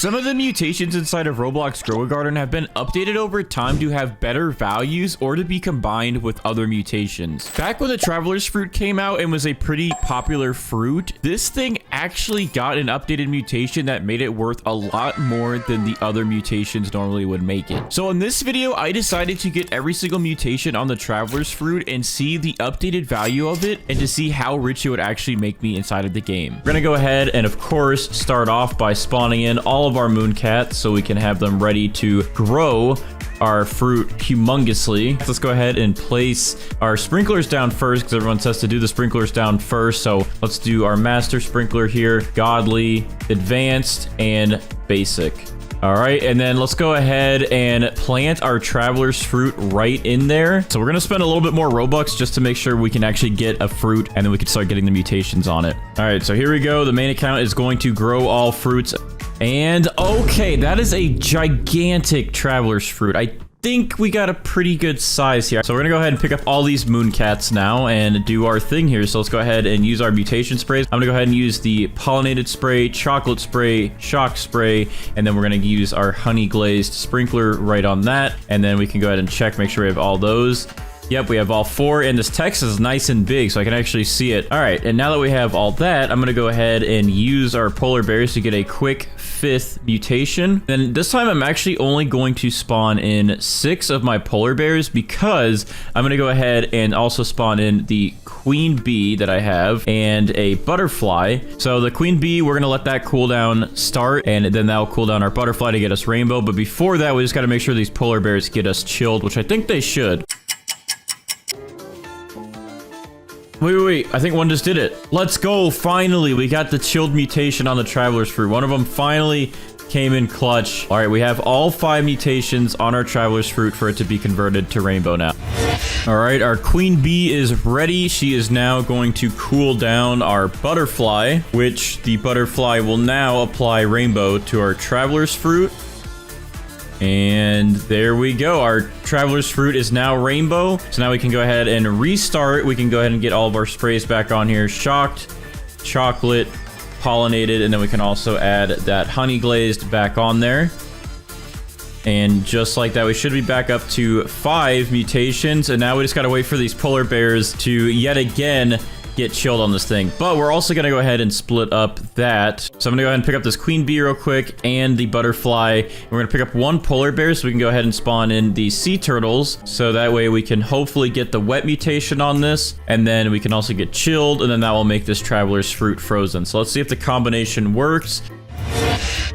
Some of the mutations inside of Roblox Grow a Garden have been updated over time to have better values or to be combined with other mutations. Back when the Traveler's Fruit came out and was a pretty popular fruit, this thing actually got an updated mutation that made it worth a lot more than the other mutations normally would make it. So in this video, I decided to get every single mutation on the Traveler's Fruit and see the updated value of it and to see how rich it would actually make me inside of the game. We're gonna go ahead and of course start off by spawning in all of our moon cats so we can have them ready to grow our fruit humongously. Let's go ahead and place our sprinklers down first because everyone says to do the sprinklers down first. So let's do our master sprinkler here, godly, advanced, and basic. All right, and then let's go ahead and plant our Traveler's Fruit right in there. So we're gonna spend a little bit more Robux just to make sure we can actually get a fruit and then we can start getting the mutations on it. All right, so here we go. The main account is going to grow all fruits. And okay, that is a gigantic Traveler's Fruit. I think we got a pretty good size here. So we're gonna go ahead and pick up all these moon cats now and do our thing here. So let's go ahead and use our mutation sprays. I'm gonna go ahead and use the pollinated spray, chocolate spray, shock spray, and then we're gonna use our honey glazed sprinkler right on that. And then we can go ahead and check, make sure we have all those. Yep, we have all 4, and this text is nice and big, so I can actually see it. All right, and now that we have all that, I'm gonna go ahead and use our polar bears to get a quick 5th mutation. And this time, I'm actually only going to spawn in 6 of my polar bears because I'm gonna go ahead and also spawn in the queen bee that I have and a butterfly. So the queen bee, we're gonna let that cooldown start, and then that'll cool down our butterfly to get us rainbow. But before that, we just gotta make sure these polar bears get us chilled, which I think they should. Wait, I think one just did it. Let's go, finally. We got the chilled mutation on the Traveler's Fruit. One of them finally came in clutch. All right, we have all 5 mutations on our Traveler's Fruit for it to be converted to rainbow now. All right, our queen bee is ready. She is now going to cool down our butterfly, which the butterfly will now apply rainbow to our Traveler's Fruit. And there we go. Our Traveler's Fruit is now rainbow. So now we can go ahead and restart. We can go ahead and get all of our sprays back on here. Shocked, chocolate, pollinated, and then we can also add that honey glazed back on there. And just like that, we should be back up to 5 mutations. And now we just got to wait for these polar bears to yet again get chilled on this thing. But we're also gonna go ahead and split up that. So I'm gonna go ahead and pick up this queen bee real quick and the butterfly. We're gonna pick up 1 polar bear so we can go ahead and spawn in the sea turtles. So that way we can hopefully get the wet mutation on this, and then we can also get chilled, and then that will make this Traveler's Fruit frozen. So let's see if the combination works.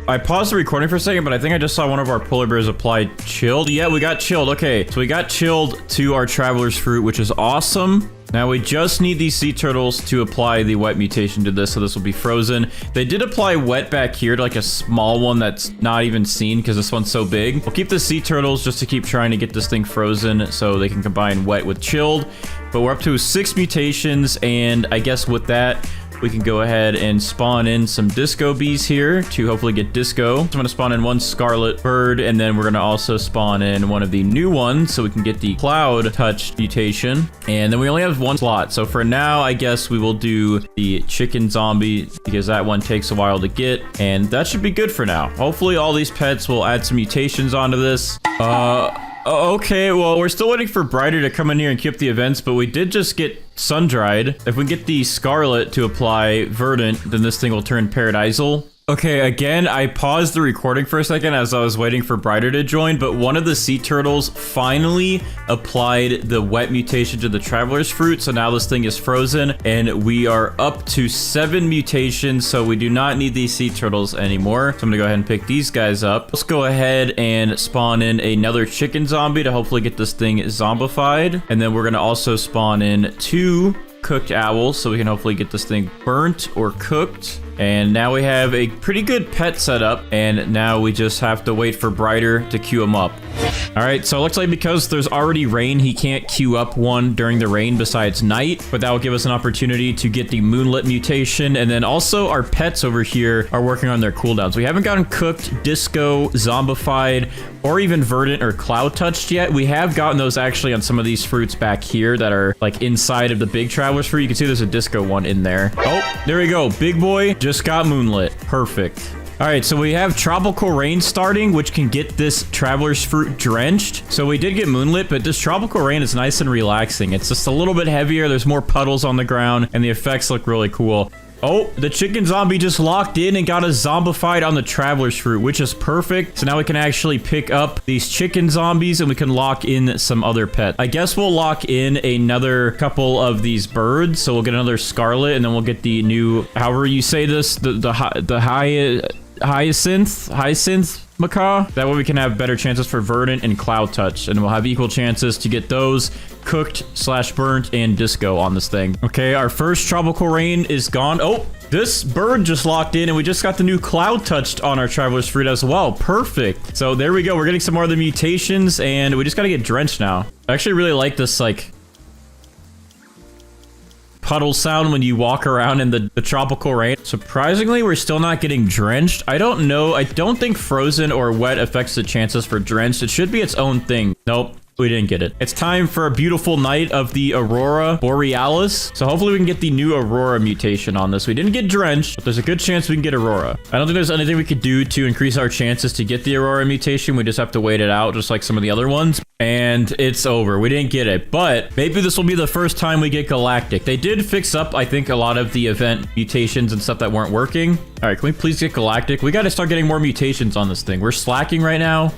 I paused the recording for a second, but I think I just saw one of our polar bears apply chilled. Yeah, we got chilled. Okay, so we got chilled to our Traveler's Fruit, which is awesome. Now we just need these sea turtles to apply the wet mutation to this, so this will be frozen. They did apply wet back here to like a small one that's not even seen because this one's so big. We'll keep the sea turtles just to keep trying to get this thing frozen so they can combine wet with chilled. But we're up to 6 mutations, and I guess with that, we can go ahead and spawn in some disco bees here to hopefully get disco. So I'm going to spawn in 1 scarlet bird, and then we're going to also spawn in one of the new ones so we can get the cloud touch mutation. And then we only have 1 slot. So for now, I guess we will do the chicken zombie because that one takes a while to get. And that should be good for now. Hopefully all these pets will add some mutations onto this. Okay, well, we're still waiting for Brighter to come in here and keep the events, but we did just get sun-dried. If we get the Scarlet to apply Verdant, then this thing will turn Paradisal. Okay, again, I paused the recording for a second as I was waiting for Brighter to join, but one of the sea turtles finally applied the wet mutation to the Traveler's Fruit, so now this thing is frozen, and we are up to 7 mutations, so we do not need these sea turtles anymore. So I'm gonna go ahead and pick these guys up. Let's go ahead and spawn in another chicken zombie to hopefully get this thing zombified, and then we're gonna also spawn in 2 cooked owls so we can hopefully get this thing burnt or cooked. And now we have a pretty good pet setup, and now we just have to wait for Brighter to queue him up. All right, so it looks like because there's already rain, he can't queue up one during the rain besides night, but that will give us an opportunity to get the moonlit mutation. And then also our pets over here are working on their cooldowns. We haven't gotten cooked, disco, zombified, or even verdant or cloud touched yet. We have gotten those actually on some of these fruits back here that are like inside of the big Traveler's Fruit. You can see there's a disco one in there. Oh, there we go. Big boy just got moonlit. Perfect. All right, so we have tropical rain starting, which can get this traveler's fruit drenched. So we did get moonlit, but this tropical rain is nice and relaxing. It's just a little bit heavier. There's more puddles on the ground, and the effects look really cool. Oh, the chicken zombie just locked in and got us zombified on the traveler's fruit, which is perfect. So now we can actually pick up these chicken zombies and we can lock in some other pet. I guess we'll lock in another couple of these birds. So we'll get another scarlet and then we'll get the new, however you say this, the hyacinth macaw. That way we can have better chances for verdant and cloud touch, and we'll have equal chances to get those cooked / burnt and disco on this thing. Okay, our first tropical rain is gone. Oh, this bird just locked in, and we just got the new cloud touched on our traveler's fruit as well. Perfect. So there we go. We're getting some more of the mutations, and we just got to get drenched now. I actually really like this, like, puddle sound when you walk around in the tropical rain. Surprisingly, we're still not getting drenched. I don't know. I don't think frozen or wet affects the chances for drenched. It should be its own thing. Nope. We didn't get it. It's time for a beautiful night of the Aurora Borealis. So hopefully we can get the new Aurora mutation on this. We didn't get drenched, but there's a good chance we can get Aurora. I don't think there's anything we could do to increase our chances to get the Aurora mutation. We just have to wait it out, just like some of the other ones. And it's over. We didn't get it, but maybe this will be the first time we get Galactic. They did fix up, I think, a lot of the event mutations and stuff that weren't working. All right, can we please get Galactic? We got to start getting more mutations on this thing. We're slacking right now.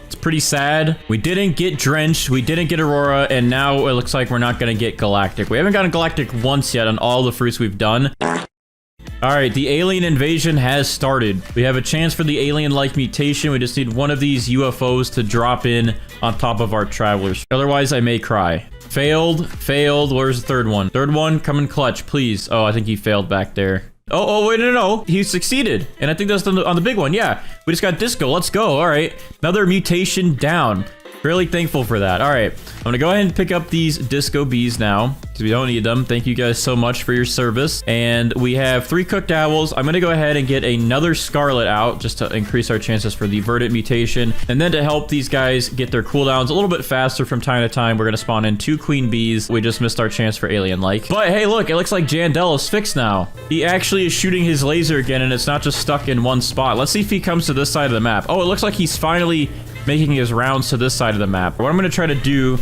It's pretty sad. We didn't get drenched. We didn't get Aurora. And now it looks like we're not going to get Galactic. We haven't gotten Galactic once yet on all the fruits we've done. All right, the alien invasion has started. We have a chance for the alien-like mutation. We just need one of these UFOs to drop in on top of our travelers. Otherwise, I may cry. Failed, failed. Where's the third one? Third one, come in clutch, please. Oh, I think he failed back there. Oh, wait, no. He succeeded. And I think that's on the big one. Yeah, we just got disco. Let's go. All right, another mutation down. Really thankful for that. All right, I'm gonna go ahead and pick up these disco bees now because we don't need them. Thank you guys so much for your service. And we have 3 cooked owls. I'm gonna go ahead and get another scarlet out just to increase our chances for the verdant mutation. And then to help these guys get their cooldowns a little bit faster from time to time, we're gonna spawn in 2 queen bees. We just missed our chance for alien-like. But hey, look, it looks like Jandel is fixed now. He actually is shooting his laser again, and it's not just stuck in one spot. Let's see if he comes to this side of the map. Oh, it looks like he's finally making his rounds to this side of the map. What I'm going to try to do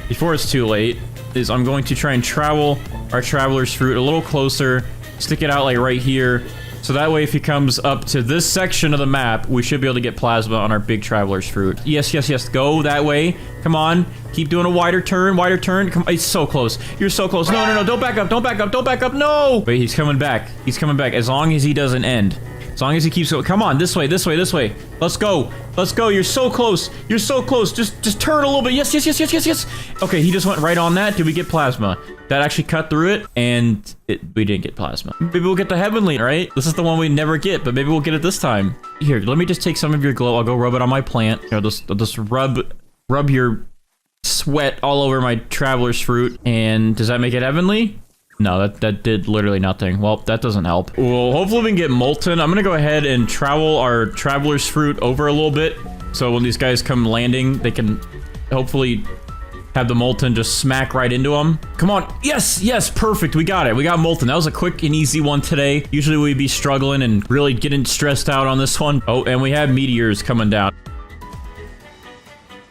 before it's too late is I'm going to try and travel our traveler's fruit a little closer, stick it out like right here. So that way, if he comes up to this section of the map, we should be able to get plasma on our big traveler's fruit. Yes, yes, yes. Go that way. Come on. Keep doing a wider turn, wider turn. Come, it's so close. You're so close. No, no, no. Don't back up. Don't back up. Don't back up. No. Wait, he's coming back. He's coming back. As long as he doesn't end. As long as he keeps going. Come on, this way, this way, this way. Let's go. Let's go. You're so close. You're so close. Just turn a little bit. Yes, yes, yes, yes, yes, yes. Okay, he just went right on that. Did we get plasma? That actually cut through it, and we didn't get plasma. Maybe we'll get the heavenly, right? This is the one we never get, but maybe we'll get it this time. Here, let me just take some of your glow. I'll go rub it on my plant. I'll just rub your sweat all over my traveler's fruit. And does that make it heavenly? No, that did literally nothing. Well, that doesn't help. Well, hopefully we can get Molten. I'm gonna go ahead and travel our traveler's fruit over a little bit. So when these guys come landing, they can hopefully have the Molten just smack right into them. Come on. Yes, yes, perfect. We got it. We got Molten. That was a quick and easy one today. Usually we'd be struggling and really getting stressed out on this one. Oh, and we have meteors coming down.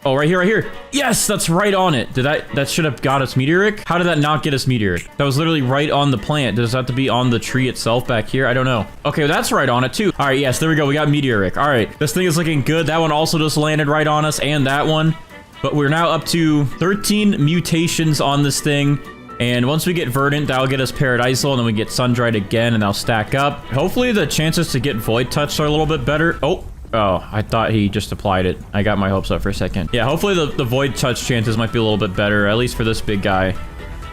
Oh, right here, right here. Yes, that's right on it. That should have got us meteoric? How did that not get us meteoric? That was literally right on the plant. Does it have to be on the tree itself back here? I don't know. Okay, that's right on it too. All right, yes, there we go. We got meteoric. All right, this thing is looking good. That one also just landed right on us, and that one. But we're now up to 13 mutations on this thing. And once we get verdant, that'll get us paradisal, and then we get sun-dried again, and that'll stack up. Hopefully the chances to get void touch are a little bit better. Oh, I thought he just applied it. I got my hopes up for a second. Yeah, hopefully the void touch chances might be a little bit better, at least for this big guy.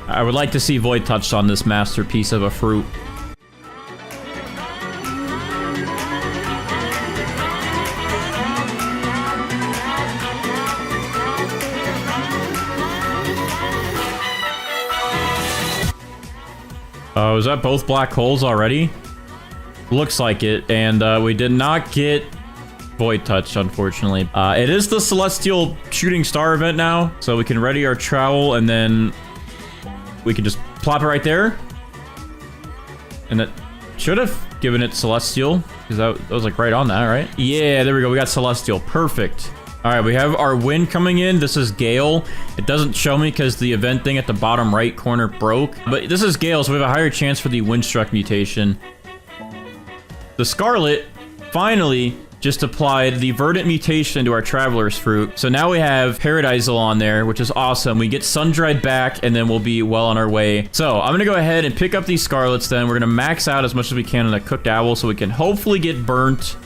I would like to see void touch on this masterpiece of a fruit. Oh, is that both black holes already? Looks like it, and we did not get void touch, unfortunately. It is the celestial shooting star event now, so we can ready our trowel, and then we can just plop it right there. And that should have given it celestial. Because that was like right on that, right? Yeah, there we go. We got celestial. Perfect. All right, we have our wind coming in. This is Gale. It doesn't show me because the event thing at the bottom right corner broke. But this is Gale, so we have a higher chance for the windstruck mutation. The Scarlet finally just applied the verdant mutation into our traveler's fruit. So now we have Paradisal on there, which is awesome. We get sun-dried back, and then we'll be well on our way. So I'm gonna go ahead and pick up these Scarlets then. We're gonna max out as much as we can on the cooked owl so we can hopefully get burnt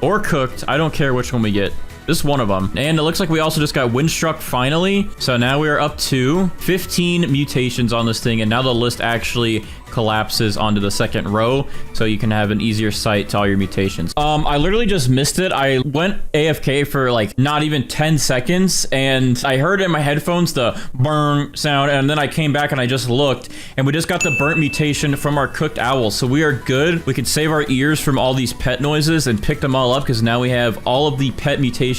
or cooked. I don't care which one we get. This one of them. And it looks like we also just got windstruck finally. So now we are up to 15 mutations on this thing. And now the list actually collapses onto the second row. So you can have an easier sight to all your mutations. I literally just missed it. I went AFK for like not even 10 seconds. And I heard in my headphones the burn sound. And then I came back and I just looked. And we just got the burnt mutation from our cooked owl. So we are good. We can save our ears from all these pet noises and pick them all up. Because now we have all of the pet mutations.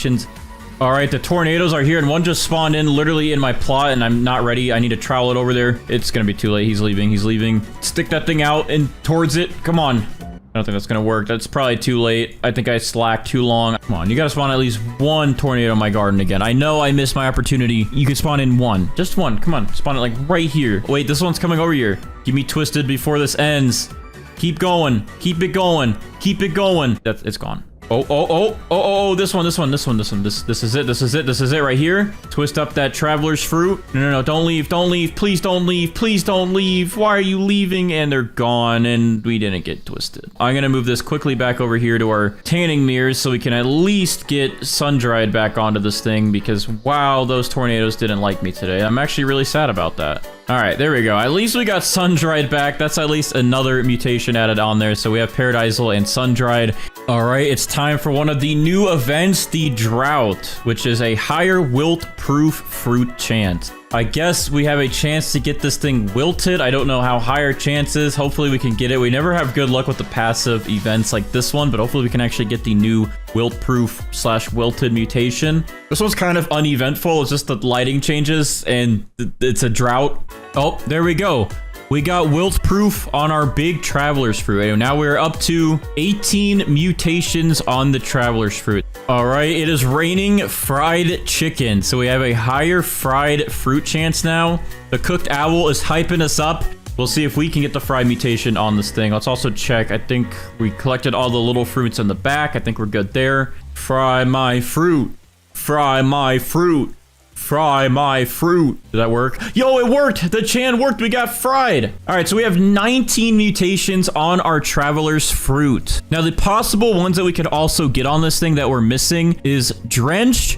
All right, the tornadoes are here, and one just spawned in literally in my plot, and I'm not ready. I need to trowel it over there. It's gonna be too late. He's leaving. He's leaving. Stick that thing out and towards it. Come on. I don't think that's gonna work. That's probably too late. I think I slacked too long. Come on, you gotta spawn at least one tornado in my garden again. I know I missed my opportunity. You can spawn in one. Just one. Come on, spawn it like right here. Wait, this one's coming over here. Keep me twisted before this ends. Keep going. Keep it going. Keep it going. It's gone. Oh, this one. This is it right here. Twist up that traveler's fruit. No, don't leave, please don't leave. Why are you leaving? And they're gone, and we didn't get twisted. I'm gonna move this quickly back over here to our tanning mirrors so we can at least get sun-dried back onto this thing, because wow, those tornadoes didn't like me today. I'm actually really sad about that. All right, there we go. At least we got sun-dried back. That's at least another mutation added on there. So we have Paradisal and sun-dried. All right, it's time for one of the new events, the Drought, which is a higher wilt-proof fruit chance. I guess we have a chance to get this thing wilted. I don't know how high our chance is. Hopefully we can get it. We never have good luck with the passive events like this one, but hopefully we can actually get the new wilt-proof / wilted mutation. This one's kind of uneventful. It's just the lighting changes and it's a drought. Oh, there we go. We got wilt-proof on our big traveler's fruit. And now we're up to 18 mutations on the traveler's fruit. All right, it is raining fried chicken. So we have a higher fried fruit chance now. The cooked owl is hyping us up. We'll see if we can get the fried mutation on this thing. Let's also check. I think we collected all the little fruits in the back. I think we're good there. Fry my fruit. Fry my fruit. Fry my fruit. Did that work? Yo, it worked. The Chan worked. We got fried. All right, so we have 19 mutations on our traveler's fruit. Now, the possible ones that we could also get on this thing that we're missing is drenched.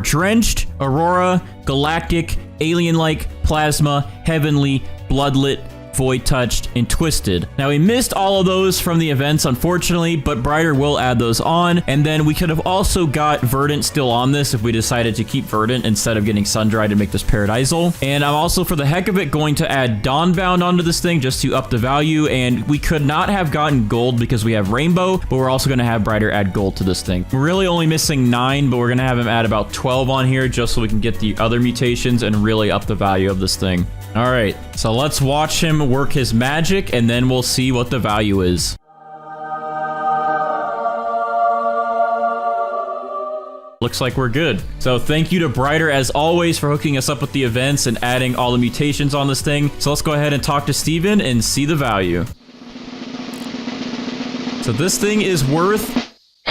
Drenched, Aurora, Galactic, Alien-like, Plasma, Heavenly, Bloodlit, Void Touched, and Twisted. Now, we missed all of those from the events, unfortunately, but Brighter will add those on. And then we could have also got Verdant still on this if we decided to keep Verdant instead of getting Sun-Dried to make this Paradisal. And I'm also, for the heck of it, going to add Dawnbound onto this thing just to up the value. And we could not have gotten gold because we have Rainbow, but we're also going to have Brighter add gold to this thing. We're really only missing 9, but we're going to have him add about 12 on here just so we can get the other mutations and really up the value of this thing. All right, so let's watch him work his magic, and then we'll see what the value is. Looks like we're good. So thank you to Brighter, as always, for hooking us up with the events and adding all the mutations on this thing. So let's go ahead and talk to Steven and see the value. So this thing is worth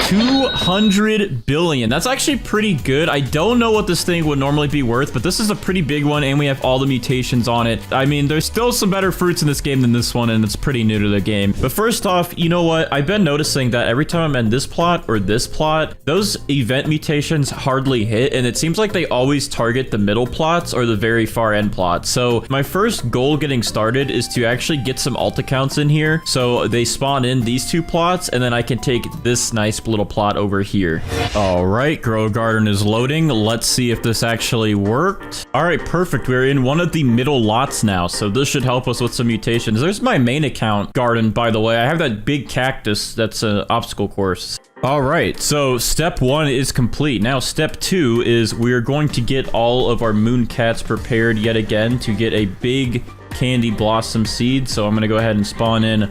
200 billion. That's actually pretty good. I don't know what this thing would normally be worth, but this is a pretty big one, and we have all the mutations on it. I mean, there's still some better fruits in this game than this one, and it's pretty new to the game. But first off, you know what? I've been noticing that every time I'm in this plot or this plot, those event mutations hardly hit, and it seems like they always target the middle plots or the very far end plots. So my first goal getting started is to actually get some alt accounts in here, so they spawn in these 2 plots, and then I can take this nice little plot over here. All right, Grow Garden is loading. Let's see if this actually worked. All right, perfect. We're in one of the middle lots now, so this should help us with some mutations. There's my main account garden, by the way. I have that big cactus that's an obstacle course. All right, so step 1 is complete. Now step 2 is we're going to get all of our moon cats prepared yet again to get a big candy blossom seeds. So I'm gonna go ahead and spawn in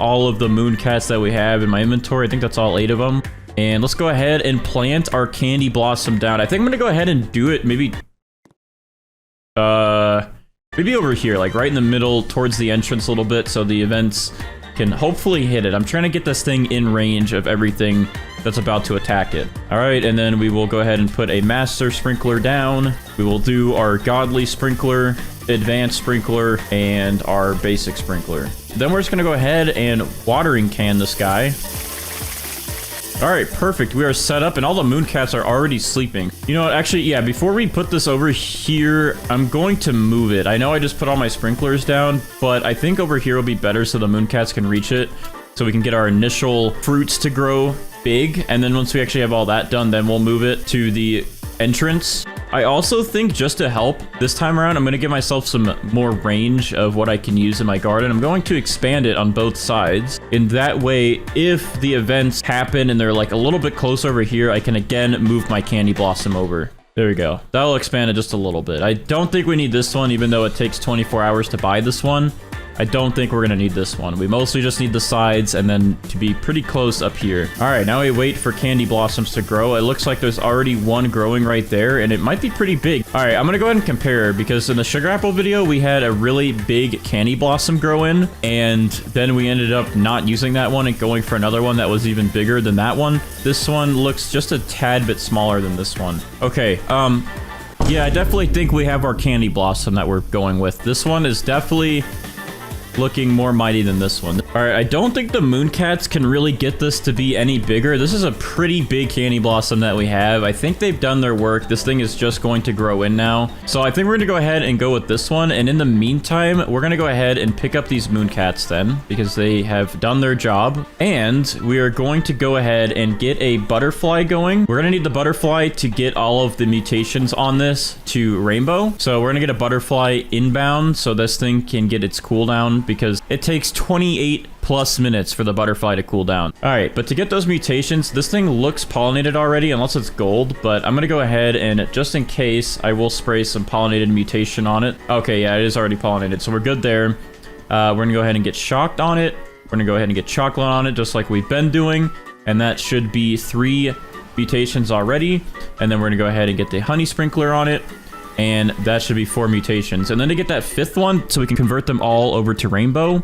all of the moon cats that we have in my inventory. I think that's all 8 of them. And let's go ahead and plant our candy blossom down. I think I'm gonna go ahead and do it maybe over here, like right in the middle towards the entrance a little bit, so the events can hopefully hit it. I'm trying to get this thing in range of everything that's about to attack it. All right, and then we will go ahead and put a master sprinkler down. We will do our godly sprinkler, advanced sprinkler, and our basic sprinkler. Then we're just gonna go ahead and watering can this guy. All right, perfect. We are set up, and all the moon cats are already sleeping. You know what? Actually, yeah, before we put this over here, I'm going to move it. I know I just put all my sprinklers down, but I think over here will be better so the moon cats can reach it, so we can get our initial fruits to grow big. And then once we actually have all that done, then we'll move it to the entrance. I also think, just to help this time around, I'm going to give myself some more range of what I can use in my garden. I'm going to expand it on both sides. In that way, if the events happen and they're like a little bit close over here, I can again move my candy blossom over. There we go. That'll expand it just a little bit. I don't think we need this one, even though it takes 24 hours to buy this one. I don't think we're gonna need this one. We mostly just need the sides and then to be pretty close up here. All right, now we wait for candy blossoms to grow. It looks like there's already one growing right there, and it might be pretty big. All right, I'm gonna go ahead and compare, because in the sugar apple video, we had a really big candy blossom grow in, and then we ended up not using that one and going for another one that was even bigger than that one. This one looks just a tad bit smaller than this one. Okay, yeah, I definitely think we have our candy blossom that we're going with. This one is definitely looking more mighty than this one. All right, I don't think the moon cats can really get this to be any bigger. This is a pretty big candy blossom that we have. I think they've done their work. This thing is just going to grow in now. So I think we're gonna go ahead and go with this one. And in the meantime, we're gonna go ahead and pick up these moon cats then, because they have done their job. And we are going to go ahead and get a butterfly going. We're gonna need the butterfly to get all of the mutations on this to rainbow. So we're gonna get a butterfly inbound so this thing can get its cooldown, because it takes 28 plus minutes for the butterfly to cool down. All right, but to get those mutations, this thing looks pollinated already, unless it's gold, but I'm gonna go ahead and, just in case, I will spray some pollinated mutation on it. Okay, yeah, it is already pollinated, so we're good there. We're gonna go ahead and get shocked on it. We're gonna go ahead and get chocolate on it, just like we've been doing, and that should be 3 mutations already. And then we're gonna go ahead and get the honey sprinkler on it, and that should be 4 mutations. And then to get that 5th one, so we can convert them all over to rainbow,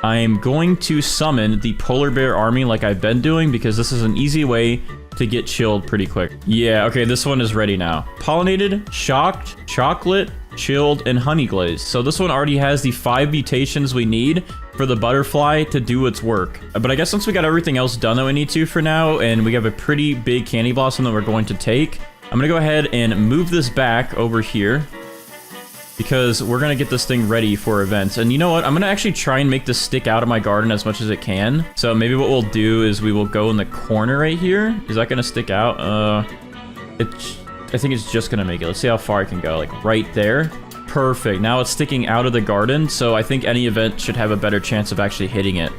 I'm going to summon the polar bear army like I've been doing, because this is an easy way to get chilled pretty quick. Yeah, okay, this one is ready now. Pollinated, shocked, chocolate, chilled, and honey glaze. So this one already has the 5 mutations we need for the butterfly to do its work. But I guess since we got everything else done that we need to for now, and we have a pretty big candy blossom that we're going to take, I'm gonna go ahead and move this back over here, because we're gonna get this thing ready for events. And you know what? I'm gonna actually try and make this stick out of my garden as much as it can. So maybe what we'll do is we will go in the corner right here. Is that gonna stick out? I think it's just gonna make it. Let's see how far I can go. Like right there. Perfect. Now it's sticking out of the garden, so I think any event should have a better chance of actually hitting it.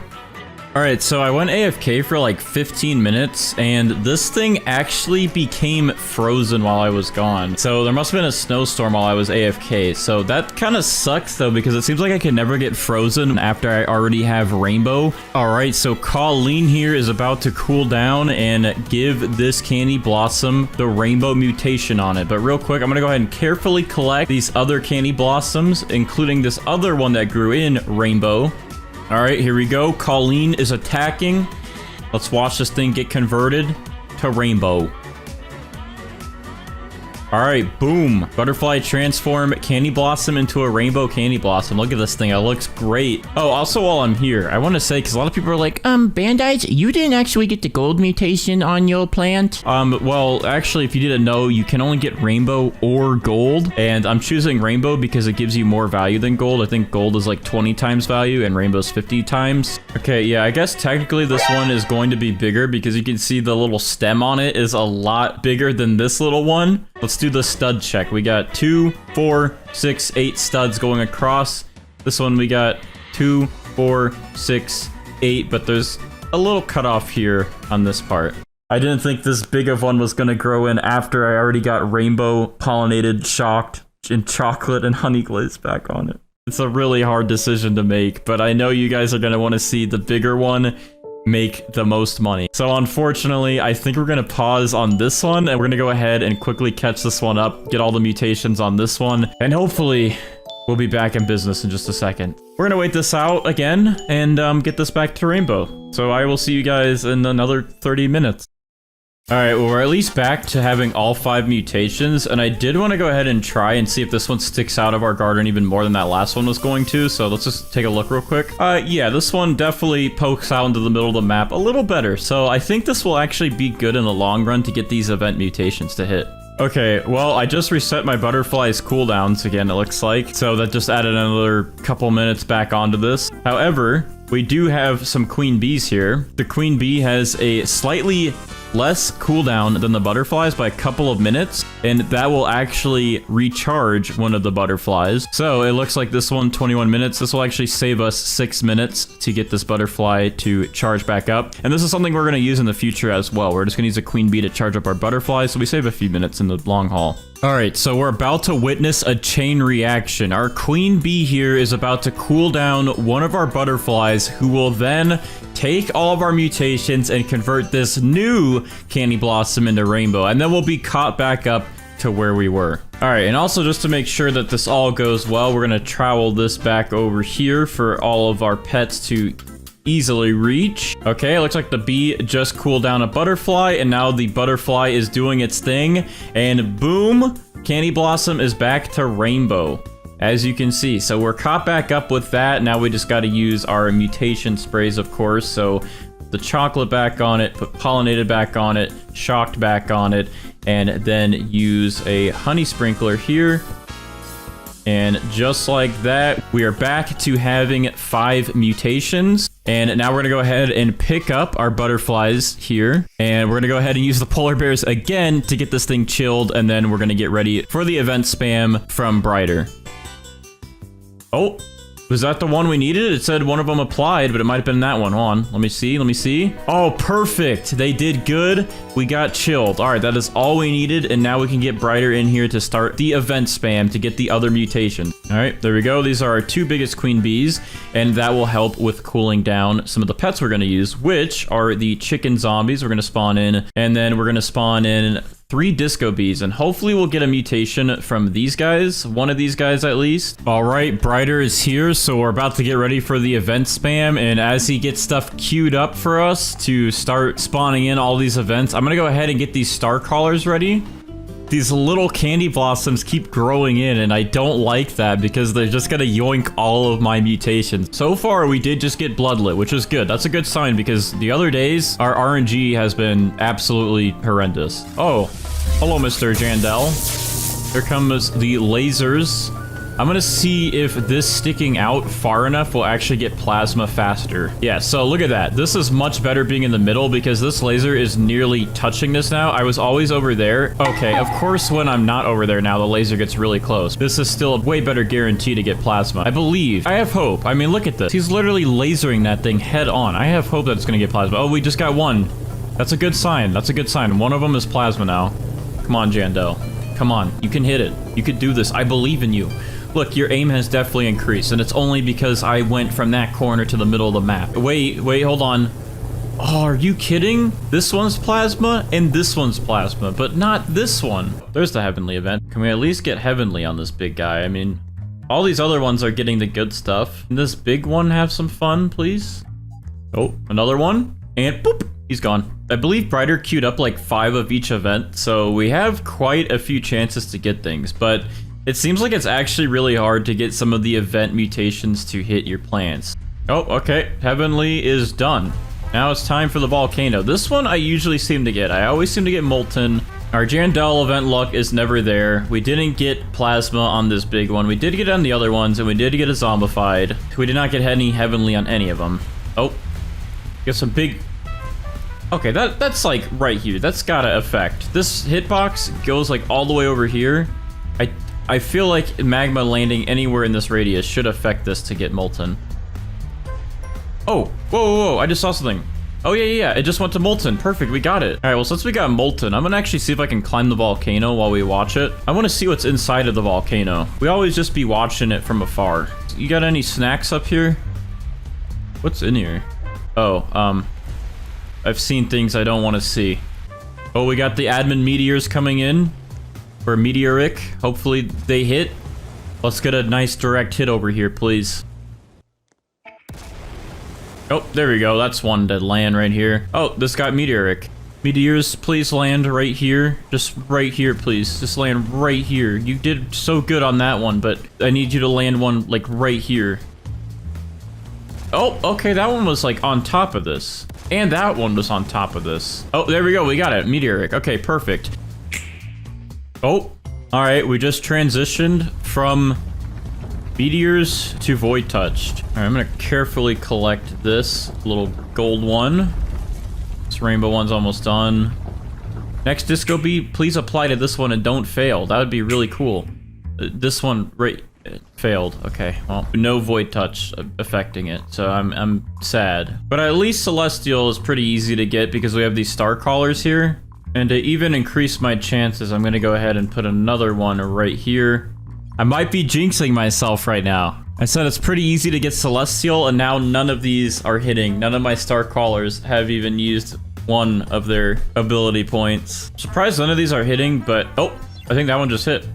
Alright, so I went AFK for like 15 minutes, and this thing actually became frozen while I was gone. So there must have been a snowstorm while I was AFK. So that kind of sucks though, because it seems like I can never get frozen after I already have rainbow. Alright, so Colleen here is about to cool down and give this candy blossom the rainbow mutation on it. But real quick, I'm gonna go ahead and carefully collect these other candy blossoms, including this other one that grew in rainbow. All right, here we go. Colleen is attacking. Let's watch this thing get converted to rainbow. All right, boom. Butterfly transform candy blossom into a rainbow candy blossom. Look at this thing. It looks great. Oh, also while I'm here, I want to say, because a lot of people are like, Bandites, you didn't actually get the gold mutation on your plant. Well, actually, if you didn't know, you can only get rainbow or gold. And I'm choosing rainbow because it gives you more value than gold. I think gold is like 20 times value and rainbow's 50 times. Okay, yeah, I guess technically this one is going to be bigger, because you can see the little stem on it is a lot bigger than this little one. Let's do the stud check. We got 2, 4, 6, 8 studs going across. This one we got 2, 4, 6, 8, but there's a little cutoff here on this part. I didn't think this big of one was gonna grow in after I already got rainbow, pollinated, shocked, and chocolate and honey glaze back on it. It's a really hard decision to make, but I know you guys are going to want to see the bigger one make the most money. So unfortunately, I think we're going to pause on this one, and we're going to go ahead and quickly catch this one up, get all the mutations on this one, and hopefully we'll be back in business in just a second. We're going to wait this out again and get this back to Rainbow. So I will see you guys in another 30 minutes. All right, well, we're at least back to having all 5 mutations, and I did want to go ahead and try and see if this one sticks out of our garden even more than that last one was going to, so let's just take a look real quick. Yeah, this one definitely pokes out into the middle of the map a little better, so I think this will actually be good in the long run to get these event mutations to hit. Okay, well, I just reset my butterfly's cooldowns again, it looks like, so that just added another couple minutes back onto this. However, we do have some queen bees here. The queen bee has a slightly less cooldown than the butterflies by a couple of minutes, and that will actually recharge one of the butterflies. So it looks like this one, 21 minutes. This will actually save us 6 minutes to get this butterfly to charge back up. And this is something we're going to use in the future as well. We're just going to use a queen bee to charge up our butterflies, so we save a few minutes in the long haul. All right, so we're about to witness a chain reaction. Our queen bee here is about to cool down one of our butterflies, who will then take all of our mutations and convert this new candy blossom into rainbow, and then we'll be caught back up to where we were. All right, and also just to make sure that this all goes well, we're gonna trowel this back over here for all of our pets to easily reach. Okay, it looks like the bee just cooled down a butterfly, and now the butterfly is doing its thing, and boom, candy blossom is back to rainbow, as you can see. So we're caught back up with that. Now we just got to use our mutation sprays, of course. So the chocolate back on it, put pollinated back on it, shocked back on it, and then use a honey sprinkler here. And just like that, we are back to having 5 mutations. And now we're gonna go ahead and pick up our butterflies here. And we're gonna go ahead and use the polar bears again to get this thing chilled. And then we're gonna get ready for the event spam from Brighter. Oh, was that the one we needed? It said one of them applied, but it might have been that one. Hold on, let me see. Oh, perfect. They did good. We got chilled. All right, that is all we needed, and now we can get Brighter in here to start the event spam to get the other mutations. All right, there we go. These are our 2 biggest queen bees, and that will help with cooling down some of the pets we're going to use, which are the chicken zombies we're going to spawn in, and then we're going to spawn in 3 disco bees, and hopefully we'll get a mutation from these guys, one of these guys at least. All right, Brighter is here, so we're about to get ready for the event spam, and as he gets stuff queued up for us to start spawning in all these events, I'm gonna go ahead and get these star crawlers ready. These little candy blossoms keep growing in, and I don't like that because they're just gonna yoink all of my mutations. So far, we did just get bloodlit, which is good. That's a good sign because the other days, our RNG has been absolutely horrendous. Oh, hello, Mr. Jandel. Here comes the lasers. I'm gonna see if this sticking out far enough will actually get plasma faster. Yeah, so look at that. This is much better being in the middle because this laser is nearly touching this now. I was always over there. Okay, of course, when I'm not over there now, the laser gets really close. This is still a way better guarantee to get plasma. I believe. I have hope. I mean, look at this. He's literally lasering that thing head on. I have hope that it's gonna get plasma. Oh, we just got one. That's a good sign. That's a good sign. One of them is plasma now. Come on, Jandel. Come on. You can hit it. You could do this. I believe in you. Look, your aim has definitely increased, and it's only because I went from that corner to the middle of the map. Wait, hold on. Oh, are you kidding? This one's plasma, and this one's plasma, but not this one. There's the heavenly event. Can we at least get heavenly on this big guy? I mean, all these other ones are getting the good stuff. Can this big one have some fun, please? Oh, another one, and boop, he's gone. I believe Brighter queued up like 5 of each event, so we have quite a few chances to get things, but it seems like it's actually really hard to get some of the event mutations to hit your plants. Oh, okay. Heavenly is done. Now it's time for the volcano. This one I usually seem to get. I always seem to get Molten. Our Jandel event luck is never there. We didn't get plasma on this big one. We did get on the other ones, and we did get a zombified. We did not get any heavenly on any of them. Oh, get some big... Okay, that's like right here. That's gotta affect. This hitbox goes like all the way over here. I feel like magma landing anywhere in this radius should affect this to get Molten. Oh, whoa, I just saw something. Oh, yeah, it just went to Molten. Perfect, we got it. All right, well, since we got Molten, I'm gonna actually see if I can climb the volcano while we watch it. I wanna see what's inside of the volcano. We always just be watching it from afar. you got any snacks up here? What's in here? Oh, I've seen things I don't want to see. Oh, we got the admin meteors coming in. For meteoric. Hopefully they hit. Let's get a nice direct hit over here, please. Oh, there we go. That's one to land right here. Oh, this got meteoric. Meteors, please land right here. Just right here, please. Just land right here. You did so good on that one, but I need you to land one, like, right here. Oh, okay, that one was, like, on top of this. And that one was on top of this. Oh, there we go. We got it. Meteoric. Okay, perfect. Oh, alright. We just transitioned from meteors to void touched. Alright, I'm gonna carefully collect this little gold one. This rainbow one's almost done. Next disco beat, please apply to this one and don't fail. That would be really cool. This one failed. Okay, well, no void touch affecting it, so I'm sad. But at least Celestial is pretty easy to get because we have these star callers here. And to even increase my chances, I'm gonna go ahead and put another one right here. I might be jinxing myself right now. I said it's pretty easy to get Celestial, and now none of these are hitting. None of my star callers have even used one of their ability points. Surprised none of these are hitting, but... Oh, I think that one just hit.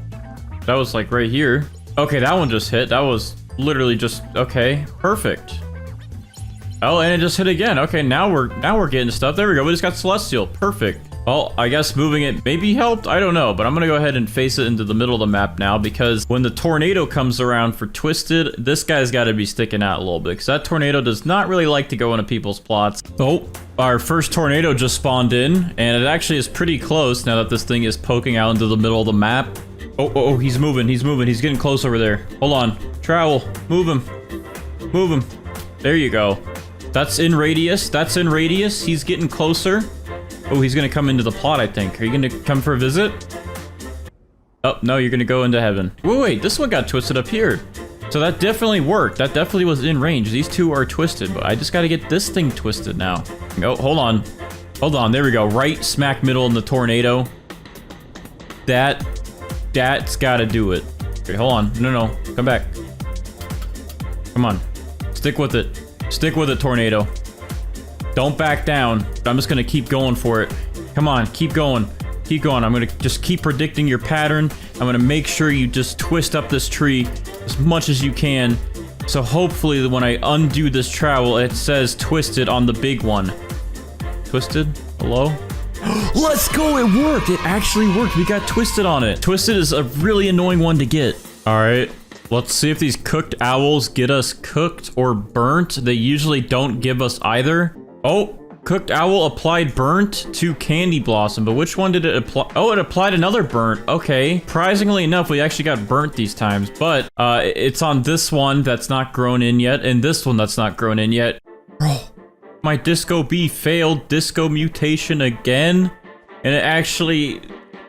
That was like right here. Okay, that one just hit. That was literally just... Okay, perfect. Oh, and it just hit again. Okay, now we're getting stuff. There we go. We just got Celestial. Perfect. Well, I guess moving it maybe helped. I don't know, but I'm gonna go ahead and face it into the middle of the map now because when the tornado comes around for Twisted, this guy's got to be sticking out a little bit because that tornado does not really like to go into people's plots. Oh, our first tornado just spawned in, and it actually is pretty close now that this thing is poking out into the middle of the map. Oh, he's moving. He's getting close over there. Hold on. Trowel. Move him. There you go. That's in radius. He's getting closer. Oh, he's gonna come into the plot, I think. Are you gonna come for a visit? Oh, no, you're gonna go into heaven. Wait, this one got twisted up here. So that definitely worked. That definitely was in range. These two are twisted, but I just gotta get this thing twisted now. Oh, hold on. There we go. Right smack middle in the tornado. That's gotta do it. Okay, hold on. No. Come back. Come on. Stick with it, tornado. Don't back down. I'm just gonna keep going for it. Come on, keep going. I'm gonna just keep predicting your pattern. I'm gonna make sure you just twist up this tree as much as you can. So hopefully when I undo this trowel, it says twisted on the big one. Twisted? Hello? Let's go, it worked! It actually worked, we got twisted on it. Twisted is a really annoying one to get. Alright, let's see if these cooked owls get us cooked or burnt. They usually don't give us either. Oh, cooked owl applied burnt to candy blossom, but which one did it apply? Oh, it applied another burnt. Okay. Surprisingly enough, we actually got burnt these times, but it's on this one that's not grown in yet, and this one that's not grown in yet. Bro, my disco bee failed disco mutation again, and it actually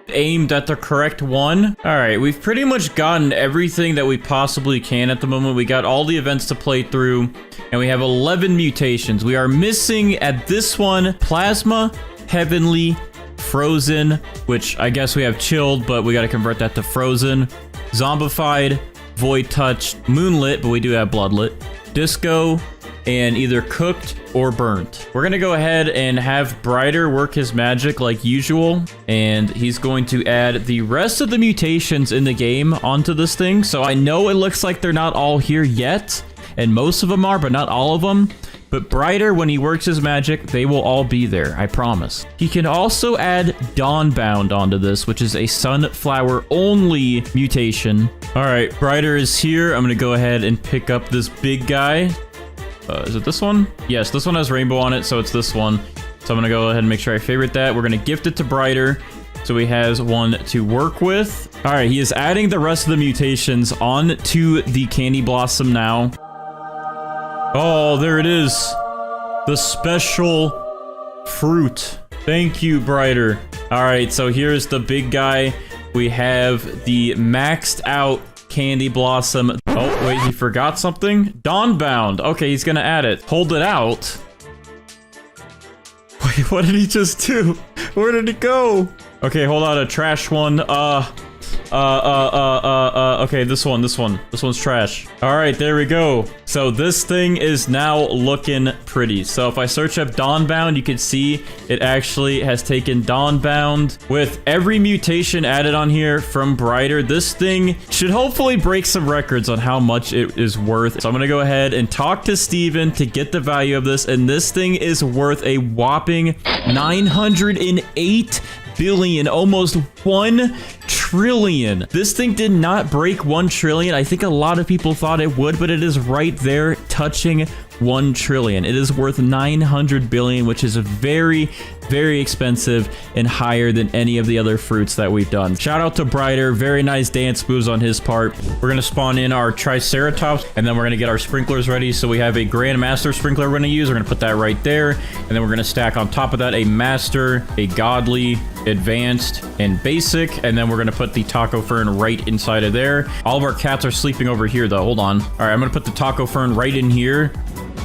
aimed at the correct one. All right, we've pretty much gotten everything that we possibly can at the moment. We got all the events to play through, and we have 11 mutations. We are missing at this one plasma, heavenly, frozen, which I guess we have chilled, but we got to convert that to frozen, zombified, void touch, moonlit, but we do have bloodlit, disco, and either cooked or burnt. We're gonna go ahead and have Brighter work his magic like usual, and he's going to add the rest of the mutations in the game onto this thing. So I know it looks like they're not all here yet, and most of them are, but not all of them. But Brighter, when he works his magic, they will all be there, I promise. He can also add Dawnbound onto this, which is a sunflower only mutation. All right, Brighter is here. I'm gonna go ahead and pick up this big guy. Is it this one? Yes, this one has rainbow on it, so it's this one. So I'm gonna go ahead and make sure I favorite that. We're gonna gift it to Brighter, so he has one to work with. All right, he is adding the rest of the mutations onto the candy blossom now. Oh, there it is. The special fruit. Thank you, Brighter. All right, so here's the big guy. We have the maxed out candy blossom. Oh, wait, he forgot something? Dawnbound. Okay, he's gonna add it. Hold it out. Wait, what did he just do? Where did it go? Okay, hold on, a trash one. Okay, this one's trash. All right, there we go. So this thing is now looking pretty. So if I search up Dawnbound, you can see it actually has taken Dawnbound. With every mutation added on here from Brighter, this thing should hopefully break some records on how much it is worth. So I'm gonna go ahead and talk to Steven to get the value of this, and this thing is worth a whopping 908 billion, almost 1 trillion. This thing did not break 1 trillion. I think a lot of people thought it would, but it is right there touching 1 trillion. It is worth 900 billion, which is very, very expensive and higher than any of the other fruits that we've done. Shout out to Brighter. Very nice dance moves on his part. We're going to spawn in our Triceratops, and then we're going to get our sprinklers ready. So we have a Grandmaster sprinkler we're going to use. We're going to put that right there. And then we're going to stack on top of that a Master, a Godly, Advanced, and Basic. And then we're going to put the Taco Fern right inside of there. All of our cats are sleeping over here, though. Hold on. All right, I'm going to put the Taco Fern right in here,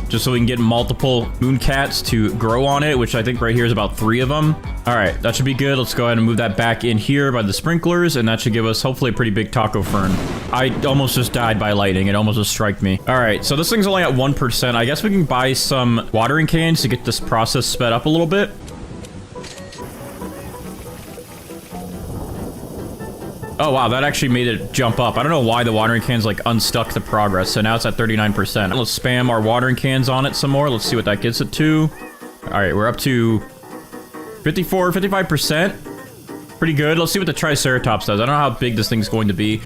just so we can get multiple moon cats to grow on it, which I think right here is about 3 of them. All right, that should be good. Let's go ahead and move that back in here by the sprinklers, and that should give us hopefully a pretty big Taco Fern. I almost just died by lightning. It almost just striked me. All right, so this thing's only at 1%. I guess we can buy some watering cans to get this process sped up a little bit. Oh, wow, that actually made it jump up. I don't know why the watering cans, like, unstuck the progress. So now it's at 39%. Let's spam our watering cans on it some more. Let's see what that gets it to. All right, we're up to 54, 55%. Pretty good. Let's see what the Triceratops does. I don't know how big this thing's going to be.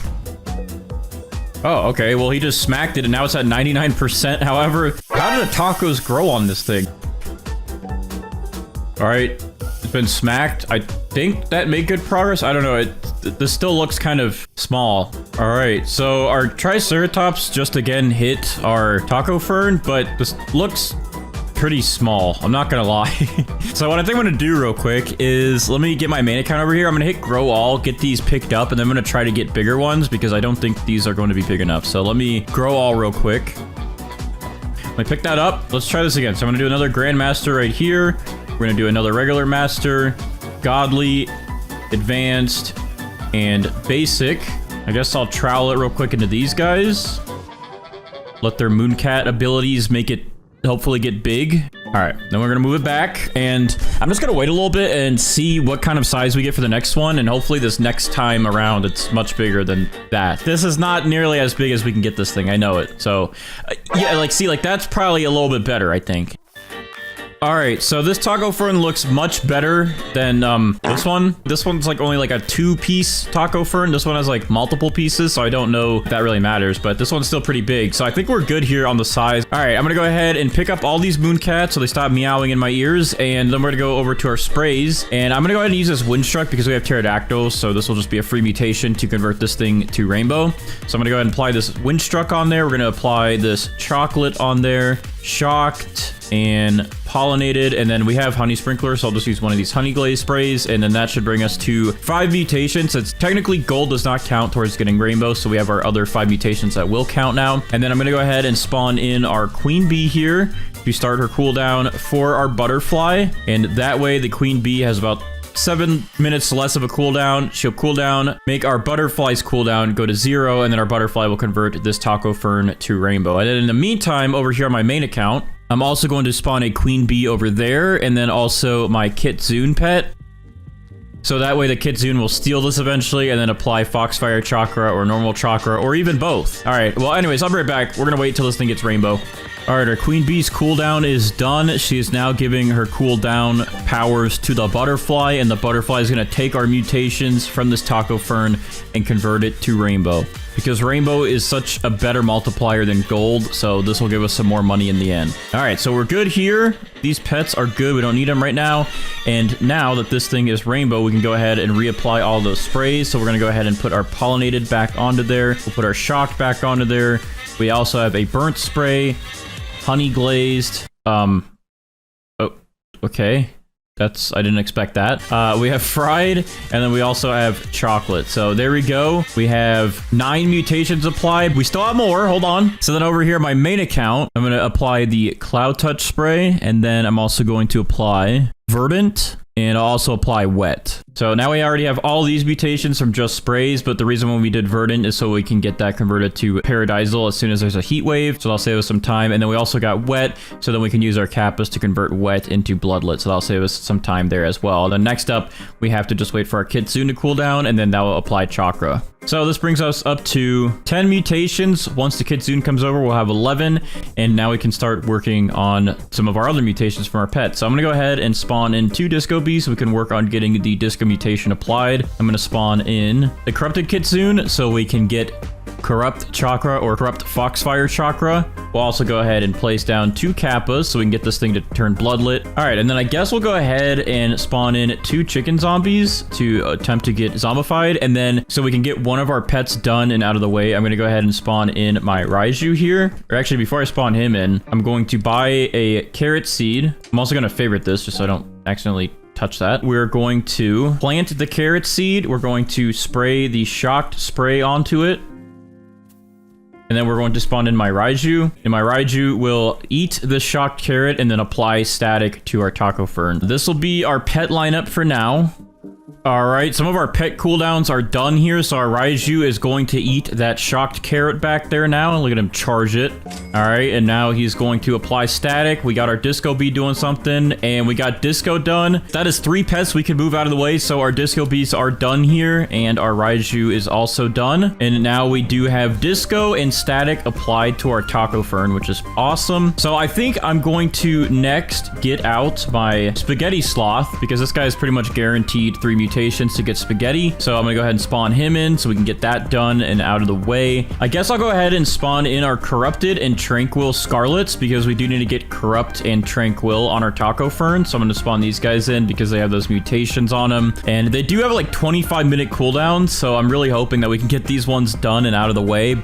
Oh, okay. Well, he just smacked it, and now it's at 99%. However, how did the tacos grow on this thing? All right. It's been smacked. I think that made good progress. I don't know. This still looks kind of small. All right, so our Triceratops just again hit our Taco Fern, but this looks pretty small. I'm not gonna lie. So what I think I'm gonna do real quick is let me get my main account over here. I'm gonna hit grow all, get these picked up, and then I'm gonna try to get bigger ones because I don't think these are going to be big enough. So let me grow all real quick. Let me pick that up. Let's try this again. So I'm gonna do another Grandmaster right here. We're gonna do another regular Master, Godly, Advanced, and Basic. I guess I'll trowel it real quick into these guys. Let their Mooncat abilities make it hopefully get big. All right, then we're gonna move it back, and I'm just gonna wait a little bit and see what kind of size we get for the next one, and hopefully this next time around it's much bigger than that. This is not nearly as big as we can get this thing, I know it. So, yeah, like, see, like, that's probably a little bit better, I think. All right, so this Taco Fern looks much better than this one. This one's like only like a 2-piece Taco Fern. This one has like multiple pieces, so I don't know if that really matters, but this one's still pretty big. So I think we're good here on the size. All right, I'm gonna go ahead and pick up all these Mooncats so they stop meowing in my ears, and then we're gonna go over to our sprays, and I'm gonna go ahead and use this Windstruck because we have pterodactyls, so this will just be a free mutation to convert this thing to rainbow. So I'm gonna go ahead and apply this Windstruck on there. We're gonna apply this chocolate on there, shocked, and pollinated, and then we have honey sprinkler, so I'll just use one of these honey glaze sprays, and then that should bring us to 5 mutations. It's technically gold does not count towards getting rainbow, so we have our other 5 mutations that will count now. And then I'm gonna go ahead and spawn in our queen bee here to start her cooldown for our butterfly, and that way the queen bee has about 7 minutes less of a cooldown. She'll cool down, make our butterfly's cooldown go to 0, and then our butterfly will convert this Taco Fern to rainbow. And then in the meantime, over here on my main account, I'm also going to spawn a queen bee over there, and then also my Kitsune pet. So that way the Kitsune will steal this eventually, and then apply Foxfire Chakra or normal Chakra, or even both. All right, well, anyways, I'll be right back. We're gonna wait till this thing gets rainbow. All right, our queen bee's cooldown is done. She is now giving her cooldown powers to the butterfly, and the butterfly is gonna take our mutations from this Taco Fern and convert it to rainbow. Because rainbow is such a better multiplier than gold, so this will give us some more money in the end. All right, so we're good here. These pets are good. We don't need them right now. And now that this thing is rainbow, we can go ahead and reapply all those sprays. So we're gonna go ahead and put our pollinated back onto there. We'll put our shocked back onto there. We also have a burnt spray, honey glazed. Oh, okay. I didn't expect that. We have fried, and then we also have chocolate. So there we go. We have 9 mutations applied. We still have more. Hold on. So then over here, my main account, I'm going to apply the Cloud Touch spray, and then I'm also going to apply Verdant, and I'll also apply Wet. So now we already have all these mutations from just sprays, but the reason why we did verdant is so we can get that converted to paradisal as soon as there's a heat wave. So that'll save us some time. And then we also got wet, so then we can use our kappas to convert wet into bloodlit. So that'll save us some time there as well. Then next up, we have to just wait for our kitsune to cool down, and then that will apply chakra. So this brings us up to 10 mutations. Once the kitsune comes over, we'll have 11. And now we can start working on some of our other mutations from our pets. So I'm going to go ahead and spawn in 2 disco bees so we can work on getting the disco mutation applied. I'm going to spawn in the corrupted kitsune so we can get corrupt chakra or corrupt foxfire chakra. We'll also go ahead and place down 2 kappas so we can get this thing to turn bloodlit. All right, and then I guess we'll go ahead and spawn in 2 chicken zombies to attempt to get zombified. And then so we can get one of our pets done and out of the way, I'm going to go ahead and spawn in my Raiju here. Or actually, before I spawn him in, I'm going to buy a carrot seed. I'm also going to favorite this just so I don't accidentally touch that. We're going to plant the carrot seed. We're going to spray the shocked spray onto it. And then we're going to spawn in my Raiju. And my Raiju will eat the shocked carrot and then apply static to our taco fern. This will be our pet lineup for now. All right, some of our pet cooldowns are done here. So our Raiju is going to eat that shocked carrot back there now. Look at him charge it. All right, and now he's going to apply static. We got our disco bee doing something, and we got disco done. That is 3 pets we can move out of the way. So our disco bees are done here, and our Raiju is also done. And now we do have disco and static applied to our taco fern, which is awesome. So I think I'm going to next get out my spaghetti sloth because this guy is pretty much guaranteed 3 mutations to get spaghetti. So I'm gonna go ahead and spawn him in so we can get that done and out of the way. I guess I'll go ahead and spawn in our corrupted and tranquil scarlets because we do need to get corrupt and tranquil on our taco fern. So I'm gonna spawn these guys in because they have those mutations on them, and they do have like 25-minute cooldowns. So I'm really hoping that we can get these ones done and out of the way.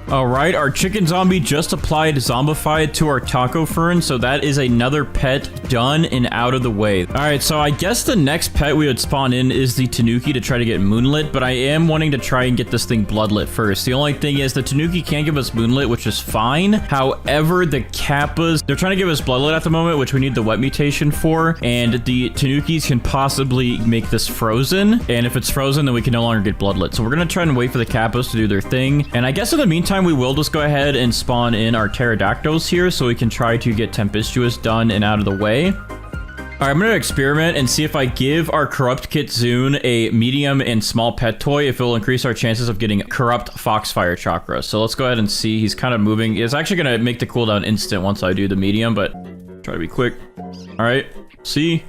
All right, our chicken zombie just applied zombified to our taco fern, so that is another pet done and out of the way. All right, so I guess the next pet we would spawn in is the tanuki to try to get moonlit, but I am wanting to try and get this thing bloodlit first. The only thing is the tanuki can't give us moonlit, which is fine. However, the kappas, they're trying to give us bloodlit at the moment, which we need the wet mutation for, and the tanukis can possibly make this frozen, and if it's frozen, then we can no longer get bloodlit. So we're gonna try and wait for the kappas to do their thing, and I guess in the meantime, we will just go ahead and spawn in our pterodactyls here so we can try to get tempestuous done and out of the way. All right, I'm going to experiment and see if I give our corrupt kitsune a medium and small pet toy, if it will increase our chances of getting corrupt foxfire chakra. So let's go ahead and see. He's kind of moving. It's actually going to make the cooldown instant once I do the medium, but try to be quick. All right, see?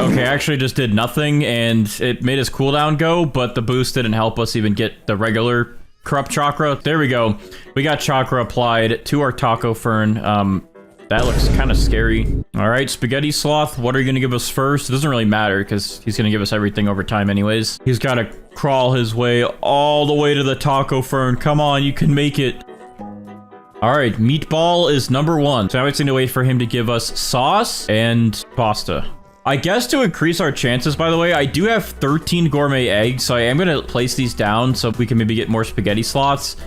Okay, I actually just did nothing and it made his cooldown go, but the boost didn't help us even get the regular corrupt chakra. There we go. We got chakra applied to our taco fern. That looks kind of scary. All right, spaghetti sloth, what are you going to give us first? It doesn't really matter because he's going to give us everything over time anyways. He's got to crawl his way all the way to the taco fern. Come on, you can make it. All right, meatball is number 1. So now we just need to wait for him to give us sauce and pasta. I guess to increase our chances, by the way, I do have 13 gourmet eggs, so I am going to place these down so we can maybe get more spaghetti sloths.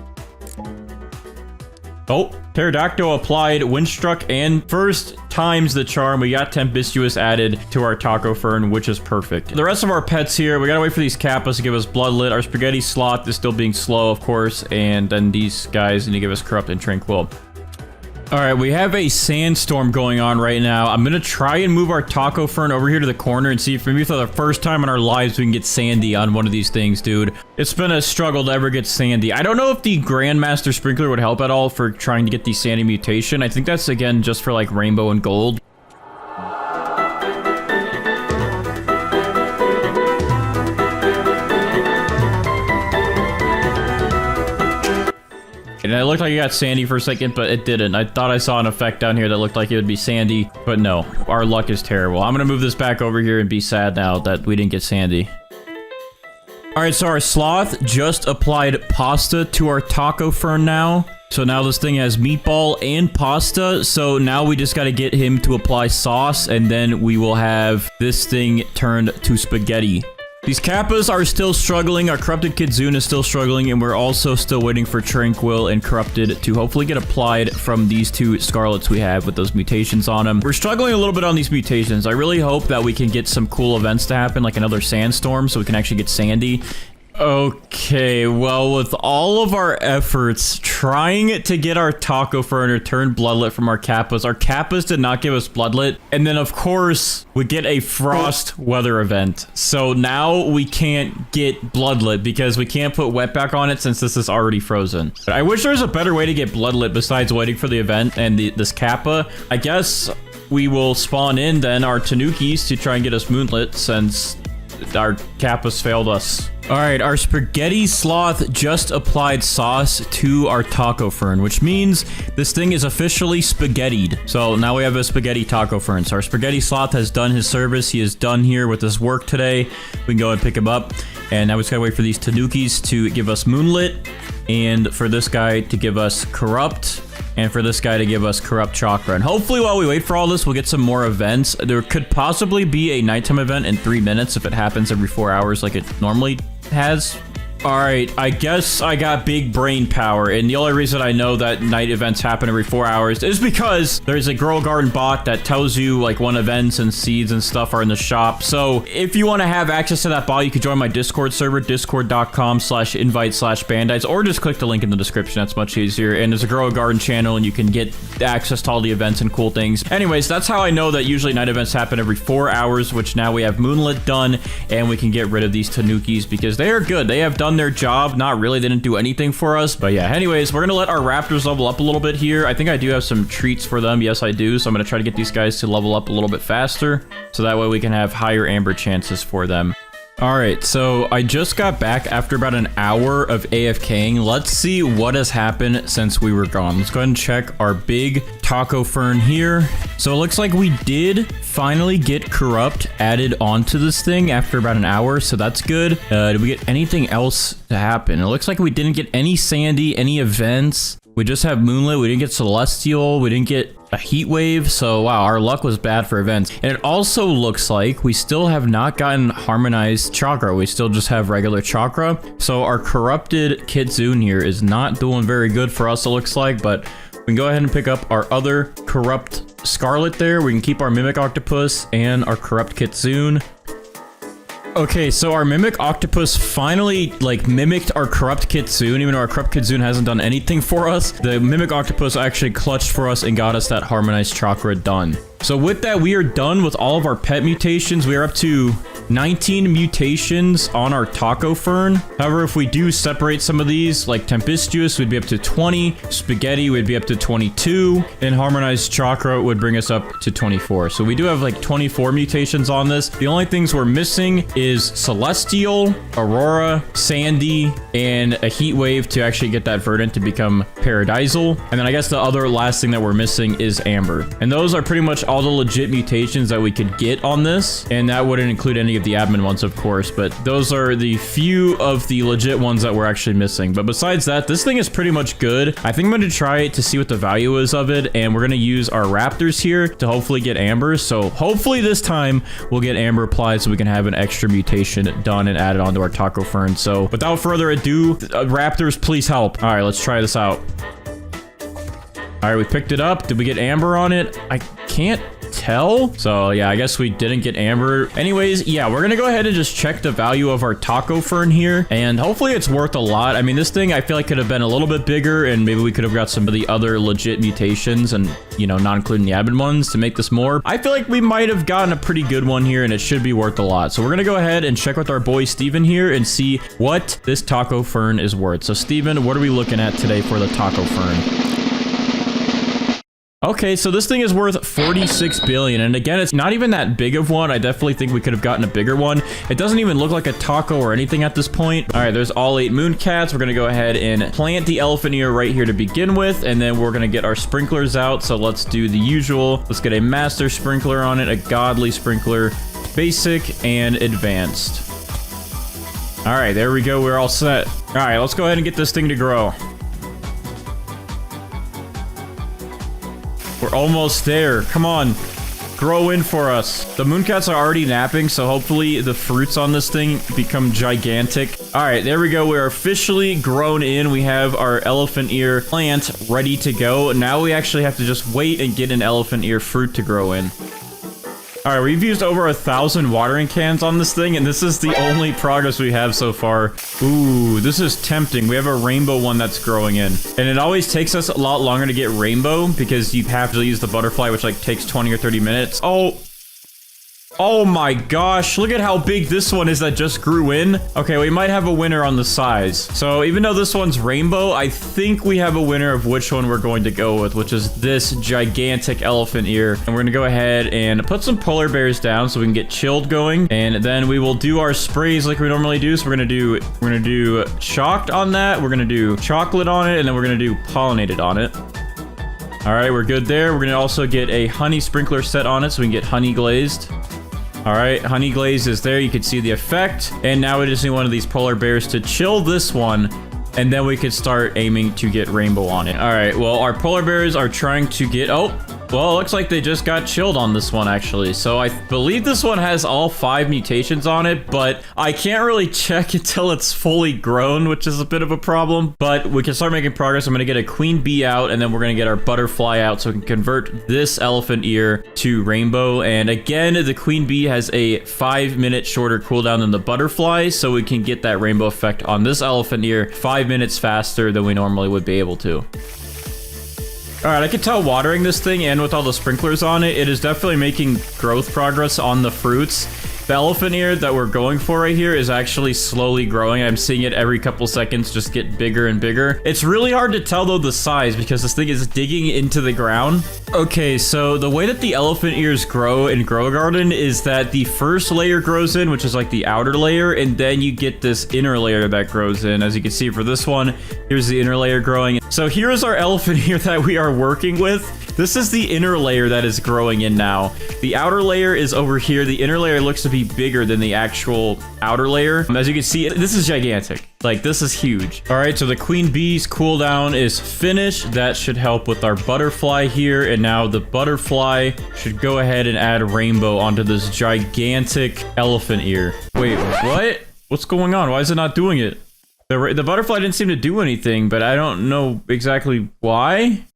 Oh, pterodactyl applied, windstruck, and first times the charm, we got tempestuous added to our taco fern, which is perfect. The rest of our pets here, we gotta wait for these kappas to give us bloodlit. Our spaghetti sloth is still being slow, of course, and then these guys need to give us corrupt and tranquil. All right, we have a sandstorm going on right now. I'm gonna try and move our taco fern over here to the corner and see if maybe for the first time in our lives we can get sandy on one of these things, dude. It's been a struggle to ever get sandy. I don't know if the Grandmaster Sprinkler would help at all for trying to get the sandy mutation. I think that's, again, just for, like, rainbow and gold. And it looked like it got sandy for a second, but it didn't. I thought I saw an effect down here that looked like it would be sandy, but no. Our luck is terrible. I'm gonna move this back over here and be sad now that we didn't get sandy. All right, so our sloth just applied pasta to our taco fern now. So now this thing has meatball and pasta. So now we just got to get him to apply sauce, and then we will have this thing turned to spaghetti. These Kappas are still struggling. Our corrupted Kitsune is still struggling, and we're also still waiting for Tranquil and Corrupted to hopefully get applied from these two Scarlets we have with those mutations on them. We're struggling a little bit on these mutations. I really hope that we can get some cool events to happen, like another sandstorm, so we can actually get Sandy. Okay, well, with all of our efforts trying to get our Taco Fern or turn bloodlit from our Kappas did not give us bloodlit. And then, of course, we get a frost weather event. So now we can't get bloodlit because we can't put wetback on it since this is already frozen. But I wish there was a better way to get bloodlit besides waiting for the event and this Kappa. I guess we will spawn in then our Tanukis to try and get us moonlit since our Kappas failed us. All right, our spaghetti sloth just applied sauce to our taco fern, which means this thing is officially spaghettied. So now we have a spaghetti taco fern. So our spaghetti sloth has done his service. He is done here with his work today. We can go and pick him up. And now we just gotta wait for these tanukis to give us moonlit, and for this guy to give us corrupt, and for this guy to give us corrupt chakra. And hopefully while we wait for all this, we'll get some more events. There could possibly be a nighttime event in 3 minutes if it happens every 4 hours like it normally has. All right, I guess I got big brain power, and the only reason I know that night events happen every 4 hours is because there's a Girl Garden bot that tells you like when events and seeds and stuff are in the shop. So if you want to have access to that bot, you can join my Discord server, discord.com/invite/bandites, or just click the link in the description. That's much easier. And there's a Girl Garden channel, and you can get access to all the events and cool things. Anyways, that's how I know that usually night events happen every 4 hours, which now we have moonlit done, and we can get rid of these tanukis because they are good. They have done their job. Not really, they didn't do anything for us, but yeah. Anyways, we're gonna let our raptors level up a little bit here. I think I do have some treats for them. Yes, I do. So I'm gonna try to get these guys to level up a little bit faster, so that way we can have higher amber chances for them. All right, so I just got back after about an hour of AFKing. Let's see what has happened since we were gone. Let's go ahead and check our big taco fern here. So it looks like we did finally get corrupt added onto this thing after about an hour, so that's good. Did we get anything else to happen? It looks like we didn't get any Sandy, any events. We just have moonlit. We didn't get celestial. We didn't get a heat wave. So wow, our luck was bad for events. And it also looks like we still have not gotten harmonized chakra. We still just have regular chakra. So our corrupted Kitsune here is not doing very good for us, it looks like, but we can go ahead and pick up our other corrupt Scarlet there. We can keep our Mimic Octopus and our corrupt Kitsune. Okay, so our Mimic Octopus finally, like, mimicked our Corrupt Kitsune, even though our Corrupt Kitsune hasn't done anything for us. The Mimic Octopus actually clutched for us and got us that Harmonized Chakra done. So with that, we are done with all of our pet mutations. We are up to 19 mutations on our Taco Fern. However, if we do separate some of these, like Tempestuous, we'd be up to 20. Spaghetti would be up to 22. And Harmonized Chakra would bring us up to 24. So we do have like 24 mutations on this. The only things we're missing is Celestial, Aurora, Sandy, and a Heat Wave to actually get that Verdant to become Paradisal. And then I guess the other last thing that we're missing is Amber. And those are pretty much all the legit mutations that we could get on this. And that wouldn't include any of the admin ones, of course, but those are the few of the legit ones that we're actually missing. But besides that, this thing is pretty much good. I think I'm going to try it to see what the value is of it, and we're going to use our raptors here to hopefully get amber. So hopefully this time we'll get amber applied so we can have an extra mutation done and added onto our taco fern. So without further ado, raptors, please help. All right, let's try this out. All right, we picked it up. Did we get amber on it? I can't tell. So yeah, I guess we didn't get amber. Anyways, yeah, we're gonna go ahead and just check the value of our taco fern here, and hopefully it's worth a lot. I mean, this thing I feel like could have been a little bit bigger, and maybe we could have got some of the other legit mutations, and you know, not including the admin ones, to make this more. I feel like we might have gotten a pretty good one here, and it should be worth a lot. So we're gonna go ahead and check with our boy Steven here and see what this taco fern is worth. So Steven, what are we looking at today for the taco fern? Okay, so this thing is worth 46 billion. And again, it's not even that big of one. I definitely think we could have gotten a bigger one. It doesn't even look like a taco or anything at this point. All right, there's all 8 moon cats. We're going to go ahead and plant the elephant ear right here to begin with. And then we're going to get our sprinklers out. So let's do the usual. Let's get a master sprinkler on it, a godly sprinkler, basic, and advanced. All right, there we go. We're all set. All right, let's go ahead and get this thing to grow. We're almost there. Come on. grow in for us. The mooncats are already napping, so hopefully the fruits on this thing become gigantic. All right, there we go. We're officially grown in. We have our elephant ear plant ready to go. Now we actually have to just wait and get an elephant ear fruit to grow in. All right, we've used over 1,000 watering cans on this thing, and this is the only progress we have so far. Ooh, this is tempting. We have a rainbow one that's growing in. And it always takes us a lot longer to get rainbow because you have to use the butterfly, which like takes 20 or 30 minutes. Oh my gosh, look at how big this one is that just grew in. Okay, we might have a winner on the size. So even though this one's rainbow, I think we have a winner of which one we're going to go with, which is this gigantic elephant ear. And we're gonna go ahead and put some polar bears down so we can get chilled going. And then we will do our sprays like we normally do. So we're gonna do chalked on that. We're gonna do chocolate on it, and then we're gonna do pollinated on it. All right, we're good there. We're gonna also get a honey sprinkler set on it so we can get honey glazed. All right, honey glaze is there. You can see the effect. And now we just need one of these polar bears to chill this one. And then we could start aiming to get rainbow on it. All right, well, our polar bears are trying to get... Oh, well, it looks like they just got chilled on this one, actually. So I believe this one has all 5 mutations on it, but I can't really check until it's fully grown, which is a bit of a problem. But we can start making progress. I'm going to get a queen bee out, and then we're going to get our butterfly out so we can convert this elephant ear to rainbow. And again, the queen bee has a 5-minute shorter cooldown than the butterfly, so we can get that rainbow effect on this elephant ear 5 minutes faster than we normally would be able to. All right, I can tell watering this thing and with all the sprinklers on it, it is definitely making growth progress on the fruits. The elephant ear that we're going for right here is actually slowly growing. I'm seeing it every couple seconds just get bigger and bigger. It's really hard to tell, though, the size because this thing is digging into the ground. Okay, so the way that the elephant ears grow in Grow a Garden is that the first layer grows in, which is like the outer layer, and then you get this inner layer that grows in. As you can see for this one, here's the inner layer growing. So here's our elephant ear that we are working with. This is the inner layer that is growing in now. The outer layer is over here. The inner layer looks to be bigger than the actual outer layer. As you can see, this is gigantic. Like, this is huge. All right, so the queen bee's cooldown is finished. That should help with our butterfly here. And now the butterfly should go ahead and add rainbow onto this gigantic elephant ear. Wait, what? What's going on? Why is it not doing it? The butterfly didn't seem to do anything, but I don't know exactly why.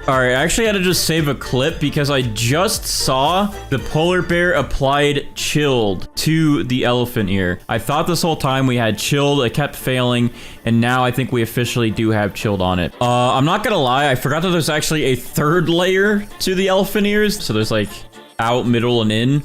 All right, I actually had to just save a clip because I just saw the polar bear applied chilled to the elephant ear. I thought this whole time we had chilled, it kept failing, and now I think we officially do have chilled on it. I'm not gonna lie, I forgot that there's actually a 3rd layer to the elephant ears. So there's like out, middle, and in.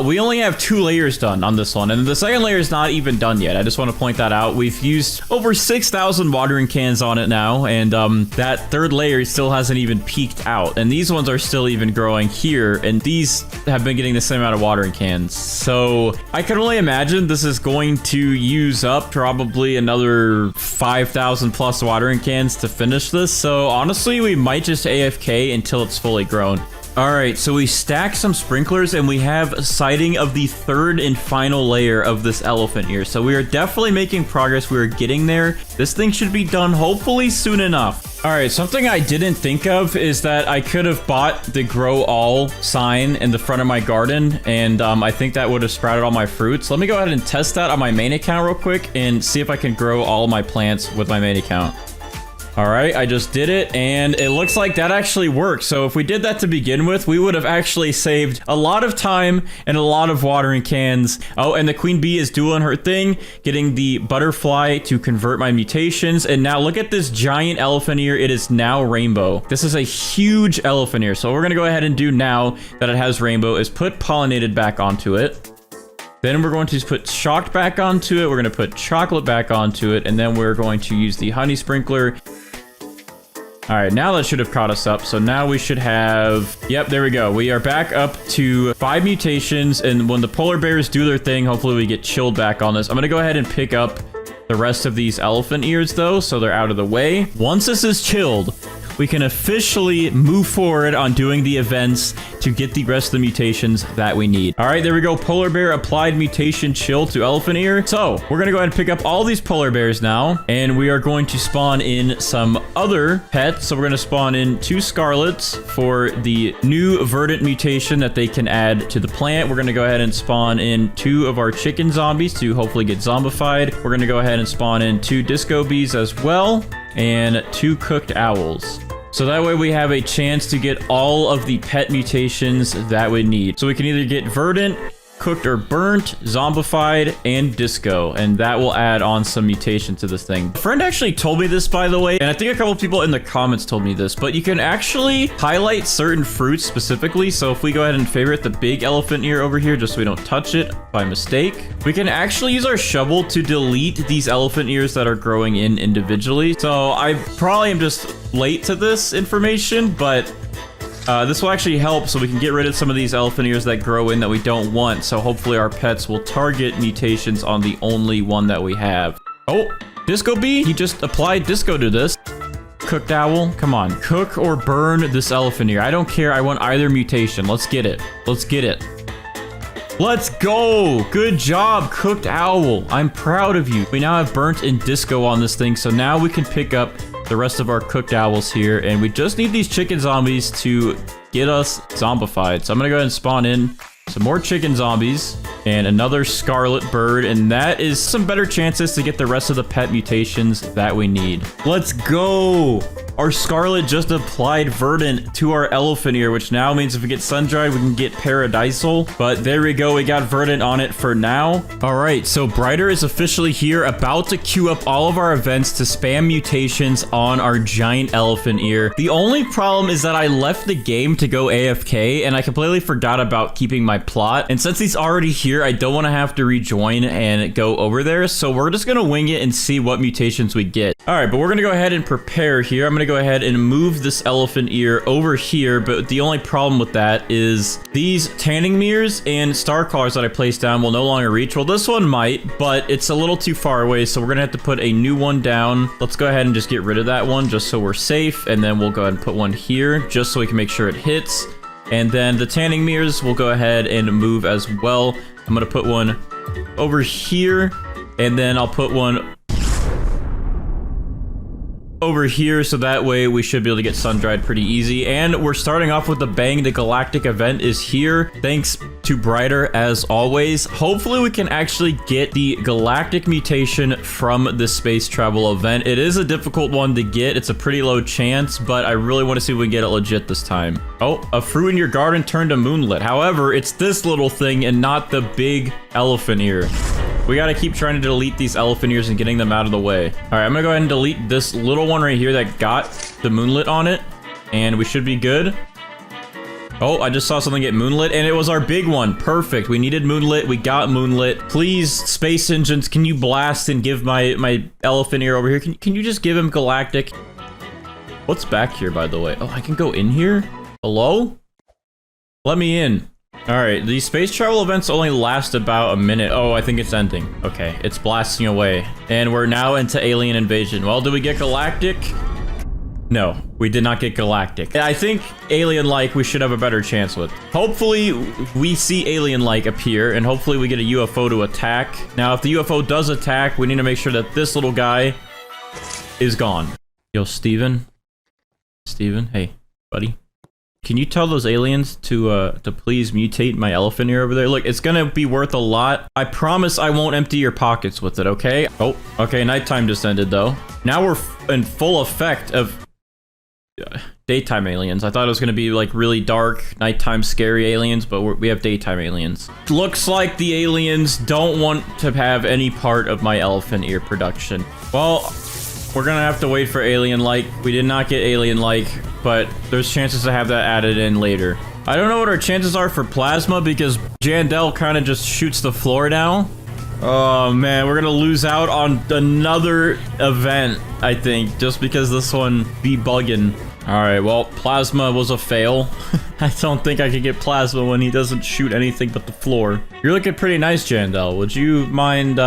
We only have 2 layers done on this one, and the 2nd layer is not even done yet. I just want to point that out. We've used over 6,000 watering cans on it now, and that 3rd layer still hasn't even peaked out. And these ones are still even growing here, and these have been getting the same amount of watering cans. So I can only imagine this is going to use up probably another 5,000 plus watering cans to finish this. So honestly, we might just AFK until it's fully grown. All right, so we stacked some sprinklers and we have sighting of the 3rd and final layer of this elephant ear. So we are definitely making progress. We are getting there. This thing should be done hopefully soon enough. All right, something I didn't think of is that I could have bought the grow all sign in the front of my garden, and I think that would have sprouted all my fruits. Let me go ahead and test that on my main account real quick and see if I can grow all my plants with my main account. All right, I just did it, and it looks like that actually worked. So if we did that to begin with, we would have actually saved a lot of time and a lot of watering cans. Oh, and the queen bee is doing her thing, getting the butterfly to convert my mutations. And now look at this giant elephant ear. It is now rainbow. This is a huge elephant ear. So what we're gonna go ahead and do now that it has rainbow is put pollinated back onto it. Then we're going to put chalked back onto it. We're going to put chocolate back onto it. And then we're going to use the honey sprinkler. All right, now that should have caught us up. So now we should have... Yep, there we go. We are back up to 5 mutations. And when the polar bears do their thing, hopefully we get chilled back on this. I'm going to go ahead and pick up the rest of these elephant ears, though, so they're out of the way. Once this is chilled, we can officially move forward on doing the events to get the rest of the mutations that we need. All right, there we go. Polar bear applied mutation chill to elephant ear. So we're gonna go ahead and pick up all these polar bears now, and we are going to spawn in some other pets. So we're gonna spawn in 2 scarlets for the new verdant mutation that they can add to the plant. We're gonna go ahead and spawn in 2 of our chicken zombies to hopefully get zombified. We're gonna go ahead and spawn in 2 disco bees as well, and 2 cooked owls. So that way we have a chance to get all of the pet mutations that we need. So we can either get verdant, cooked or burnt, zombified, and disco, and that will add on some mutation to this thing. A friend actually told me this, by the way, and I think a couple of people in the comments told me this, but you can actually highlight certain fruits specifically. So if we go ahead and favorite the big elephant ear over here, just so we don't touch it by mistake, we can actually use our shovel to delete these elephant ears that are growing in individually. So I probably am just late to this information, but this will actually help so we can get rid of some of these elephant ears that grow in that we don't want. So hopefully our pets will target mutations on the only one that we have. Oh, disco bee, he just applied disco to this. Cooked owl, come on. Cook or burn this elephant ear. I don't care. I want either mutation. Let's get it. Let's get it. Let's go. Good job, cooked owl. I'm proud of you. We now have burnt and disco on this thing. So now we can pick up the rest of our cooked owls here, and we just need these chicken zombies to get us zombified. So I'm gonna go ahead and spawn in some more chicken zombies and another scarlet bird, and that is some better chances to get the rest of the pet mutations that we need. Let's go. Our scarlet just applied verdant to our elephant ear, which now means if we get sun-dried, we can get paradisal. But there we go. We got verdant on it for now. All right, so Brighter is officially here, about to queue up all of our events to spam mutations on our giant elephant ear. The only problem is that I left the game to go AFK, and I completely forgot about keeping my plot. And since he's already here, I don't want to have to rejoin and go over there. So we're just going to wing it and see what mutations we get. All right, but we're going to go ahead and prepare here. I'm going to go ahead and move this elephant ear over here, but the only problem with that is these tanning mirrors and star collars that I placed down will no longer reach. Well, this one might, but it's a little too far away, so we're gonna have to put a new one down. Let's go ahead and just get rid of that one just so we're safe, and then we'll go ahead and put one here just so we can make sure it hits. And then the tanning mirrors will go ahead and move as well. I'm gonna put one over here, and then I'll put one over here, so that way we should be able to get sun-dried pretty easy. And we're starting off with the bang. The galactic event is here, thanks to Brighter as always. Hopefully we can actually get the galactic mutation from the space travel event. It is a difficult one to get. It's a pretty low chance, but I really want to see if we can get it legit this time. Oh, a fruit in your garden turned to moonlit. However, it's this little thing and not the big elephant ear. We gotta keep trying to delete these elephant ears and getting them out of the way. All right, I'm gonna go ahead and delete this little one right here that got the moonlit on it, and we should be good. Oh, I just saw something get moonlit, and it was our big one. Perfect. We needed moonlit. We got moonlit. Please, space engines, can you blast and give my elephant ear over here? Can you just give him galactic? What's back here, by the way? Oh, I can go in here? Hello? Let me in. All right, these space travel events only last about a minute. Oh, I think it's ending. Okay, it's blasting away. And we're now into alien invasion. Well, did we get galactic? No, we did not get galactic. I think alien-like we should have a better chance with. Hopefully, we see alien-like appear, and hopefully we get a UFO to attack. Now, if the UFO does attack, we need to make sure that this little guy is gone. Yo, Steven? Steven, hey, buddy. Can you tell those aliens to please mutate my elephant ear over there? Look, it's gonna be worth a lot. I promise I won't empty your pockets with it, okay? Oh, okay, nighttime just ended, though. Now we're in full effect of daytime aliens. I thought it was gonna be, like, really dark, nighttime, scary aliens, but we have daytime aliens. Looks like the aliens don't want to have any part of my elephant ear production. Well, we're gonna have to wait for alien-like. We did not get alien-like, but there's chances to have that added in later. I don't know what our chances are for plasma because Jandel kind of just shoots the floor now. Oh man, we're gonna lose out on another event, I think, just because this one be bugging. All right, well, plasma was a fail. I don't think I could get plasma when he doesn't shoot anything but the floor. You're looking pretty nice, Jandel. Would you mind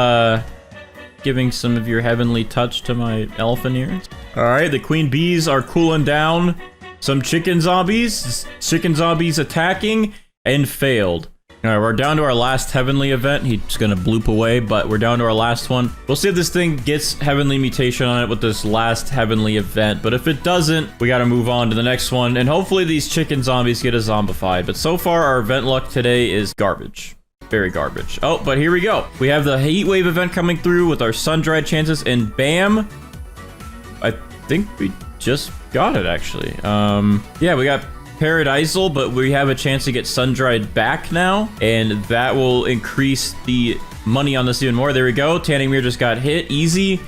giving some of your heavenly touch to my elephant ears. All right, the queen bees are cooling down. Some chicken zombies. Chicken zombies attacking and failed. All right, we're down to our last heavenly event. He's gonna bloop away, but we're down to our last one. We'll see if this thing gets heavenly mutation on it with this last heavenly event. But if it doesn't, we gotta move on to the next one. And hopefully these chicken zombies get a zombified. But so far, our event luck today is garbage. Very garbage. Oh, but here we go. We have the heat wave event coming through with our sun-dried chances, and bam! I think we just got it, actually. Yeah, we got Paradisal, but we have a chance to get sun-dried back now, and that will increase the money on this even more. There we go. Tanning Mirror just got hit. Easy.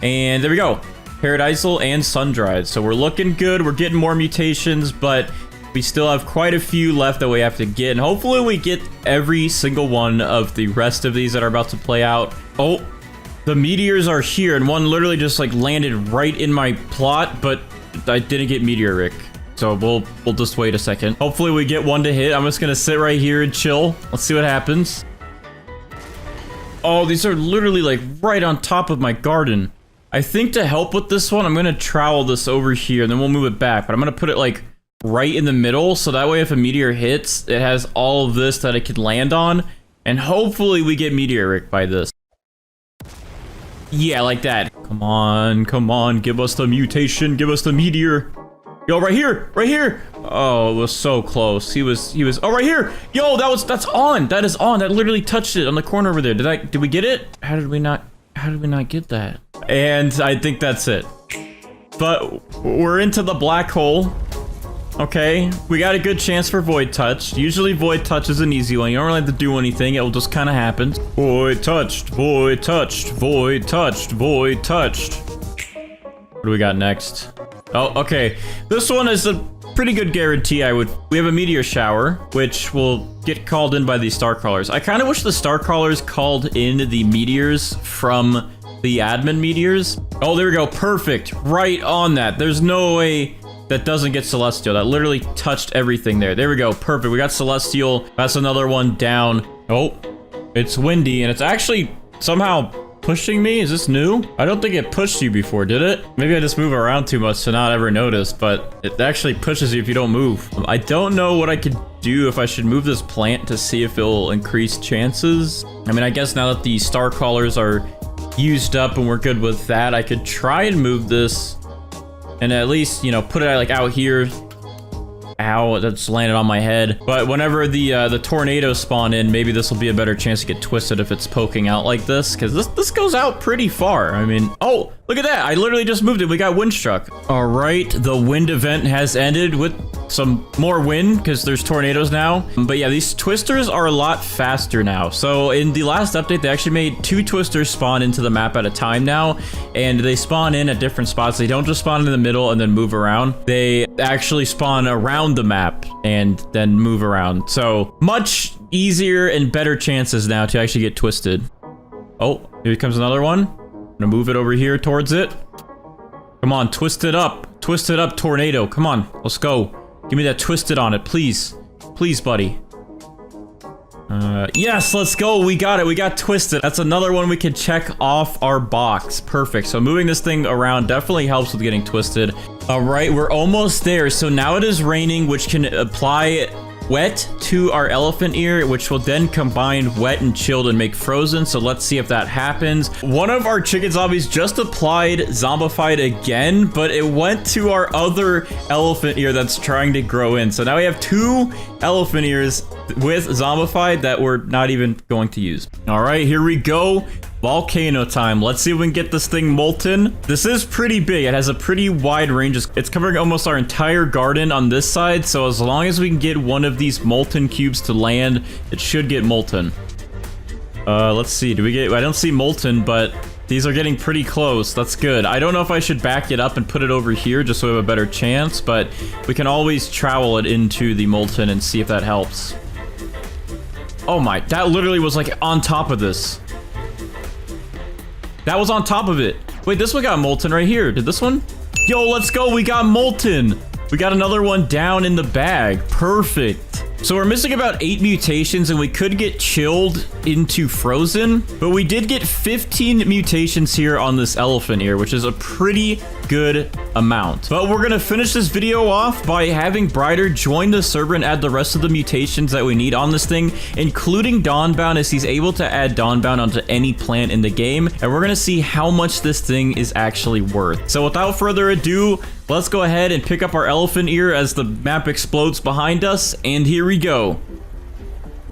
And there we go. Paradisal and sun-dried. So we're looking good. We're getting more mutations, but we still have quite a few left that we have to get, and hopefully we get every single one of the rest of these that are about to play out. Oh, the meteors are here, and one literally just like landed right in my plot, but I didn't get meteoric. So we'll just wait a second. Hopefully we get one to hit. I'm just gonna sit right here and chill. Let's see what happens. Oh, these are literally like right on top of my garden. I think to help with this one, I'm gonna trowel this over here, and then we'll move it back, but I'm gonna put it like right in the middle, so that way if a meteor hits, it has all of this that it can land on, and hopefully we get meteoric by this. Yeah, like that. Come on, give us the mutation, give us the meteor. Yo, right here, right here. Oh, it was so close. He was, oh, right here. Yo, that's on, that is on. That literally touched it on the corner over there. Did we get it? How did we not get that? And I think that's it. But we're into the black hole. Okay, we got a good chance for Void Touch. Usually Void Touch is an easy one. You don't really have to do anything. It will just kind of happen. Void touched, Void touched, Void touched, Void touched. What do we got next? Oh, okay. This one is a pretty good guarantee. We have a meteor shower, which will get called in by these Starcrawlers. I kind of wish the Starcrawlers called in the meteors from the admin meteors. Oh, there we go. Perfect. Right on that. There's no way that doesn't get Celestial. That literally touched everything there. There we go. Perfect. We got Celestial. That's another one down. Oh, it's windy, and it's actually somehow pushing me. Is this new? I don't think it pushed you before, did it? Maybe I just move around too much to not ever notice, but it actually pushes you if you don't move. I don't know what I could do, if I should move this plant to see if it'll increase chances. I mean, I guess now that the star crawlers are used up and we're good with that, I could try and move this and at least, you know, put it like out here. Ow, that's landed on my head. But whenever the tornadoes spawn in, maybe this will be a better chance to get twisted if it's poking out like this, because this goes out pretty far. I mean, oh, look at that. I literally just moved it. We got wind struck. All right, the wind event has ended with some more wind because there's tornadoes now. But yeah, these twisters are a lot faster now. So in the last update, they actually made 2 twisters spawn into the map at a time now, and they spawn in at different spots. They don't just spawn in the middle and then move around. They actually spawn around the map and then move around. So much easier and better chances now to actually get twisted. Oh, here comes another one. I'm gonna move it over here towards it. Come on, twist it up. Twist it up, tornado. Come on, let's go. Give me that twisted on it, please. Please, buddy. Yes, let's go. We got it. We got twisted. That's another one we can check off our box. Perfect. So moving this thing around definitely helps with getting twisted. All right, we're almost there. So now it is raining, which can apply wet to our elephant ear, which will then combine wet and chilled and make frozen. So let's see if that happens. One of our chicken zombies just applied zombified again, but it went to our other elephant ear that's trying to grow in. So now we have 2 elephant ears with zombified that we're not even going to use. All right, here we go. Volcano time. Let's see if we can get this thing molten. This is pretty big. It has a pretty wide range. It's covering almost our entire garden on this side. So as long as we can get one of these molten cubes to land, it should get molten. Let's see. I don't see molten, but these are getting pretty close. That's good. I don't know if I should back it up and put it over here just so we have a better chance, but we can always trowel it into the molten and see if that helps. Oh my, that literally was like on top of this. That was on top of it. Wait, this one got molten right here. Did this one? Yo, let's go. We got molten. We got another one down in the bag. Perfect. So we're missing about 8 mutations, and we could get chilled into frozen, but we did get 15 mutations here on this elephant ear, which is a pretty good amount. But we're gonna finish this video off by having Brighter join the server and add the rest of the mutations that we need on this thing, including Dawnbound, as he's able to add Dawnbound onto any plant in the game, and we're gonna see how much this thing is actually worth. So without further ado, let's go ahead and pick up our elephant ear as the map explodes behind us, and here we go.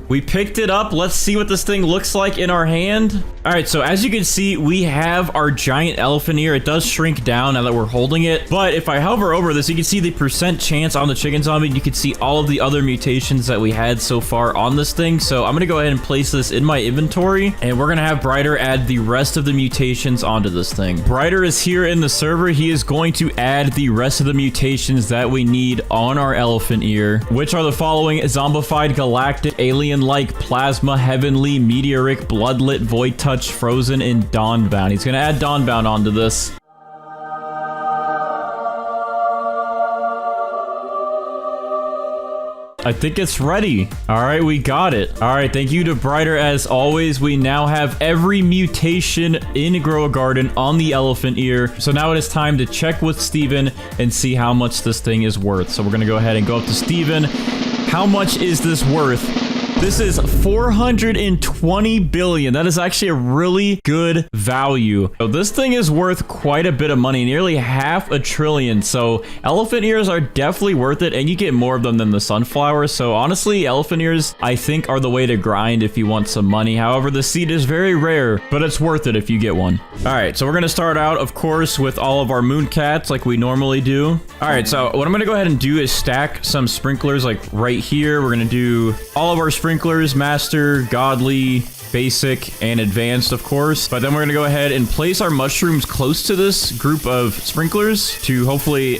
We picked it up. Let's see what this thing looks like in our hand. All right, so as you can see, we have our giant elephant ear. It does shrink down now that we're holding it, but if I hover over this, you can see the percent chance on the chicken zombie, and you can see all of the other mutations that we had so far on this thing. So I'm gonna go ahead and place this in my inventory, and we're gonna have Brighter add the rest of the mutations onto this thing. Brighter is here in the server. He is going to add the rest of the mutations that we need on our elephant ear, which are the following: zombified, galactic, alien-like, plasma, heavenly, meteoric, bloodlit, void touch, frozen, and Dawnbound. He's gonna add Dawnbound onto this. I think it's ready. All right, we got it. All right, thank you to Brighter as always. We now have every mutation in Grow a Garden on the elephant ear. So now it is time to check with Steven and see how much this thing is worth. So we're gonna go ahead and go up to Steven. How much is this worth? This is 420 billion. That is actually a really good value. So this thing is worth quite a bit of money, nearly $500 billion. So elephant ears are definitely worth it, and you get more of them than the sunflower. So honestly, elephant ears, I think, are the way to grind if you want some money. However, the seed is very rare, but it's worth it if you get one. All right, so we're gonna start out, of course, with all of our moon cats like we normally do. All right, so what I'm gonna go ahead and do is stack some sprinklers like right here. We're gonna do all of our sprinklers, master, godly, basic, and advanced, of course. But then we're gonna go ahead and place our mushrooms close to this group of sprinklers to hopefully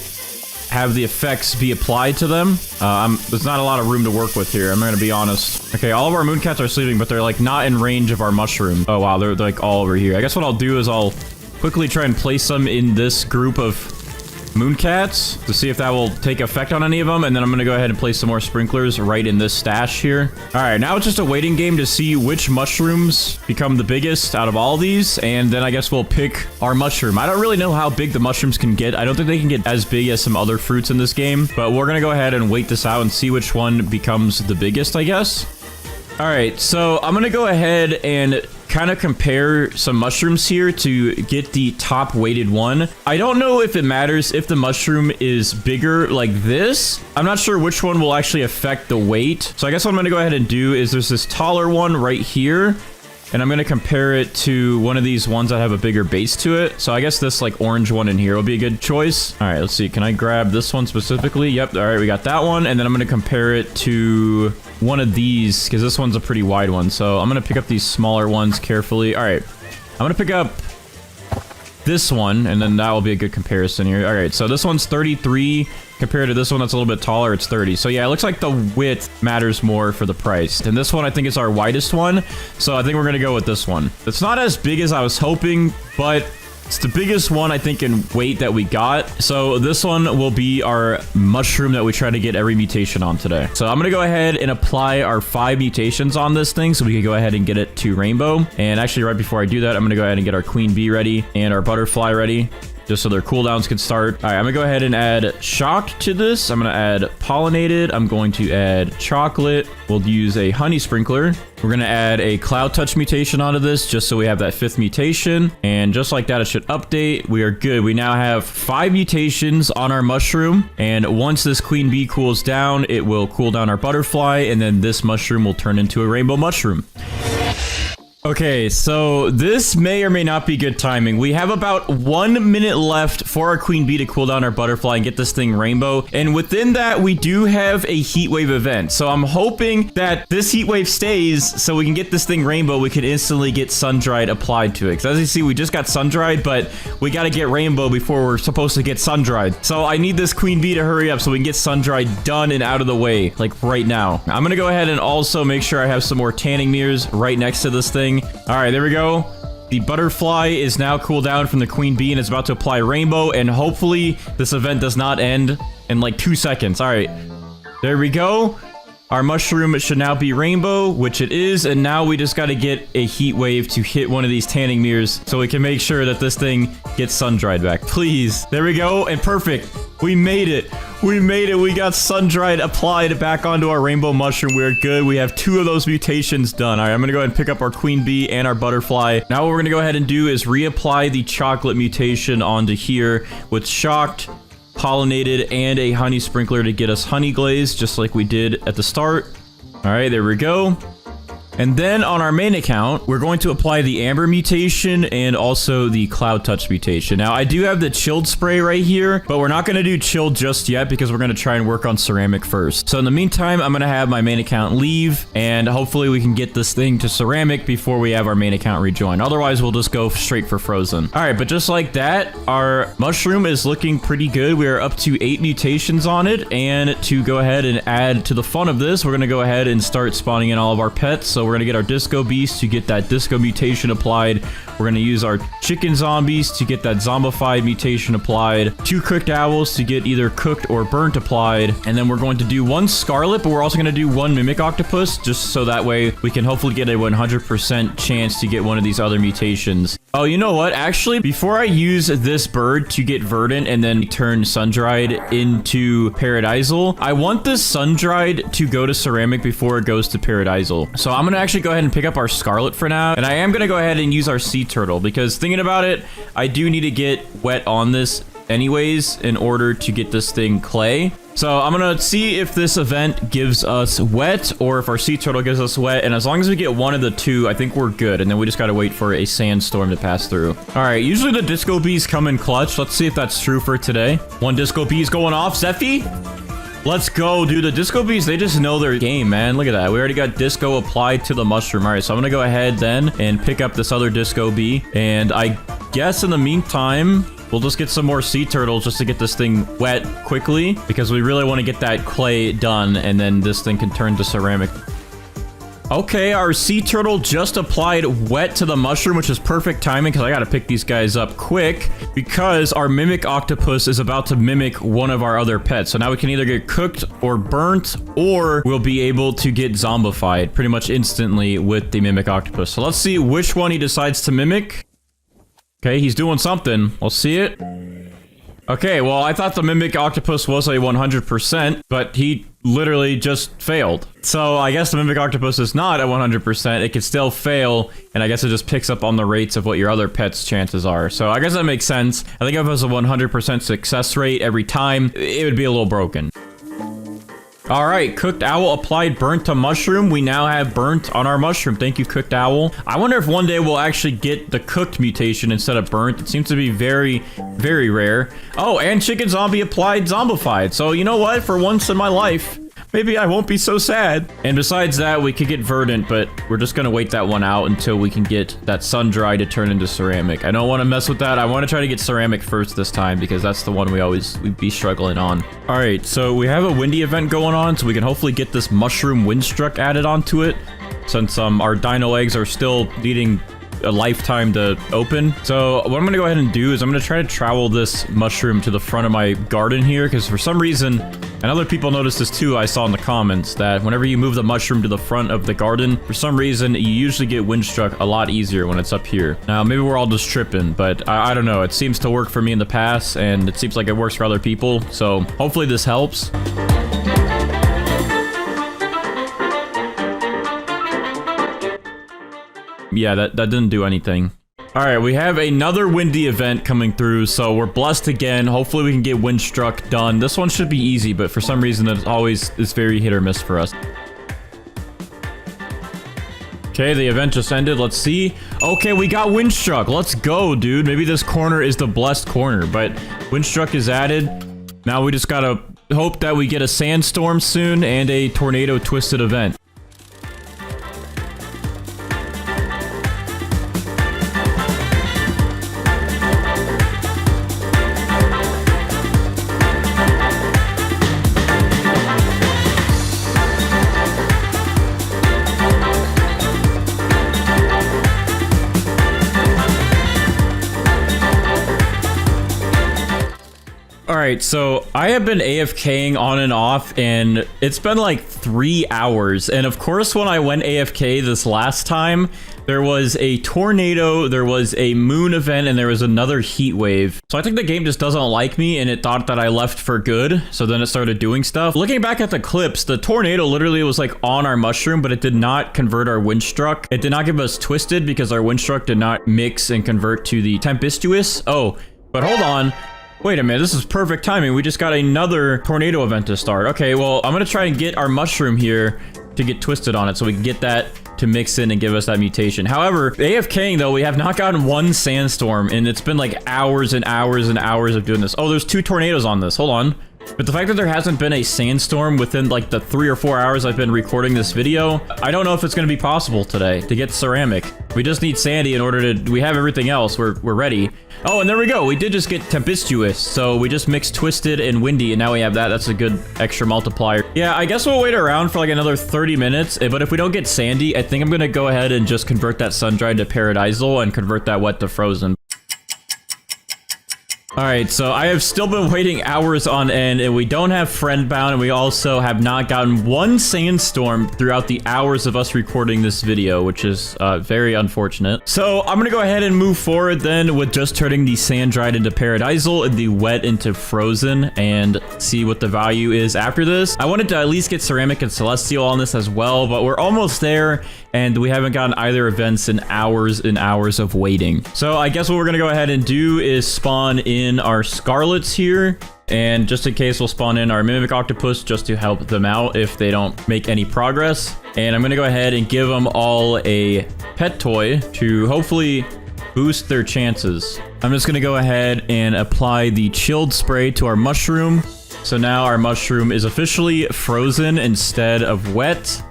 have the effects be applied to them. There's not a lot of room to work with here, I'm gonna be honest. Okay, all of our moon cats are sleeping, but they're like not in range of our mushroom. Oh wow, they're like all over here. I guess what I'll do is I'll quickly try and place them in this group of moon cats to see if that will take effect on any of them, and then I'm gonna go ahead and place some more sprinklers right in this stash here. All right, now it's just a waiting game to see which mushrooms become the biggest out of all these, and then I guess we'll pick our mushroom. I don't really know how big the mushrooms can get. I don't think they can get as big as some other fruits in this game, but we're gonna go ahead and wait this out and see which one becomes the biggest, I guess. All right, so I'm gonna go ahead and kind of compare some mushrooms here to get the top weighted one. I don't know if it matters if the mushroom is bigger like this. I'm not sure which one will actually affect the weight. So I guess what I'm gonna go ahead and do is there's this taller one right here, and I'm gonna compare it to one of these ones that have a bigger base to it. So I guess this like orange one in here will be a good choice. All right, let's see. Can I grab this one specifically? Yep. All right, we got that one. And then I'm gonna compare it to one of these because this one's a pretty wide one. So I'm gonna pick up these smaller ones carefully. All right, I'm gonna pick up this one, and then that will be a good comparison here. All right, so this one's 33 compared to this one that's a little bit taller. It's 30. So yeah, it looks like the width matters more for the price. And this one I think is our widest one, so I think we're gonna go with this one. It's not as big as I was hoping, but it's the biggest one, I think, in weight that we got. So this one will be our mushroom that we try to get every mutation on today. So I'm gonna go ahead and apply our 5 mutations on this thing so we can go ahead and get it to rainbow. And actually, right before I do that, I'm gonna go ahead and get our queen bee ready and our butterfly ready, just so their cooldowns can start. All right, I'm gonna go ahead and add shock to this. I'm gonna add pollinated. I'm going to add chocolate. We'll use a honey sprinkler. We're gonna add a cloud touch mutation onto this just so we have that 5th mutation. And just like that, it should update. We are good. We now have 5 mutations on our mushroom. And once this queen bee cools down, it will cool down our butterfly. And then this mushroom will turn into a rainbow mushroom. Okay, so this may or may not be good timing. We have about 1 minute left for our queen bee to cool down our butterfly and get this thing rainbow. And within that, we do have a heat wave event. So I'm hoping that this heat wave stays so we can get this thing rainbow. We can instantly get sun-dried applied to it. Because as you see, we just got sun-dried, but we got to get rainbow before we're supposed to get sun-dried. So I need this queen bee to hurry up so we can get sun-dried done and out of the way, like right now. I'm going to go ahead and also make sure I have some more tanning mirrors right next to this thing. All right, there we go. The butterfly is now cooled down from the queen bee and is about to apply rainbow, and hopefully this event does not end in like 2 seconds. All right, there we go. Our mushroom should now be rainbow, which it is, and now we just got to get a heat wave to hit one of these tanning mirrors so we can make sure that this thing gets sun-dried back. Please. There we go, and perfect. We made it. We made it. We got sun-dried applied back onto our rainbow mushroom. We're good. We have 2 of those mutations done. All right, I'm going to go ahead and pick up our queen bee and our butterfly. Now what we're going to go ahead and do is reapply the chocolate mutation onto here with shocked, pollinated, and a honey sprinkler to get us honey glaze, just like we did at the start. All right, there we go. And then on our main account, we're going to apply the amber mutation and also the cloud touch mutation. Now, I do have the chilled spray right here, but we're not going to do chilled just yet because we're going to try and work on ceramic first. So in the meantime, I'm going to have my main account leave, and hopefully we can get this thing to ceramic before we have our main account rejoin. Otherwise, we'll just go straight for frozen. All right, but just like that, our mushroom is looking pretty good. We are up to 8 mutations on it, and to go ahead and add to the fun of this, we're going to go ahead and start spawning in all of our pets. So we're going to get our disco beast to get that disco mutation applied. We're going to use our chicken zombies to get that zombified mutation applied. 2 cooked owls to get either cooked or burnt applied. And then we're going to do 1 scarlet, but we're also going to do 1 mimic octopus, just so that way we can hopefully get a 100% chance to get one of these other mutations. Oh, you know what? Actually, before I use this bird to get verdant and then turn sun-dried into paradisal, I want this sun-dried to go to ceramic before it goes to paradisal. So I'm going to actually go ahead and pick up our scarlet for now. And I am going to go ahead and use our sea turtle because thinking about it, I do need to get wet on this anyways in order to get this thing clay. So I'm gonna see if this event gives us wet or if our sea turtle gives us wet, and as long as we get one of the 2, I think we're good, and then we just gotta wait for a sandstorm to pass through. All right, usually the disco bees come in clutch. Let's see if that's true for today. 1 disco bee's going off. Zeffy? Let's go, dude. The disco bees, they just know their game, man. Look at that. We already got disco applied to the mushroom. All right, so I'm gonna go ahead then and pick up this other disco bee, and I guess in the meantime, we'll just get some more sea turtles just to get this thing wet quickly because we really want to get that clay done and then this thing can turn to ceramic. Okay, our sea turtle just applied wet to the mushroom, which is perfect timing because I got to pick these guys up quick because our mimic octopus is about to mimic one of our other pets. So now we can either get cooked or burnt, or we'll be able to get zombified pretty much instantly with the mimic octopus. So let's see which one he decides to mimic. Okay, he's doing something. We'll see it. Okay, well, I thought the mimic octopus was a 100%, but he literally just failed. So I guess the mimic octopus is not a 100%. It could still fail, and I guess it just picks up on the rates of what your other pet's chances are. So I guess that makes sense. I think if it was a 100% success rate every time, it would be a little broken. All right, cooked owl applied burnt to mushroom. We now have burnt on our mushroom. Thank you, cooked owl. I wonder if one day we'll actually get the cooked mutation instead of burnt. It seems to be very, very rare. Oh, and chicken zombie applied zombified. So you know what? For once in my life, maybe I won't be so sad. And besides that, we could get verdant, but we're just gonna wait that one out until we can get that sun dry to turn into ceramic. I don't want to mess with that. I want to try to get ceramic first this time because that's the one we'd be struggling on. All right, so we have a windy event going on, so we can hopefully get this mushroom windstruck added onto it since our dino eggs are still needing a lifetime to open. So what I'm gonna go ahead and do is I'm gonna try to travel this mushroom to the front of my garden here because for some reason, and other people noticed this too, I saw in the comments that whenever you move the mushroom to the front of the garden, for some reason you usually get windstruck a lot easier when it's up here. Now maybe we're all just tripping, but I don't know, it seems to work for me in the past and it seems like it works for other people, so hopefully this helps. Yeah, that didn't do anything. All right, we have another windy event coming through, so we're blessed again. Hopefully we can get windstruck done. This one should be easy, but for some reason it's very hit or miss for us. Okay, the event just ended. Let's see. Okay, we got windstruck. Let's go, dude. Maybe this corner is the blessed corner, but windstruck is added. Now we just gotta hope that we get a sandstorm soon and a tornado twisted event. right, so I have been AFKing on and off, and it's been like 3 hours. And of course, when I went AFK this last time, there was a tornado, there was a moon event, and there was another heat wave. So I think the game just doesn't like me, and it thought that I left for good. So then it started doing stuff. Looking back at the clips, the tornado literally was like on our mushroom, but it did not convert our windstruck. It did not give us twisted because our windstruck did not mix and convert to the tempestuous. Oh, but hold on. Wait a minute, this is perfect timing. We just got another tornado event to start. Okay, well, I'm gonna try and get our mushroom here to get twisted on it so we can get that to mix in and give us that mutation. However, AFKing though, we have not gotten one sandstorm, and it's been like hours and hours and hours of doing this. Oh, there's 2 tornadoes on this. Hold on. But the fact that there hasn't been a sandstorm within like the 3 or 4 hours I've been recording this video, I don't know if it's going to be possible today to get ceramic. We just need sandy in order to, we have everything else. We're ready. Oh, and there we go. We did just get tempestuous. So we just mixed twisted and windy, and now we have that. That's a good extra multiplier. Yeah, I guess we'll wait around for like another 30 minutes. But if we don't get sandy, I think I'm going to go ahead and just convert that sun-dried to paradisal and convert that wet to frozen. All right, so I have still been waiting hours on end, and we don't have friend bound, and we also have not gotten one sandstorm throughout the hours of us recording this video, which is very unfortunate. So I'm gonna go ahead and move forward then with just turning the sand dried into paradisal and the wet into frozen and see what the value is after this. I wanted to at least get ceramic and celestial on this as well, but we're almost there, and we haven't gotten either events in hours and hours of waiting. So I guess what we're gonna go ahead and do is spawn in our scarlets here, and just in case we'll spawn in our mimic octopus just to help them out if they don't make any progress. And I'm gonna go ahead and give them all a pet toy to hopefully boost their chances. I'm just gonna go ahead and apply the chilled spray to our mushroom. So now our mushroom is officially frozen instead of wet.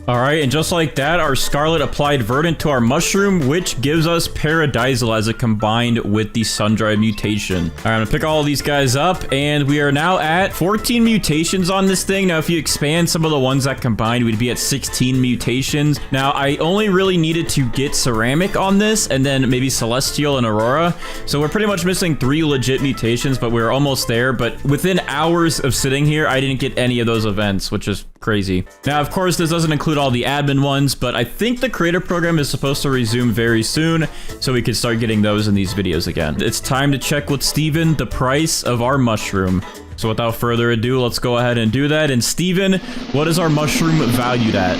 All right, and just like that, our Scarlet applied Verdant to our mushroom, which gives us Paradisal as it combined with the Sun-Dried mutation. All right, I'm gonna pick all of these guys up, and we are now at 14 mutations on this thing. Now, if you expand some of the ones that combined, we'd be at 16 mutations. Now, I only really needed to get Ceramic on this, and then maybe Celestial and Aurora. So we're pretty much missing 3 legit mutations, but we're almost there. But within hours of sitting here, I didn't get any of those events, which is crazy. Now, of course, this doesn't include all the admin ones, but I think the creator program is supposed to resume very soon, so we can start getting those in these videos again. It's time to check with Steven the price of our mushroom. So without further ado, let's go ahead and do that. And Steven, what is our mushroom valued at?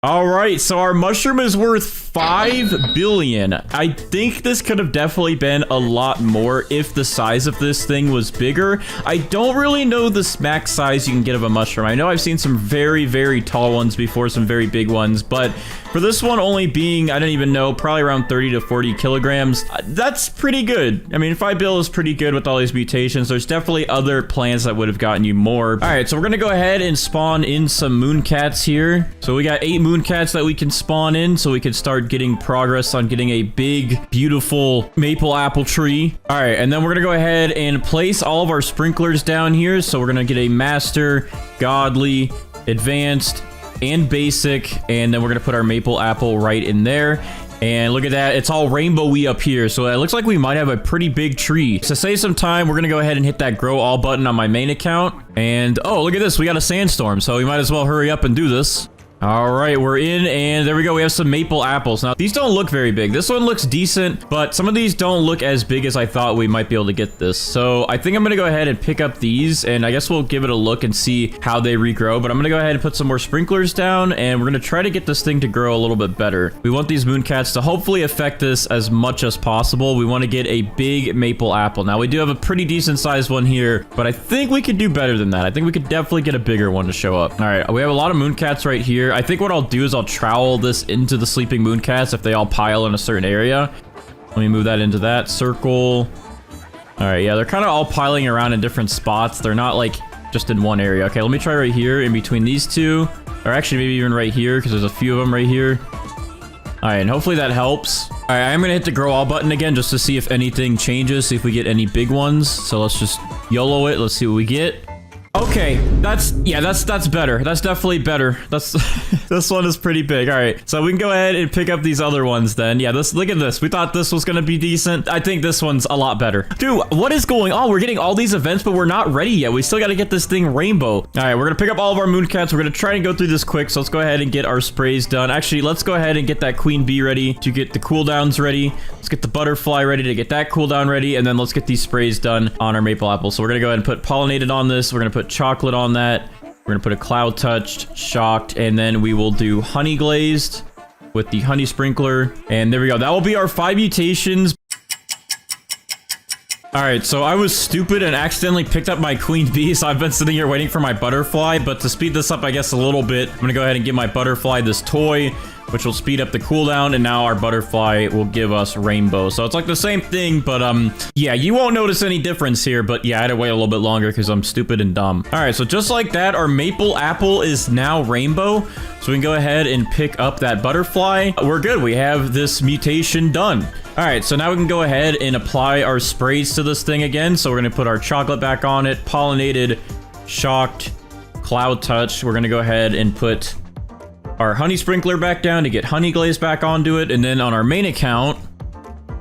All right, so our mushroom is worth 5 billion. I think this could have definitely been a lot more if the size of this thing was bigger. I don't really know the max size you can get of a mushroom. I know I've seen some very, very tall ones before, some very big ones, but for this one only being, I don't even know, probably around 30 to 40 kilograms, that's pretty good. I mean, 5 bill is pretty good with all these mutations. There's definitely other plants that would have gotten you more. All right, so we're gonna go ahead and spawn in some mooncats here. So we got 8 mooncats that we can spawn in, so we can start getting progress on getting a big, beautiful maple apple tree. All right, and then we're gonna go ahead and place all of our sprinklers down here. So we're gonna get a master, godly, advanced, and basic, and then we're gonna put our maple apple right in there. And look at that, it's all rainbowy up here, so it looks like we might have a pretty big tree. To save some time, we're gonna go ahead and hit that grow all button on my main account. And oh, look at this, we got a sandstorm, so we might as well hurry up and do this. All right, we're in, and there we go. We have some maple apples. Now, these don't look very big. This one looks decent, but some of these don't look as big as I thought we might be able to get this. So I think I'm gonna go ahead and pick up these, and I guess we'll give it a look and see how they regrow. But I'm gonna go ahead and put some more sprinklers down, and we're gonna try to get this thing to grow a little bit better. We want these mooncats to hopefully affect this as much as possible. We want to get a big maple apple. Now, we do have a pretty decent sized one here, but I think we could do better than that. I think we could definitely get a bigger one to show up. All right, we have a lot of mooncats right here. I think what I'll do is I'll trowel this into the sleeping mooncats if they all pile in a certain area. Let me move that into that circle. All right, yeah, they're kind of all piling around in different spots. They're not like just in one area. Okay, let me try right here in between these two, or actually maybe even right here because there's a few of them right here. All right, and hopefully that helps. All right, I'm gonna hit the grow all button again just to see if anything changes, see if we get any big ones. So let's just YOLO it. Let's see what we get. Okay, that's better. That's definitely better. That's this one is pretty big. All right, so we can go ahead and pick up these other ones then. Yeah, look at this. We thought this was gonna be decent. I think this one's a lot better. Dude, what is going on? We're getting all these events, but we're not ready yet. We still got to get this thing rainbow. All right, we're gonna pick up all of our moon cats. We're gonna try and go through this quick. So let's go ahead and get our sprays done. Actually, let's go ahead and get that queen bee ready to get the cooldowns ready. Let's get the butterfly ready to get that cooldown ready, and then let's get these sprays done on our maple apple. So we're gonna go ahead and put pollinated on this. We're gonna put chocolate on that. We're gonna put a cloud touched, shocked, and then we will do honey glazed with the honey sprinkler. And there we go. That will be our 5 mutations. All right, so I was stupid and accidentally picked up my queen bee, so I've been sitting here waiting for my butterfly. But to speed this up, I guess, a little bit, I'm gonna go ahead and give my butterfly this toy, which will speed up the cooldown, and now our butterfly will give us rainbow. So it's like the same thing, but yeah, you won't notice any difference here, but yeah, I had to wait a little bit longer because I'm stupid and dumb. All right, so just like that, our maple apple is now rainbow. So we can go ahead and pick up that butterfly. We're good. We have this mutation done. All right, so now we can go ahead and apply our sprays to this thing again. So we're gonna put our chocolate back on it, pollinated, shocked, cloud touch. We're gonna go ahead and put our honey sprinkler back down to get honey glaze back onto it. And then on our main account,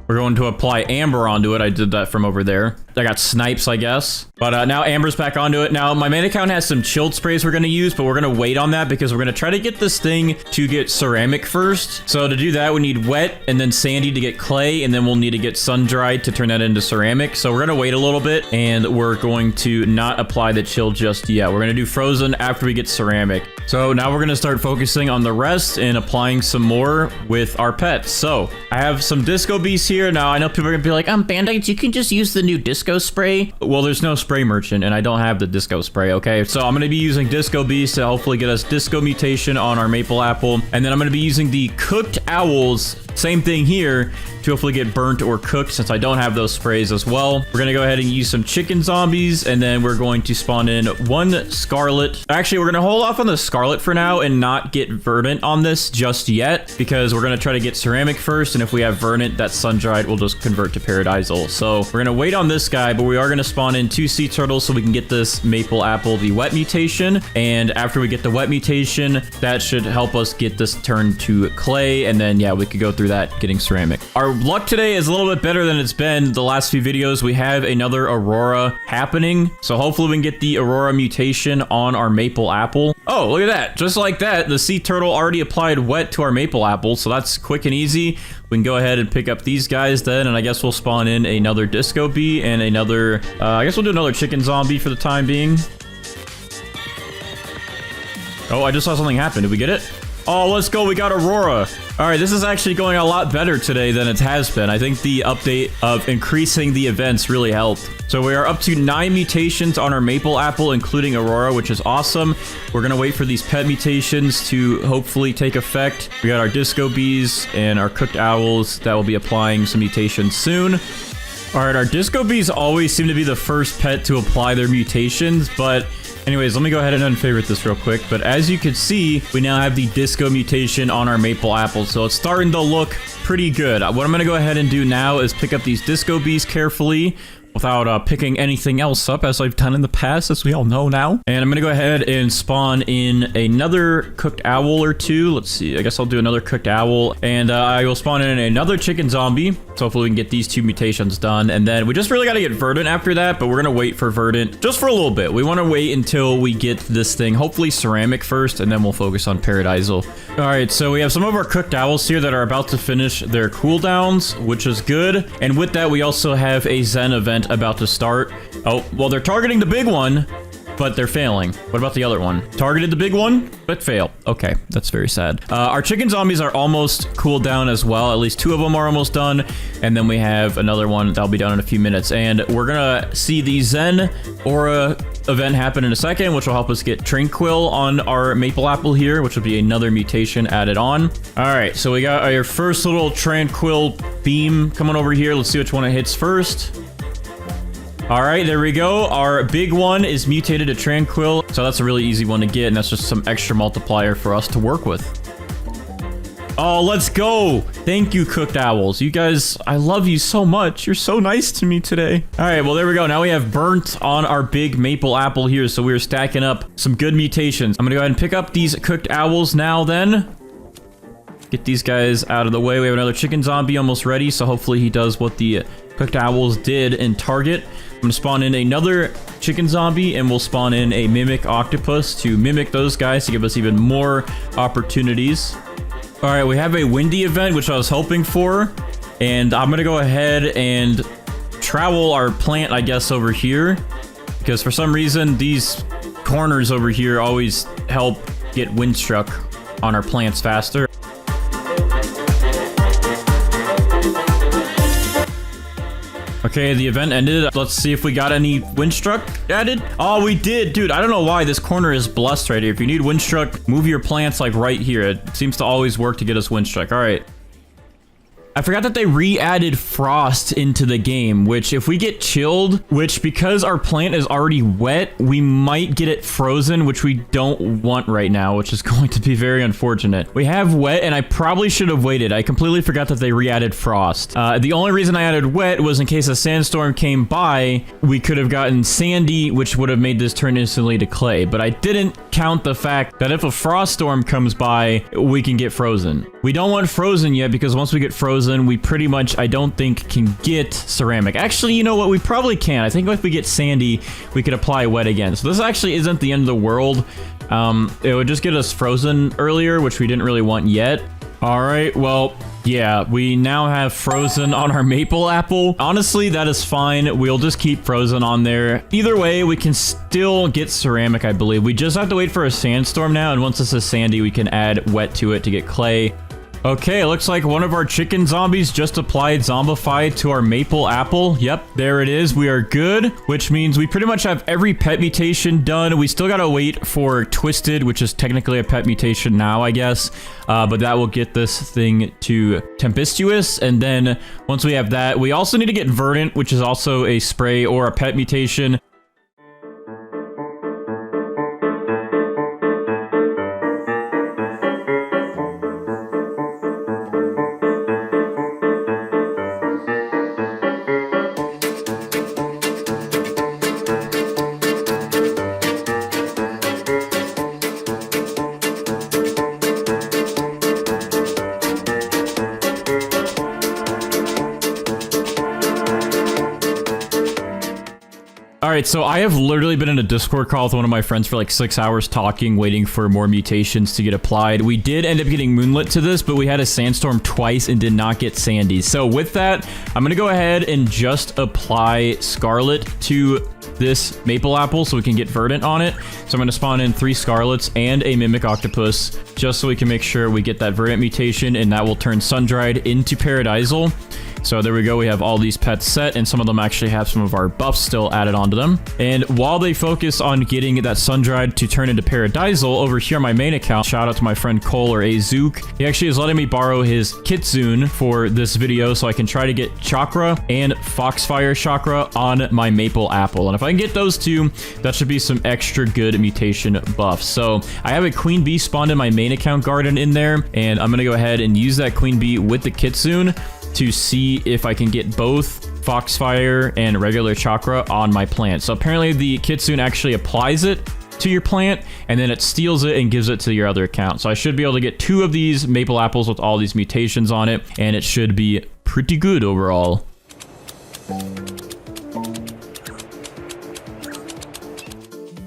we're going to apply amber onto it. I did that from over there. I got snipes, I guess. But now amber's back onto it. Now, my main account has some chilled sprays we're going to use, but we're going to wait on that because we're going to try to get this thing to get ceramic first. So to do that, we need wet and then sandy to get clay, and then we'll need to get sun-dried to turn that into ceramic. So we're going to wait a little bit, and we're going to not apply the chill just yet. We're going to do frozen after we get ceramic. So now we're going to start focusing on the rest and applying some more with our pets. So I have some disco bees here. Now, I know people are going to be like, Bandites, you can just use the new disco spray. Well, there's no spray merchant, and I don't have the disco spray, okay? So I'm going to be using disco bees to hopefully get us disco mutation on our maple apple. And then I'm going to be using the cooked owls, same thing here, to hopefully get burnt or cooked since I don't have those sprays as well. We're going to go ahead and use some chicken zombies, and then we're going to spawn in 1 scarlet. Actually, we're going to hold off on the scarlet for now and not get verdant on this just yet because we're going to try to get ceramic first, and if we have verdant, that sun-dried will just convert to paradisal. So we're going to wait on this guy, but we are going to spawn in 2 sea turtles so we can get this maple apple, the wet mutation. And after we get the wet mutation, that should help us get this turned to clay, and then yeah, we could go through that getting ceramic. Our luck today is a little bit better than it's been the last few videos. We have another aurora happening, so hopefully we can get the aurora mutation on our maple apple. Oh, look at that. Just like that, the sea turtle already applied wet to our maple apple, so that's quick and easy. We can go ahead and pick up these guys then, and I guess we'll spawn in another disco bee and another, I guess we'll do another chicken zombie for the time being. Oh, I just saw something happen. Did we get it? Oh, let's go. We got Aurora. All right, this is actually going a lot better today than it has been. I think the update of increasing the events really helped. So we are up to 9 mutations on our maple apple, including Aurora, which is awesome. We're going to wait for these pet mutations to hopefully take effect. We got our disco bees and our cooked owls that will be applying some mutations soon. All right, our disco bees always seem to be the first pet to apply their mutations, but anyways, let me go ahead and unfavorite this real quick. But as you can see, we now have the disco mutation on our maple apple, so it's starting to look pretty good. What I'm going to go ahead and do now is pick up these disco bees carefully without picking anything else up, as I've done in the past, as we all know now. And I'm going to go ahead and spawn in another cooked owl or 2. Let's see. I guess I'll do another cooked owl. And I will spawn in another chicken zombie. So hopefully we can get these 2 mutations done. And then we just really got to get verdant after that, but we're going to wait for verdant just for a little bit. We want to wait until we get this thing, hopefully ceramic first, and then we'll focus on paradisal. All right, so we have some of our cooked owls here that are about to finish their cooldowns, which is good. And with that, we also have a Zen event about to start. Oh, well, they're targeting the big one, but they're failing. What about the other one? Targeted the big one, but fail. Okay, that's very sad. Our chicken zombies are almost cooled down as well. At least 2 of them are almost done. And then we have another one that'll be done in a few minutes. And we're gonna see the Zen Aura event happen in a second, which will help us get Tranquil on our maple apple here, which will be another mutation added on. All right, so we got our first little Tranquil beam coming over here. Let's see which one it hits first. All right, there we go. Our big one is mutated to Tranquil, so that's a really easy one to get, and that's just some extra multiplier for us to work with. Oh, let's go. Thank you, cooked owls. You guys, I love you so much. You're so nice to me today. All right, well, there we go. Now we have burnt on our big maple apple here. So we're stacking up some good mutations. I'm going to go ahead and pick up these cooked owls now then. Get these guys out of the way. We have another chicken zombie almost ready. So hopefully he does what the cooked owls did in target. I'm going to spawn in another chicken zombie and we'll spawn in a mimic octopus to mimic those guys to give us even more opportunities. All right, we have a windy event, which I was hoping for. And I'm going to go ahead and travel our plant, I guess, over here. Because for some reason, these corners over here always help get windstruck on our plants faster. Okay, the event ended. Let's see if we got any windstruck added. Oh, we did. Dude, I don't know why this corner is blessed right here. If you need windstruck, move your plants like right here. It seems to always work to get us windstruck. All right. I forgot that they re-added frost into the game, which if we get chilled, which because our plant is already wet, we might get it frozen, which we don't want right now, which is going to be very unfortunate. We have wet, and I probably should have waited. I completely forgot that they re-added frost. The only reason I added wet was in case a sandstorm came by, we could have gotten sandy, which would have made this turn instantly to clay. But I didn't count the fact that if a frost storm comes by, we can get frozen. We don't want frozen yet, because once we get frozen, we pretty much, I don't think, can get ceramic. Actually, you know what? We probably can. I think if we get sandy, we could apply wet again. So this actually isn't the end of the world. It would just get us frozen earlier, which we didn't really want yet. All right, well, yeah, we now have frozen on our maple apple. Honestly, that is fine. We'll just keep frozen on there. Either way, we can still get ceramic, I believe. We just have to wait for a sandstorm now, and once this is sandy, we can add wet to it to get clay. Okay, it looks like one of our chicken zombies just applied zombified to our maple apple. Yep, there it is. We are good, which means we pretty much have every pet mutation done. We still gotta wait for twisted, which is technically a pet mutation now, I guess. But that will get this thing to tempestuous. And then once we have that, we also need to get verdant, which is also a spray or a pet mutation. All right, so I have literally been in a Discord call with one of my friends for like 6 hours talking, waiting for more mutations to get applied. We did end up getting moonlit to this, but we had a sandstorm twice and did not get sandy. So with that, I'm going to go ahead and just apply scarlet to this maple apple so we can get verdant on it. So I'm going to spawn in 3 scarlets and a mimic octopus just so we can make sure we get that verdant mutation, and that will turn sun-dried into paradisal. So there we go. We have all these pets set, and some of them actually have some of our buffs still added onto them. And while they focus on getting that sun-dried to turn into paradisal, over here on my main account, shout out to my friend Cole or Azook. He actually is letting me borrow his kitsune for this video so I can try to get chakra and foxfire chakra on my maple apple. And if I can get those two, that should be some extra good mutation buffs. So I have a queen bee spawned in my main account garden in there, and I'm going to go ahead and use that queen bee with the kitsune to see if I can get both foxfire and regular chakra on my plant. So apparently the kitsune actually applies it to your plant, and then it steals it and gives it to your other account. So I should be able to get 2 of these maple apples with all these mutations on it, and it should be pretty good overall.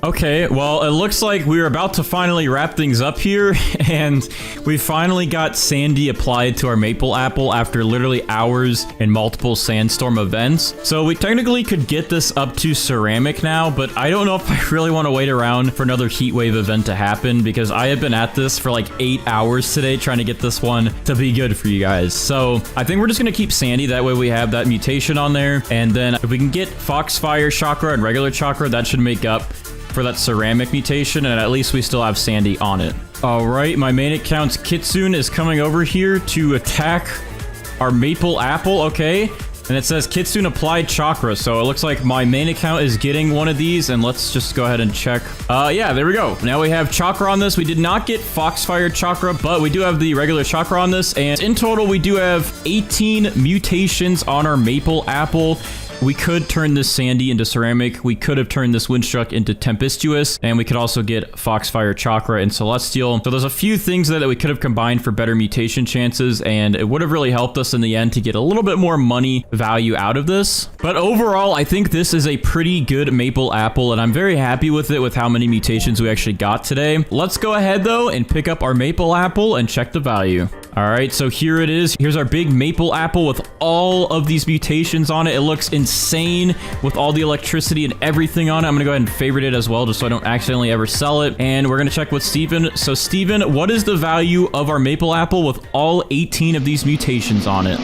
Okay, well, it looks like we're about to finally wrap things up here, and we finally got sandy applied to our maple apple after literally hours and multiple sandstorm events. So we technically could get this up to ceramic now, but I don't know if I really want to wait around for another heat wave event to happen, because I have been at this for like 8 hours today trying to get this one to be good for you guys. So I think we're just going to keep sandy, that way we have that mutation on there, and then if we can get foxfire chakra and regular chakra, that should make up for that ceramic mutation, and at least we still have sandy on it. All right, my main account's kitsune is coming over here to attack our maple apple. Okay, And it says Kitsune applied chakra. So it looks like my main account is getting one of these. And let's just go ahead and check. Yeah, there we go. Now we have chakra on this. We did not get Foxfire chakra, but we do have the regular chakra on this. And in total, we do have 18 mutations on our maple apple. We could turn this sandy into ceramic. We could have turned this windstruck into tempestuous, and we could also get Foxfire chakra and celestial. So there's a few things that we could have combined for better mutation chances, and it would have really helped us in the end to get a little bit more money value out of this. But overall, I think this is a pretty good maple apple, and I'm very happy with it with how many mutations we actually got today. Let's go ahead though and pick up our maple apple and check the value. All right, so here it is. Here's our big maple apple with all of these mutations on it. It looks insane with all the electricity and everything on it. I'm gonna go ahead and favorite it as well, just so I don't accidentally ever sell it. And we're gonna check with Steven. So Steven, what is the value of our maple apple with all 18 of these mutations on it?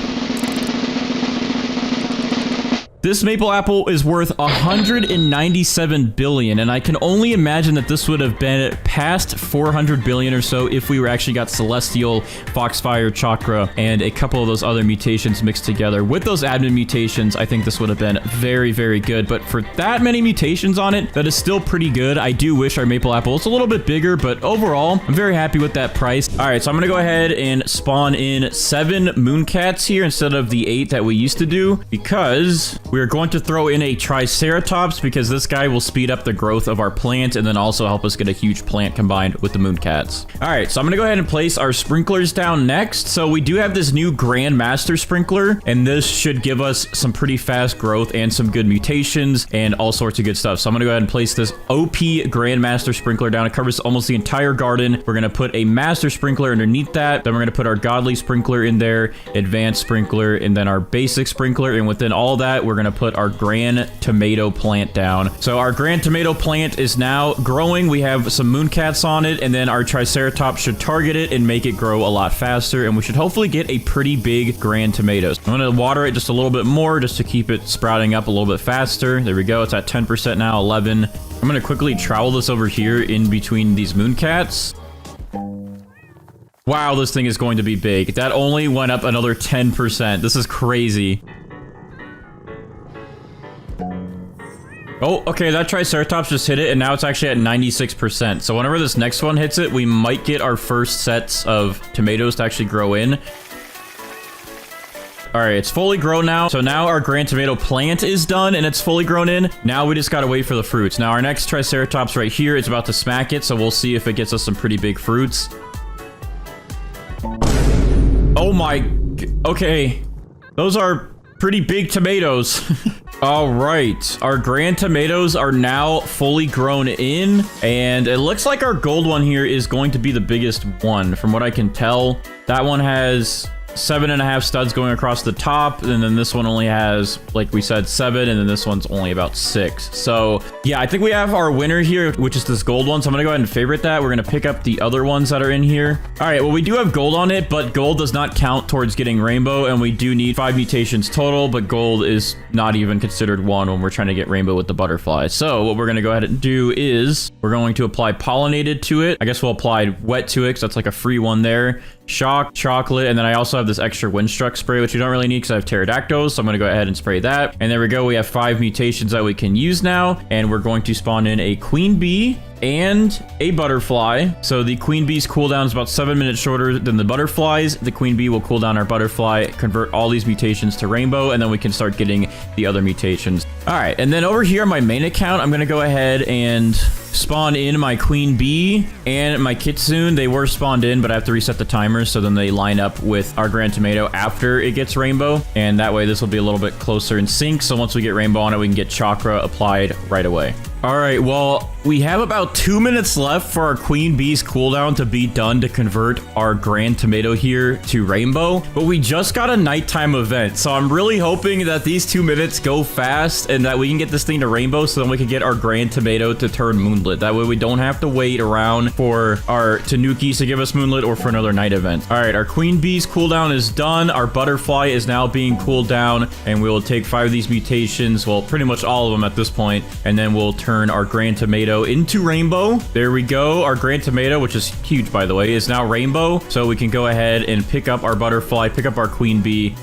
This maple apple is worth 197 billion, and I can only imagine that this would have been past 400 billion or so if we were actually got Celestial, Foxfire, Chakra, and a couple of those other mutations mixed together. With those admin mutations, I think this would have been very, very good, but for that many mutations on it, that is still pretty good. I do wish our maple apple was a little bit bigger, but overall, I'm very happy with that price. All right, so I'm gonna go ahead and spawn in 7 mooncats here instead of the 8 that we used to do, because we're going to throw in a Triceratops because this guy will speed up the growth of our plant and then also help us get a huge plant combined with the mooncats. All right, so I'm going to go ahead and place our sprinklers down next. So we do have this new Grand Master sprinkler, and this should give us some pretty fast growth and some good mutations and all sorts of good stuff. So I'm going to go ahead and place this OP Grand Master sprinkler down. It covers almost the entire garden. We're going to put a Master sprinkler underneath that. Then we're going to put our Godly sprinkler in there, Advanced sprinkler, and then our Basic sprinkler. And within all that, we're going to put our Grand Tomato plant down. So our Grand Tomato plant is now growing. We have some mooncats on it, and then our Triceratops should target it and make it grow a lot faster, and we should hopefully get a pretty big Grand Tomatoes. I'm going to water it just a little bit more just to keep it sprouting up a little bit faster. There we go. It's at 10% now, 11. I'm going to quickly trowel this over here in between these mooncats. Wow, this thing is going to be big. That only went up another 10%. This is crazy. Oh, okay, that Triceratops just hit it, and now it's actually at 96%. So whenever this next one hits it, we might get our first sets of tomatoes to actually grow in. All right, it's fully grown now. So now our Grand Tomato plant is done, and it's fully grown in. Now we just gotta wait for the fruits. Now our next Triceratops right here is about to smack it, so we'll see if it gets us some pretty big fruits. Oh my... Okay. Those are pretty big tomatoes. All right, our Grand Tomatoes are now fully grown in, and it looks like our gold one here is going to be the biggest one from what I can tell. That one has 7.5 studs going across the top, and then this one only has, like we said, 7, and then this one's only about 6. So yeah, I think we have our winner here, which is this gold one. So I'm gonna go ahead and favorite that. We're gonna pick up the other ones that are in here. All right, well, we do have gold on it, but gold does not count towards getting rainbow, and we do need 5 mutations total, but gold is not even considered 1 when we're trying to get rainbow with the butterfly. So what we're gonna go ahead and do is we're going to apply pollinated to it. I guess we'll apply wet to it because that's like a free one there. Shock, chocolate, and then I also have this extra windstruck spray, which you don't really need because I have pterodactyls, so I'm going to go ahead and spray that. And there we go. We have 5 mutations that we can use now, and we're going to spawn in a queen bee and a butterfly. So the queen bee's cooldown is about 7 minutes shorter than the butterflies. The queen bee will cool down our butterfly, convert all these mutations to rainbow, and then we can start getting the other mutations. All right, and then over here on my main account, I'm going to go ahead and spawn in my queen bee and my kitsune. They were spawned in, but I have to reset the timer so then they line up with our Grand Tomato after it gets rainbow, and that way this will be a little bit closer in sync. So once we get rainbow on it, we can get chakra applied right away. All right, well, we have about 2 minutes left for our queen bee's cooldown to be done to convert our Grand Tomato here to rainbow, but we just got a nighttime event, so I'm really hoping that these 2 minutes go fast and that we can get this thing to rainbow so then we can get our Grand Tomato to turn moonlit. That way we don't have to wait around for our tanukis to give us moonlit or for another night event. All right, our queen bee's cooldown is done. Our butterfly is now being cooled down, and we will take 5 of these mutations, well, pretty much all of them at this point, and then we'll turn our Grand Tomato into rainbow. There we go. Our Grand Tomato, which is huge, by the way, is now rainbow. So we can go ahead and pick up our butterfly, pick up our queen bee.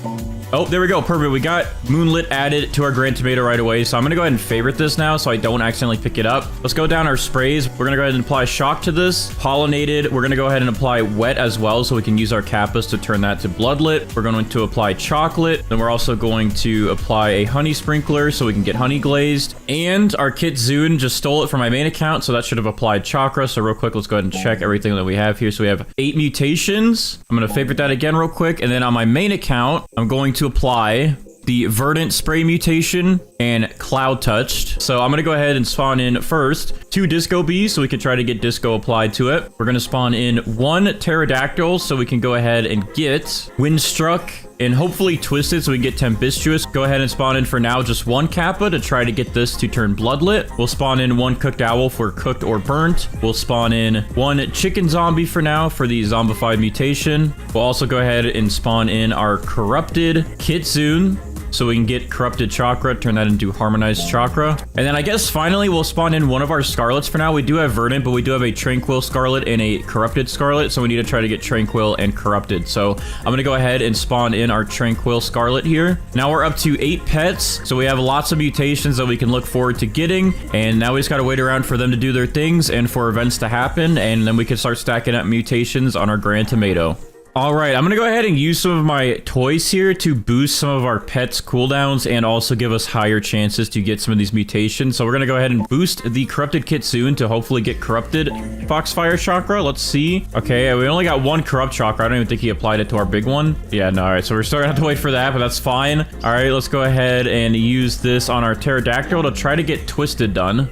Oh, there we go. Perfect. We got Moonlit added to our Grand Tomato right away. So I'm going to go ahead and favorite this now so I don't accidentally pick it up. Let's go down our sprays. We're going to go ahead and apply shock to this. Pollinated. We're going to go ahead and apply wet as well so we can use our kappas to turn that to bloodlit. We're going to apply chocolate. Then we're also going to apply a honey sprinkler so we can get honey glazed. And our Kitsune just stole it from my main account, so that should have applied chakra. So real quick, let's go ahead and check everything that we have here. So we have 8 mutations. I'm going to favorite that again real quick. And then on my main account, I'm going to apply the verdant spray mutation and cloud touched. So I'm going to go ahead and spawn in first 2 disco bees so we can try to get disco applied to it. We're going to spawn in 1 pterodactyl so we can go ahead and get windstruck and hopefully twisted so we can get tempestuous. Go ahead and spawn in for now just 1 kappa to try to get this to turn bloodlit. We'll spawn in 1 cooked owl for cooked or burnt. We'll spawn in 1 chicken zombie for now for the zombified mutation. We'll also go ahead and spawn in our corrupted kitsune so we can get corrupted chakra, turn that into harmonized chakra. And then I guess finally we'll spawn in 1 of our scarlets for now. We do have verdant, but we do have a tranquil scarlet and a corrupted scarlet, so we need to try to get tranquil and corrupted. So I'm going to go ahead and spawn in our tranquil scarlet here. Now we're up to 8 pets, so we have lots of mutations that we can look forward to getting, and now we just got to wait around for them to do their things and for events to happen, and then we can start stacking up mutations on our Grand Tomato. All right, I'm going to go ahead and use some of my toys here to boost some of our pets' cooldowns and also give us higher chances to get some of these mutations. So we're going to go ahead and boost the corrupted kitsune to hopefully get corrupted foxfire chakra. Let's see. Okay, we only got 1 corrupt chakra. I don't even think he applied it to our big one. Yeah, no, all right, so we're still going to have to wait for that, but that's fine. All right, let's go ahead and use this on our pterodactyl to try to get twisted done.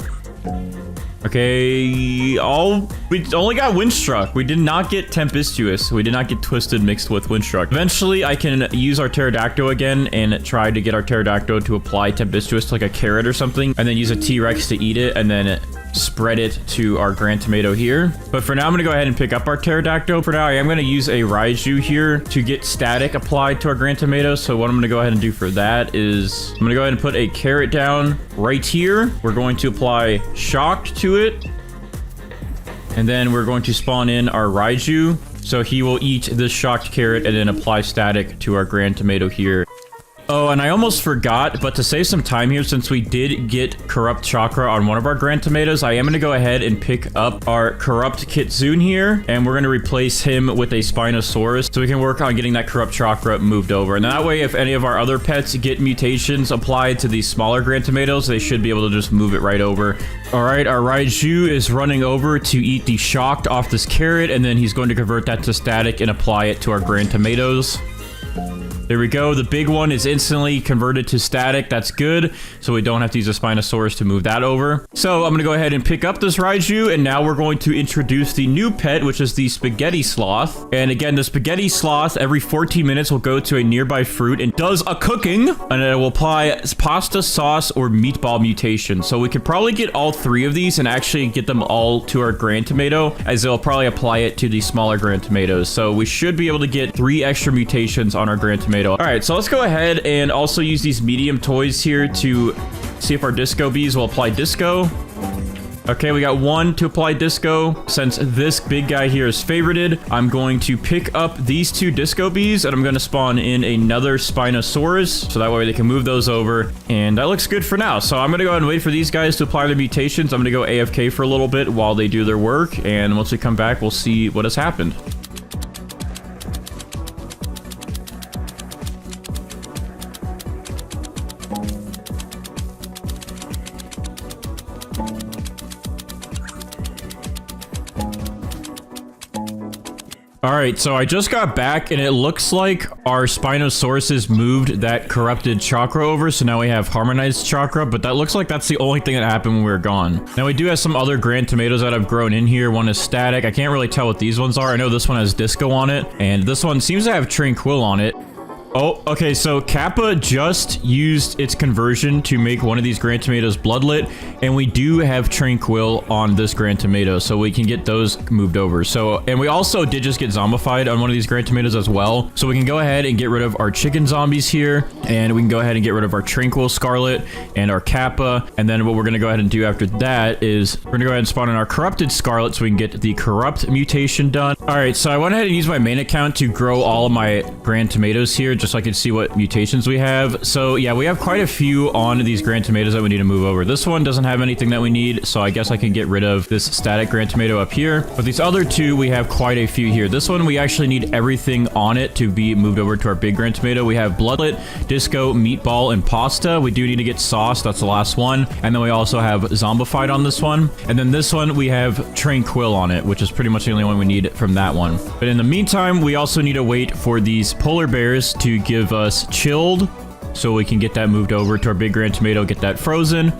Okay, we only got windstruck. We did not get tempestuous. We did not get twisted mixed with windstruck. Eventually, I can use our pterodactyl again and try to get our pterodactyl to apply tempestuous to like a carrot or something, and then use a T-Rex to eat it, and then spread it to our Grand Tomato here. But for now, I'm going to go ahead and pick up our pterodactyl. For now, I am going to use a Raiju here to get static applied to our Grand Tomato. So what I'm going to go ahead and do for that is I'm going to go ahead and put a carrot down right here. We're going to apply shock to it. And then we're going to spawn in our Raiju. So he will eat this shocked carrot and then apply static to our Grand Tomato here. Oh, and I almost forgot, but to save some time here, since we did get corrupt chakra on one of our Grand Tomatoes, I am going to go ahead and pick up our corrupt kitsune here, and we're going to replace him with a Spinosaurus so we can work on getting that corrupt chakra moved over. And that way, if any of our other pets get mutations applied to these smaller Grand Tomatoes, they should be able to just move it right over. All right, our Raiju is running over to eat the shocked off this carrot, and then he's going to convert that to static and apply it to our Grand Tomatoes. There we go. The big one is instantly converted to static. That's good. So we don't have to use a Spinosaurus to move that over. So I'm going to go ahead and pick up this Raiju. And now we're going to introduce the new pet, which is the spaghetti sloth. And again, the spaghetti sloth every 14 minutes will go to a nearby fruit and does a cooking. And it will apply pasta sauce or meatball mutation. So we could probably get all 3 of these and actually get them all to our Grand Tomato, as they'll probably apply it to the smaller Grand Tomatoes. So we should be able to get 3 extra mutations on our Grand Tomato. All right, so let's go ahead and also use these medium toys here to see if our disco bees will apply disco. Okay, we got 1 to apply disco. Since this big guy here is favorited, I'm going to pick up these 2 disco bees, and I'm going to spawn in another Spinosaurus, so that way they can move those over. And that looks good for now. So I'm going to go ahead and wait for these guys to apply their mutations. I'm going to go AFK for a little bit while they do their work, and once we come back, we'll see what has happened. All right, so I just got back and it looks like our Spinosauruses moved that corrupted chakra over. So now we have harmonized chakra, but that looks like that's the only thing that happened when we were gone. Now we do have some other Grand Tomatoes that have grown in here. One is static. I can't really tell what these ones are. I know this one has disco on it, and this one seems to have tranquil on it. Oh, okay, so Kappa just used its conversion to make one of these Grand Tomatoes bloodlit, and we do have Tranquil on this Grand Tomato, so we can get those moved over. So, and we also did just get zombified on one of these Grand Tomatoes as well, so we can go ahead and get rid of our chicken zombies here, and we can go ahead and get rid of our Tranquil Scarlet and our Kappa, and then what we're going to go ahead and do after that is we're going to go ahead and spawn in our Corrupted Scarlet so we can get the Corrupt mutation done. All right, so I went ahead and used my main account to grow all of my grand tomatoes here, just so I could see what mutations we have. So yeah, we have quite a few on these grand tomatoes that we need to move over. This one doesn't have anything that we need, so I guess I can get rid of this static grand tomato up here. But these other two, we have quite a few here. This one, we actually need everything on it to be moved over to our big grand tomato. We have bloodlit, disco, meatball, and pasta. We do need to get sauce. That's the last one. And then we also have zombified on this one. And then this one, we have tranquil on it, which is pretty much the only one we need from that one. But in the meantime, we also need to wait for these polar bears to give us chilled, so we can get that moved over to our big grand tomato, get that frozen.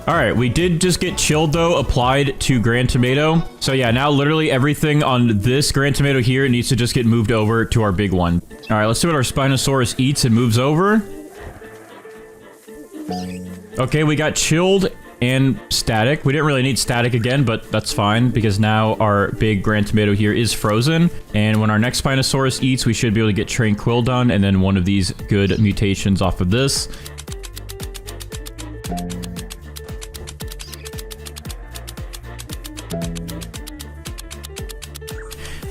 All right, we did just get chilled though, applied to grand tomato. So yeah, now literally everything on this grand tomato here needs to just get moved over to our big one. All right, let's see what our Spinosaurus eats and moves over. Okay, we got chilled and static. We didn't really need static again, but that's fine because now our big grand tomato here is frozen. And when our next Spinosaurus eats, we should be able to get tranquil done and then one of these good mutations off of this.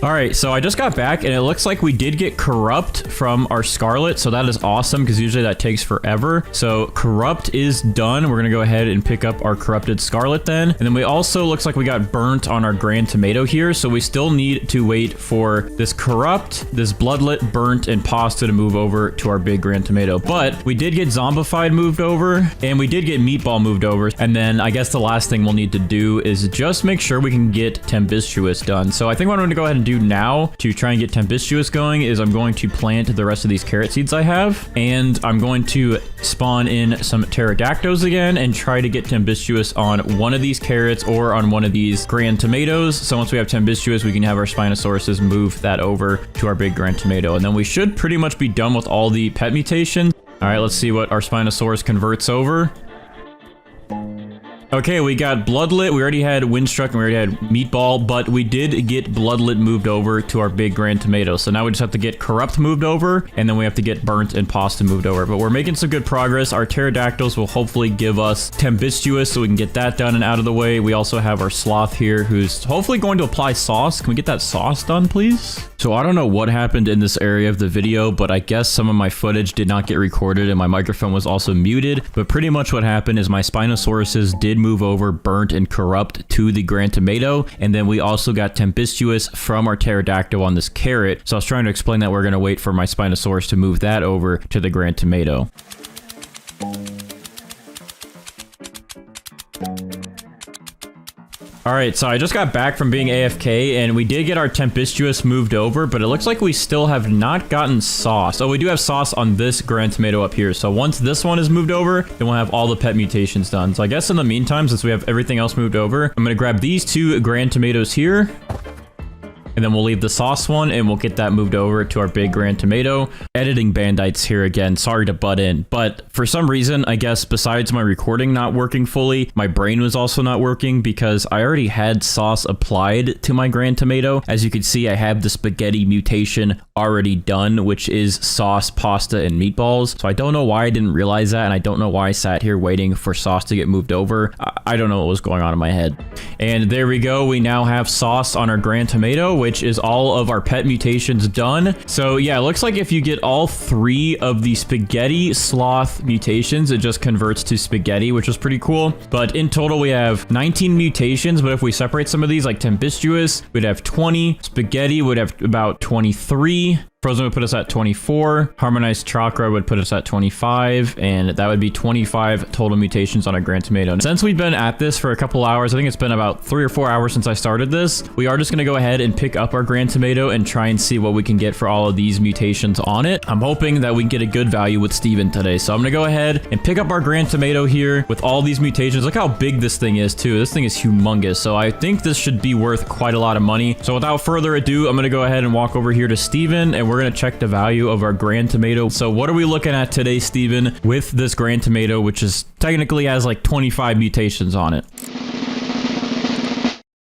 All right, so I just got back and it looks like we did get corrupt from our scarlet. So that is awesome because usually that takes forever. So corrupt is done. We're gonna go ahead and pick up our corrupted scarlet then. And then we also looks like we got burnt on our grand tomato here. So we still need to wait for this corrupt, this bloodlit, burnt, and pasta to move over to our big grand tomato. But we did get zombified moved over and we did get meatball moved over. And then I guess the last thing we'll need to do is just make sure we can get tempestuous done. So I think what I'm gonna go ahead and do now to try and get tempestuous going is I'm going to plant the rest of these carrot seeds I have, and I'm going to spawn in some pterodactyls again and try to get tempestuous on one of these carrots or on one of these grand tomatoes. So once we have tempestuous, we can have our Spinosauruses move that over to our big grand tomato, and then we should pretty much be done with all the pet mutations. All right, let's see what our Spinosaurus converts over. Okay, we got bloodlit. We already had windstruck and we already had meatball, but we did get bloodlit moved over to our big grand tomato. So now we just have to get corrupt moved over, and then we have to get burnt and pasta moved over. But we're making some good progress. Our pterodactyls will hopefully give us tempestuous, so we can get that done and out of the way. We also have our sloth here, who's hopefully going to apply sauce. Can we get that sauce done, please? So I don't know what happened in this area of the video, but I guess some of my footage did not get recorded and my microphone was also muted. But pretty much what happened is my Spinosauruses did move over burnt and corrupt to the grand tomato, and then we also got tempestuous from our pterodactyl on this carrot. So I was trying to explain that we're going to wait for my Spinosaurus to move that over to the grand tomato. All right, so I just got back from being AFK and we did get our tempestuous moved over, but it looks like we still have not gotten sauce. Oh, we do have sauce on this grand tomato up here. So once this one is moved over, then we'll have all the pet mutations done. So I guess in the meantime, since we have everything else moved over, I'm gonna grab these two grand tomatoes here. And then we'll leave the sauce one and we'll get that moved over to our big grand tomato. Editing Bandites here again. Sorry to butt in, but for some reason, I guess besides my recording not working fully, my brain was also not working because I already had sauce applied to my grand tomato. As you can see, I have the spaghetti mutation already done, which is sauce, pasta, and meatballs. So I don't know why I didn't realize that, and I don't know why I sat here waiting for sauce to get moved over. I don't know what was going on in my head. And there we go. We now have sauce on our grand tomato, which is all of our pet mutations done. So yeah, it looks like if you get all 3 of the spaghetti sloth mutations, it just converts to spaghetti, which is pretty cool. But in total, we have 19 mutations. But if we separate some of these, like tempestuous, we'd have 20. Spaghetti would have about 23. Frozen would put us at 24. Harmonized chakra would put us at 25. And that would be 25 total mutations on a grand tomato. And since we've been at this for a couple hours, I think it's been about 3 or 4 hours since I started this, we are just going to go ahead and pick up our grand tomato and try and see what we can get for all of these mutations on it. I'm hoping that we can get a good value with Steven today. So I'm going to go ahead and pick up our grand tomato here with all these mutations. Look how big this thing is too. This thing is humongous. So I think this should be worth quite a lot of money. So without further ado, I'm going to go ahead and walk over here to Steven and we're going to check the value of our grand tomato. So what are we looking at today, Steven, with this grand tomato, which is technically has like 25 mutations on it?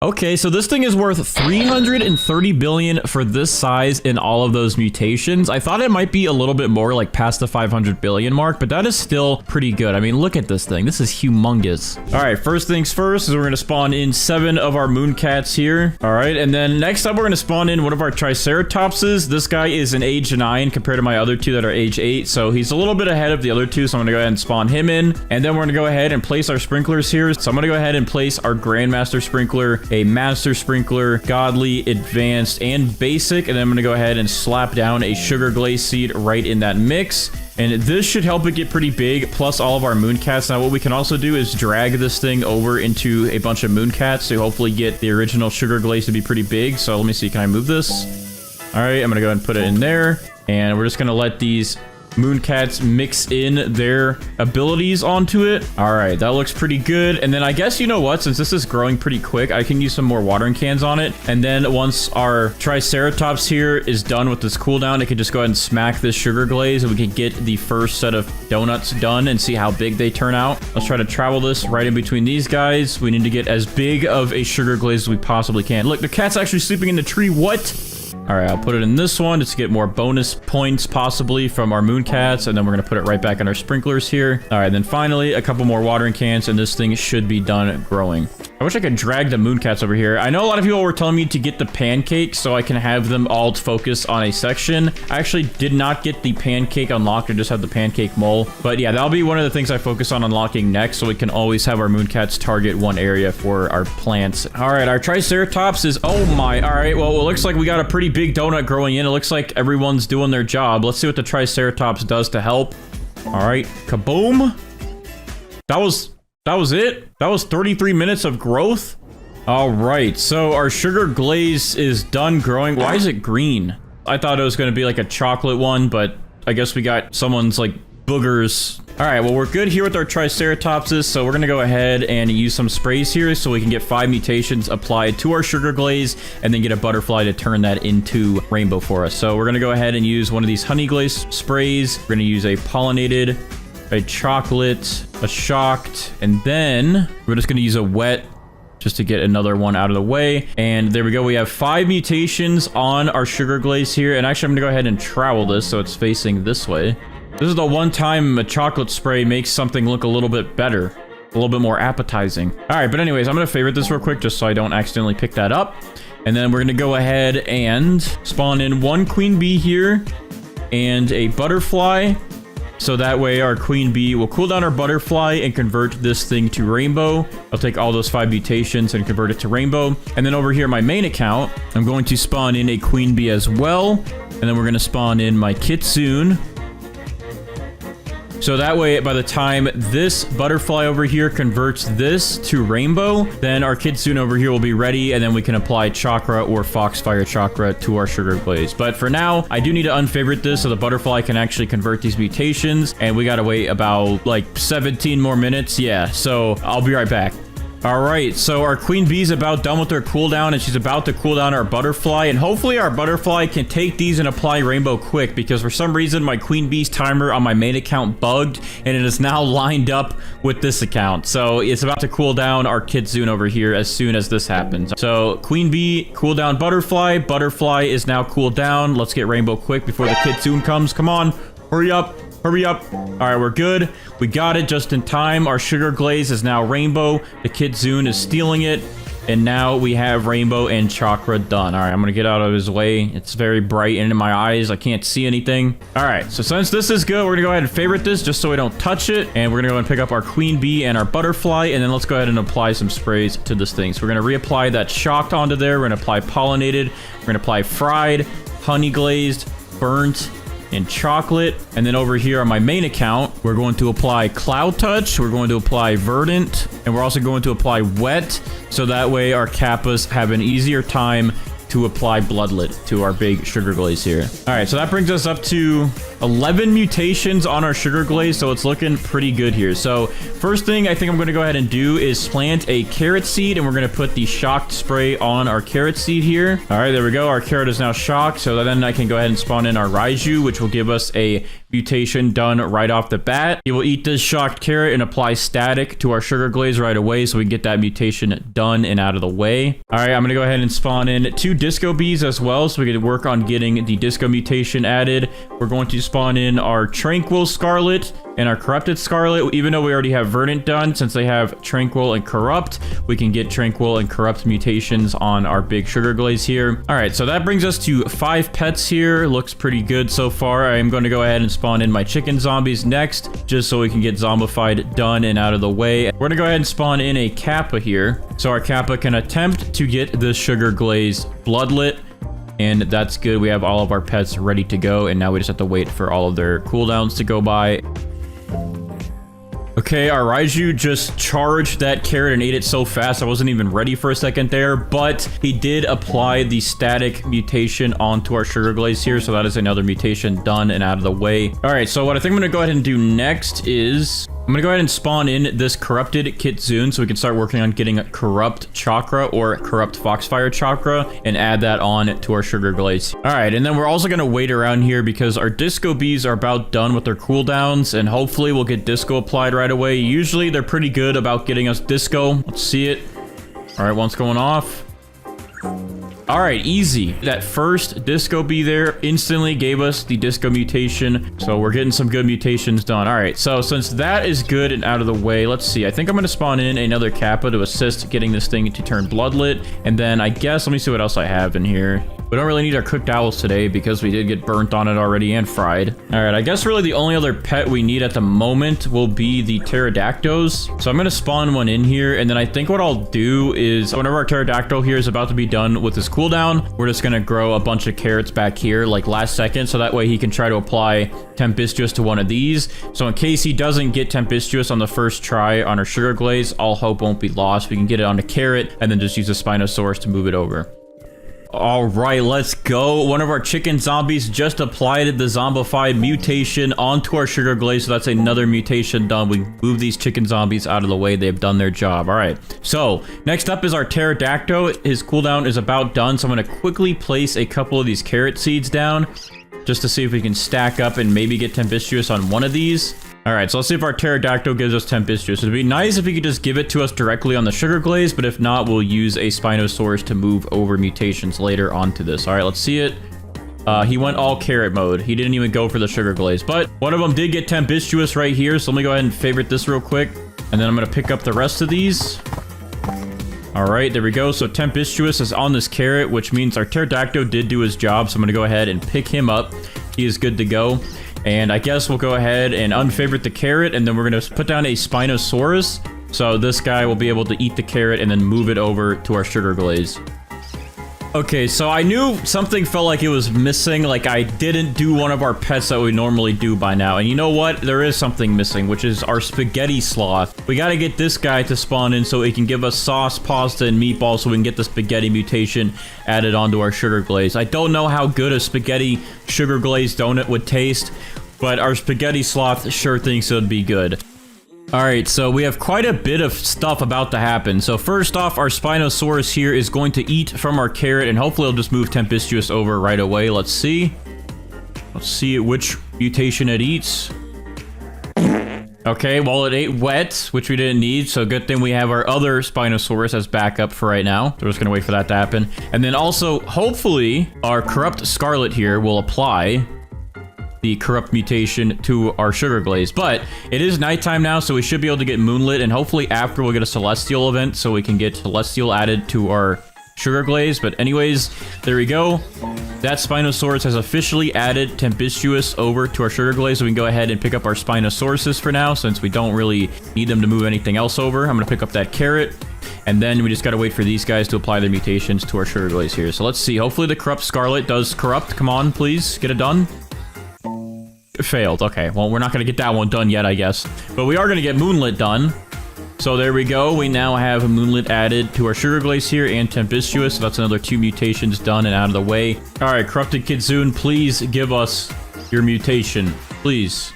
Okay, so this thing is worth 330 billion for this size in all of those mutations. I thought it might be a little bit more, like past the 500 billion mark, but that is still pretty good. I mean, look at this thing. This is humongous. All right, first things first is we're gonna spawn in 7 of our moon cats here. All right, and then next up, we're gonna spawn in one of our triceratopses. This guy is an age 9 compared to my other 2 that are age 8, so he's a little bit ahead of the other 2, so I'm gonna go ahead and spawn him in. And then we're gonna go ahead and place our sprinklers here. So I'm gonna go ahead and place our Grandmaster Sprinkler, a Master Sprinkler, Godly, Advanced, and Basic. And then I'm gonna go ahead and slap down a Sugar Glaze seed right in that mix. And this should help it get pretty big, plus all of our moon cats. Now, what we can also do is drag this thing over into a bunch of moon cats to hopefully get the original Sugar Glaze to be pretty big. So let me see, can I move this? All right, I'm gonna go ahead and put it in there. And we're just gonna let these moon cats mix in their abilities onto it. All right, that looks pretty good. And then I guess, you know what, since this is growing pretty quick, I can use some more watering cans on it. And then once our triceratops here is done with this cooldown, it can just go ahead and smack this sugar glaze, and we can get the first set of donuts done and see how big they turn out. Let's try to travel this right in between these guys. We need to get as big of a sugar glaze as we possibly can. Look, the cat's actually sleeping in the tree. What? All right, I'll put it in this one just to get more bonus points possibly from our moon cats, and then we're gonna put it right back in our sprinklers here. All right, then finally a couple more watering cans, and this thing should be done growing. I wish I could drag the moon cats over here. I know a lot of people were telling me to get the pancake so I can have them all focus on a section. I actually did not get the pancake unlocked. I just had the pancake mole. But yeah, that'll be one of the things I focus on unlocking next, so we can always have our moon cats target one area for our plants. All right, our triceratops is, oh my. All right, well, it looks like we got a pretty big donut growing in. It looks like everyone's doing their job. Let's see what the triceratops does to help. All right, kaboom. That was it? That was 33 minutes of growth? All right, so our sugar glaze is done growing. Why is it green? I thought it was going to be like a chocolate one, but I guess we got someone's like boogers. All right, well, we're good here with our triceratopses, so we're going to go ahead and use some sprays here so we can get 5 mutations applied to our sugar glaze and then get a butterfly to turn that into rainbow for us. So we're going to go ahead and use one of these honey glaze sprays. We're going to use a pollinated, a chocolate, a shocked, and then we're just going to use a wet just to get another one out of the way. And there we go. We have 5 mutations on our sugar glaze here. And actually, I'm going to go ahead and trowel this so it's facing this way. This is the one time a chocolate spray makes something look a little bit better, a little bit more appetizing. All right, but anyways, I'm going to favorite this real quick just so I don't accidentally pick that up. And then we're going to go ahead and spawn in 1 queen bee here and a butterfly. So that way our queen bee will cool down our butterfly and convert this thing to rainbow. I'll take all those 5 mutations and convert it to rainbow. And then over here, my main account, I'm going to spawn in a queen bee as well. And then we're going to spawn in my kitsune. So that way, by the time this butterfly over here converts this to rainbow, then our kitsune over here will be ready, and then we can apply chakra or foxfire chakra to our sugar glaze. But for now, I do need to unfavorite this so the butterfly can actually convert these mutations, and we gotta wait about like 17 more minutes. Yeah, so I'll be right back. All right, so our queen bee's about done with her cooldown, and she's about to cool down our butterfly, and hopefully our butterfly can take these and apply rainbow quick, because for some reason my queen bee's timer on my main account bugged, and it is now lined up with this account. So it's about to cool down our kitsune over here as soon as this happens. So queen bee, cool down butterfly. Butterfly is now cooled down. Let's get rainbow quick before the kitsune comes. Come on, hurry up. Hurry up. All right, we're good. We got it just in time. Our sugar glaze is now rainbow. The kitsune is stealing it. And now we have rainbow and chakra done. All right, I'm going to get out of his way. It's very bright in my eyes. I can't see anything. All right, so since this is good, we're going to go ahead and favorite this just so we don't touch it. And we're going to go and pick up our queen bee and our butterfly. And then let's go ahead and apply some sprays to this thing. So we're going to reapply that shocked onto there. We're going to apply pollinated. We're going to apply fried, honey glazed, burnt, and chocolate. And then over here on my main account, we're going to apply cloud touch, we're going to apply verdant, and we're also going to apply wet, so that way our kappas have an easier time to apply bloodlit to our big sugar glaze here. All right, so that brings us up to 11 mutations on our sugar glaze, so it's looking pretty good here. So first thing I think I'm going to go ahead and do is plant a carrot seed, and we're going to put the shocked spray on our carrot seed here. All right, there we go. Our carrot is now shocked, so then I can go ahead and spawn in our Raiju, which will give us a mutation done right off the bat. He will eat this shocked carrot and apply static to our sugar glaze right away so we can get that mutation done and out of the way. All right, I'm gonna go ahead and spawn in 2 disco bees as well so we can work on getting the disco mutation added. We're going to spawn in our tranquil scarlet and our corrupted scarlet. Even though we already have verdant done, since they have tranquil and corrupt, we can get tranquil and corrupt mutations on our big sugar glaze here. All right, so that brings us to 5 pets here. Looks pretty good so far. I am going to go ahead and spawn in my chicken zombies next, just so we can get zombified done and out of the way. We're gonna go ahead and spawn in a kappa here, so our kappa can attempt to get this sugar glaze bloodlit. And that's good. We have all of our pets ready to go, and now we just have to wait for all of their cooldowns to go by. Okay, our Raiju just charged that carrot and ate it so fast I wasn't even ready for a second there, but he did apply the static mutation onto our sugar glaze here, so that is another mutation done and out of the way. All right, so what I think I'm gonna go ahead and do next is I'm gonna go ahead and spawn in this corrupted kitsune so we can start working on getting a corrupt chakra or corrupt foxfire chakra and add that on to our sugar glaze. All right, and then we're also gonna wait around here because our disco bees are about done with their cooldowns, and hopefully we'll get disco applied right away. Usually they're pretty good about getting us disco. Let's see it. All right, one's going off. All right, easy. That first disco bee there instantly gave us the disco mutation. So we're getting some good mutations done. All right, so since that is good and out of the way, let's see. I think I'm going to spawn in another kappa to assist getting this thing to turn bloodlit. And then I guess, let me see what else I have in here. We don't really need our cooked owls today because we did get burnt on it already and fried. All right, I guess really the only other pet we need at the moment will be the pterodactyls. So I'm going to spawn one in here, and then I think what I'll do is whenever our pterodactyl here is about to be done with his cooldown, we're just going to grow a bunch of carrots back here like last second, so that way he can try to apply tempestuous to one of these. So in case he doesn't get tempestuous on the first try on our sugar glaze, all hope won't be lost. We can get it on a carrot and then just use a Spinosaurus to move it over. All right, let's go. One of our chicken zombies just applied the zombified mutation onto our sugar glaze, so that's another mutation done. We move these chicken zombies out of the way. They've done their job. All right, so next up is our pterodactyl. His cooldown is about done, so I'm going to quickly place a couple of these carrot seeds down just to see if we can stack up and maybe get tempestuous on one of these. All right, so let's see if our pterodactyl gives us tempestuous. It'd be nice if he could just give it to us directly on the sugar glaze, but if not, we'll use a Spinosaurus to move over mutations later onto this. All right, let's see it. He went all carrot mode. He didn't even go for the sugar glaze, but one of them did get tempestuous right here. So let me go ahead and favorite this real quick, and then I'm going to pick up the rest of these. All right, there we go. So tempestuous is on this carrot, which means our pterodactyl did do his job. So I'm going to go ahead and pick him up. He is good to go. And I guess we'll go ahead and unfavorite the carrot, and then we're going to put down a Spinosaurus. So this guy will be able to eat the carrot and then move it over to our sugar glaze. Okay, so I knew something felt like it was missing, like I didn't do one of our pets that we normally do by now. And you know what? There is something missing, which is our spaghetti sloth. We got to get this guy to spawn in so he can give us sauce, pasta, and meatballs so we can get the spaghetti mutation added onto our sugar glaze. I don't know how good a spaghetti sugar glaze donut would taste, but our spaghetti sloth sure thinks it would be good. All right, so we have quite a bit of stuff about to happen. So first off, our Spinosaurus here is going to eat from our carrot, and hopefully it'll just move tempestuous over right away. Let's see. Let's see which mutation it eats. Okay, well, it ate wet, which we didn't need, so good thing we have our other Spinosaurus as backup for right now. So we're just gonna wait for that to happen. And then also, hopefully, our corrupt scarlet here will apply the corrupt mutation to our sugar glaze. But it is nighttime now, so we should be able to get moonlit, and hopefully after we'll get a celestial event so we can get celestial added to our sugar glaze. But anyways, there we go. That Spinosaurus has officially added tempestuous over to our sugar glaze, so we can go ahead and pick up our Spinosauruses for now, since we don't really need them to move anything else over. I'm gonna pick up that carrot, and then we just gotta wait for these guys to apply their mutations to our sugar glaze here. So let's see. Hopefully the corrupt scarlet does corrupt. Come on, please get it done. It failed. Okay, well, we're not going to get that one done yet, I guess. But we are going to get moonlit done. So there we go. We now have a moonlit added to our sugar glaze here and tempestuous. So that's another 2 mutations done and out of the way. All right, corrupted kitsune, please give us your mutation. Please.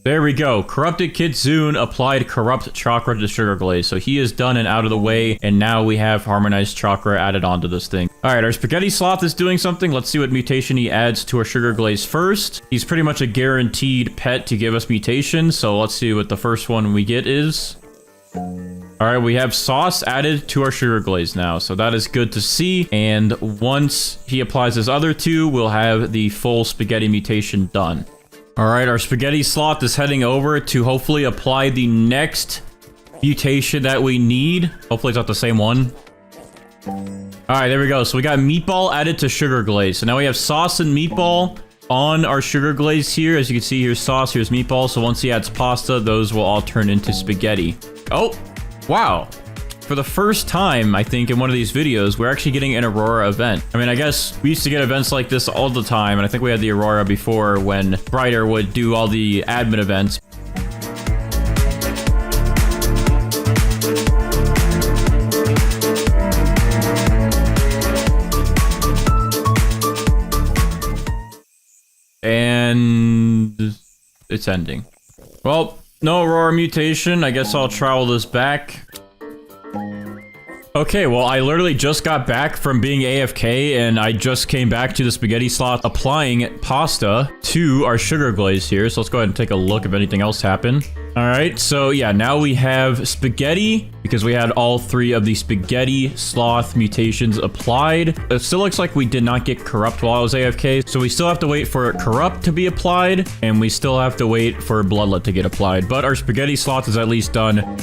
There we go. Corrupted Kitsune applied corrupt chakra to sugar glaze. So he is done and out of the way. And now we have harmonized chakra added onto this thing. All right, our spaghetti sloth is doing something. Let's see what mutation he adds to our sugar glaze first. He's pretty much a guaranteed pet to give us mutations. So let's see what the first one we get is. All right, we have sauce added to our sugar glaze now. So that is good to see. And once he applies his other two, we'll have the full spaghetti mutation done. All right, our spaghetti sloth is heading over to hopefully apply the next mutation that we need. Hopefully it's not the same one. All right, there we go. So we got meatball added to sugar glaze. So now we have sauce and meatball on our sugar glaze here. As you can see, here's sauce, here's meatball. So once he adds pasta, those will all turn into spaghetti. Oh, wow. For the first time, I think, in one of these videos, we're actually getting an Aurora event. I mean, I guess we used to get events like this all the time, and I think we had the Aurora before when Brighter would do all the admin events. And it's ending. Well, no Aurora mutation. I guess I'll trowel this back. Okay, well, I literally just got back from being AFK, and I just came back to the spaghetti sloth applying pasta to our sugar glaze here. So let's go ahead and take a look if anything else happened. All right, so yeah, now we have spaghetti because we had all three of the spaghetti sloth mutations applied. It still looks like we did not get corrupt while I was AFK, so we still have to wait for corrupt to be applied, and we still have to wait for bloodlet to get applied. But our spaghetti sloth is at least done.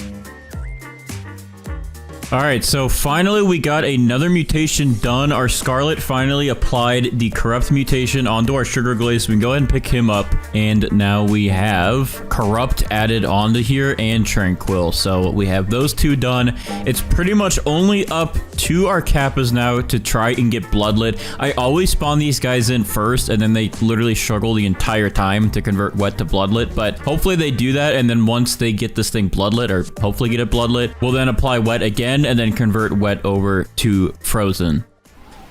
All right, so finally we got another mutation done. Our Scarlet finally applied the corrupt mutation onto our sugar glaze. We can go ahead and pick him up. And now we have corrupt added onto here and tranquil. So we have those two done. It's pretty much only up to our kappas now to try and get bloodlit. I always spawn these guys in first, and then they literally struggle the entire time to convert wet to bloodlit. But hopefully they do that, and then once they get this thing bloodlit, or hopefully get it bloodlit, we'll then apply wet again, and then convert wet over to frozen.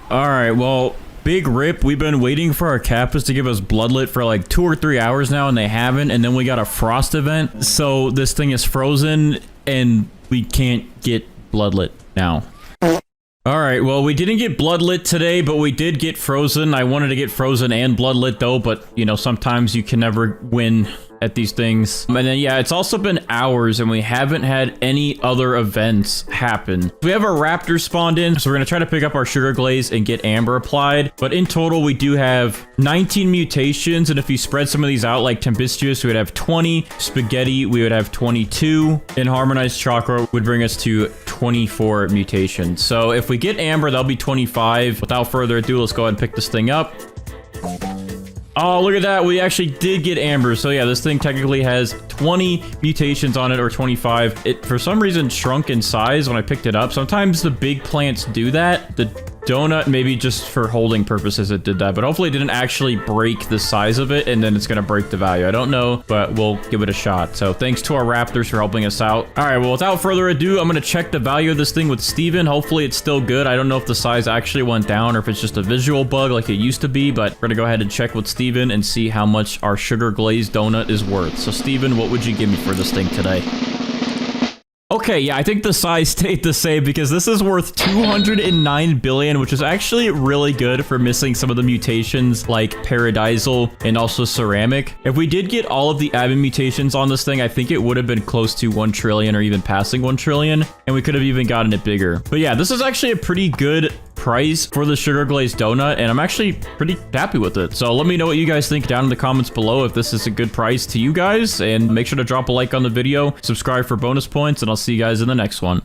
All right, well, big rip. We've been waiting for our kappas to give us bloodlit for like 2 or 3 hours now, and they haven't. And then we got a frost event, so this thing is frozen, and we can't get bloodlit now. All right, well, we didn't get bloodlit today, but we did get frozen. I wanted to get frozen and bloodlit though, but you know, sometimes you can never win at these things. And then yeah, it's also been hours and we haven't had any other events happen. We have our raptor spawned in, so we're gonna try to pick up our sugar glaze and get amber applied. But in total, we do have 19 mutations, and if you spread some of these out like tempestuous, we would have 20. Spaghetti, we would have 22. And harmonized chakra would bring us to 24 mutations. So if we get amber, that'll be 25. Without further ado, let's go ahead and pick this thing up. Oh, look at that. We actually did get amber. So yeah, this thing technically has 20 mutations on it, or 25. It, for some reason, shrunk in size when I picked it up. Sometimes the big plants do that. The donut, maybe just for holding purposes, it did that. But hopefully it didn't actually break the size of it, and then it's going to break the value. I don't know, but we'll give it a shot. So thanks to our raptors for helping us out. All right, well, without further ado, I'm going to check the value of this thing with Steven. Hopefully it's still good. I don't know if the size actually went down or if it's just a visual bug like it used to be, but we're going to go ahead and check with Steven and see how much our sugar glazed donut is worth. So Steven, what would you give me for this thing today? Okay, yeah, I think the size stayed the same because this is worth 209 billion, which is actually really good for missing some of the mutations like paradisal and also ceramic. If we did get all of the admin mutations on this thing, I think it would have been close to 1 trillion or even passing 1 trillion, and we could have even gotten it bigger. But yeah, this is actually a pretty good price for the sugar glazed donut, and I'm actually pretty happy with it. So let me know what you guys think down in the comments below if this is a good price to you guys, and make sure to drop a like on the video, subscribe for bonus points, and I'll see you guys in the next one.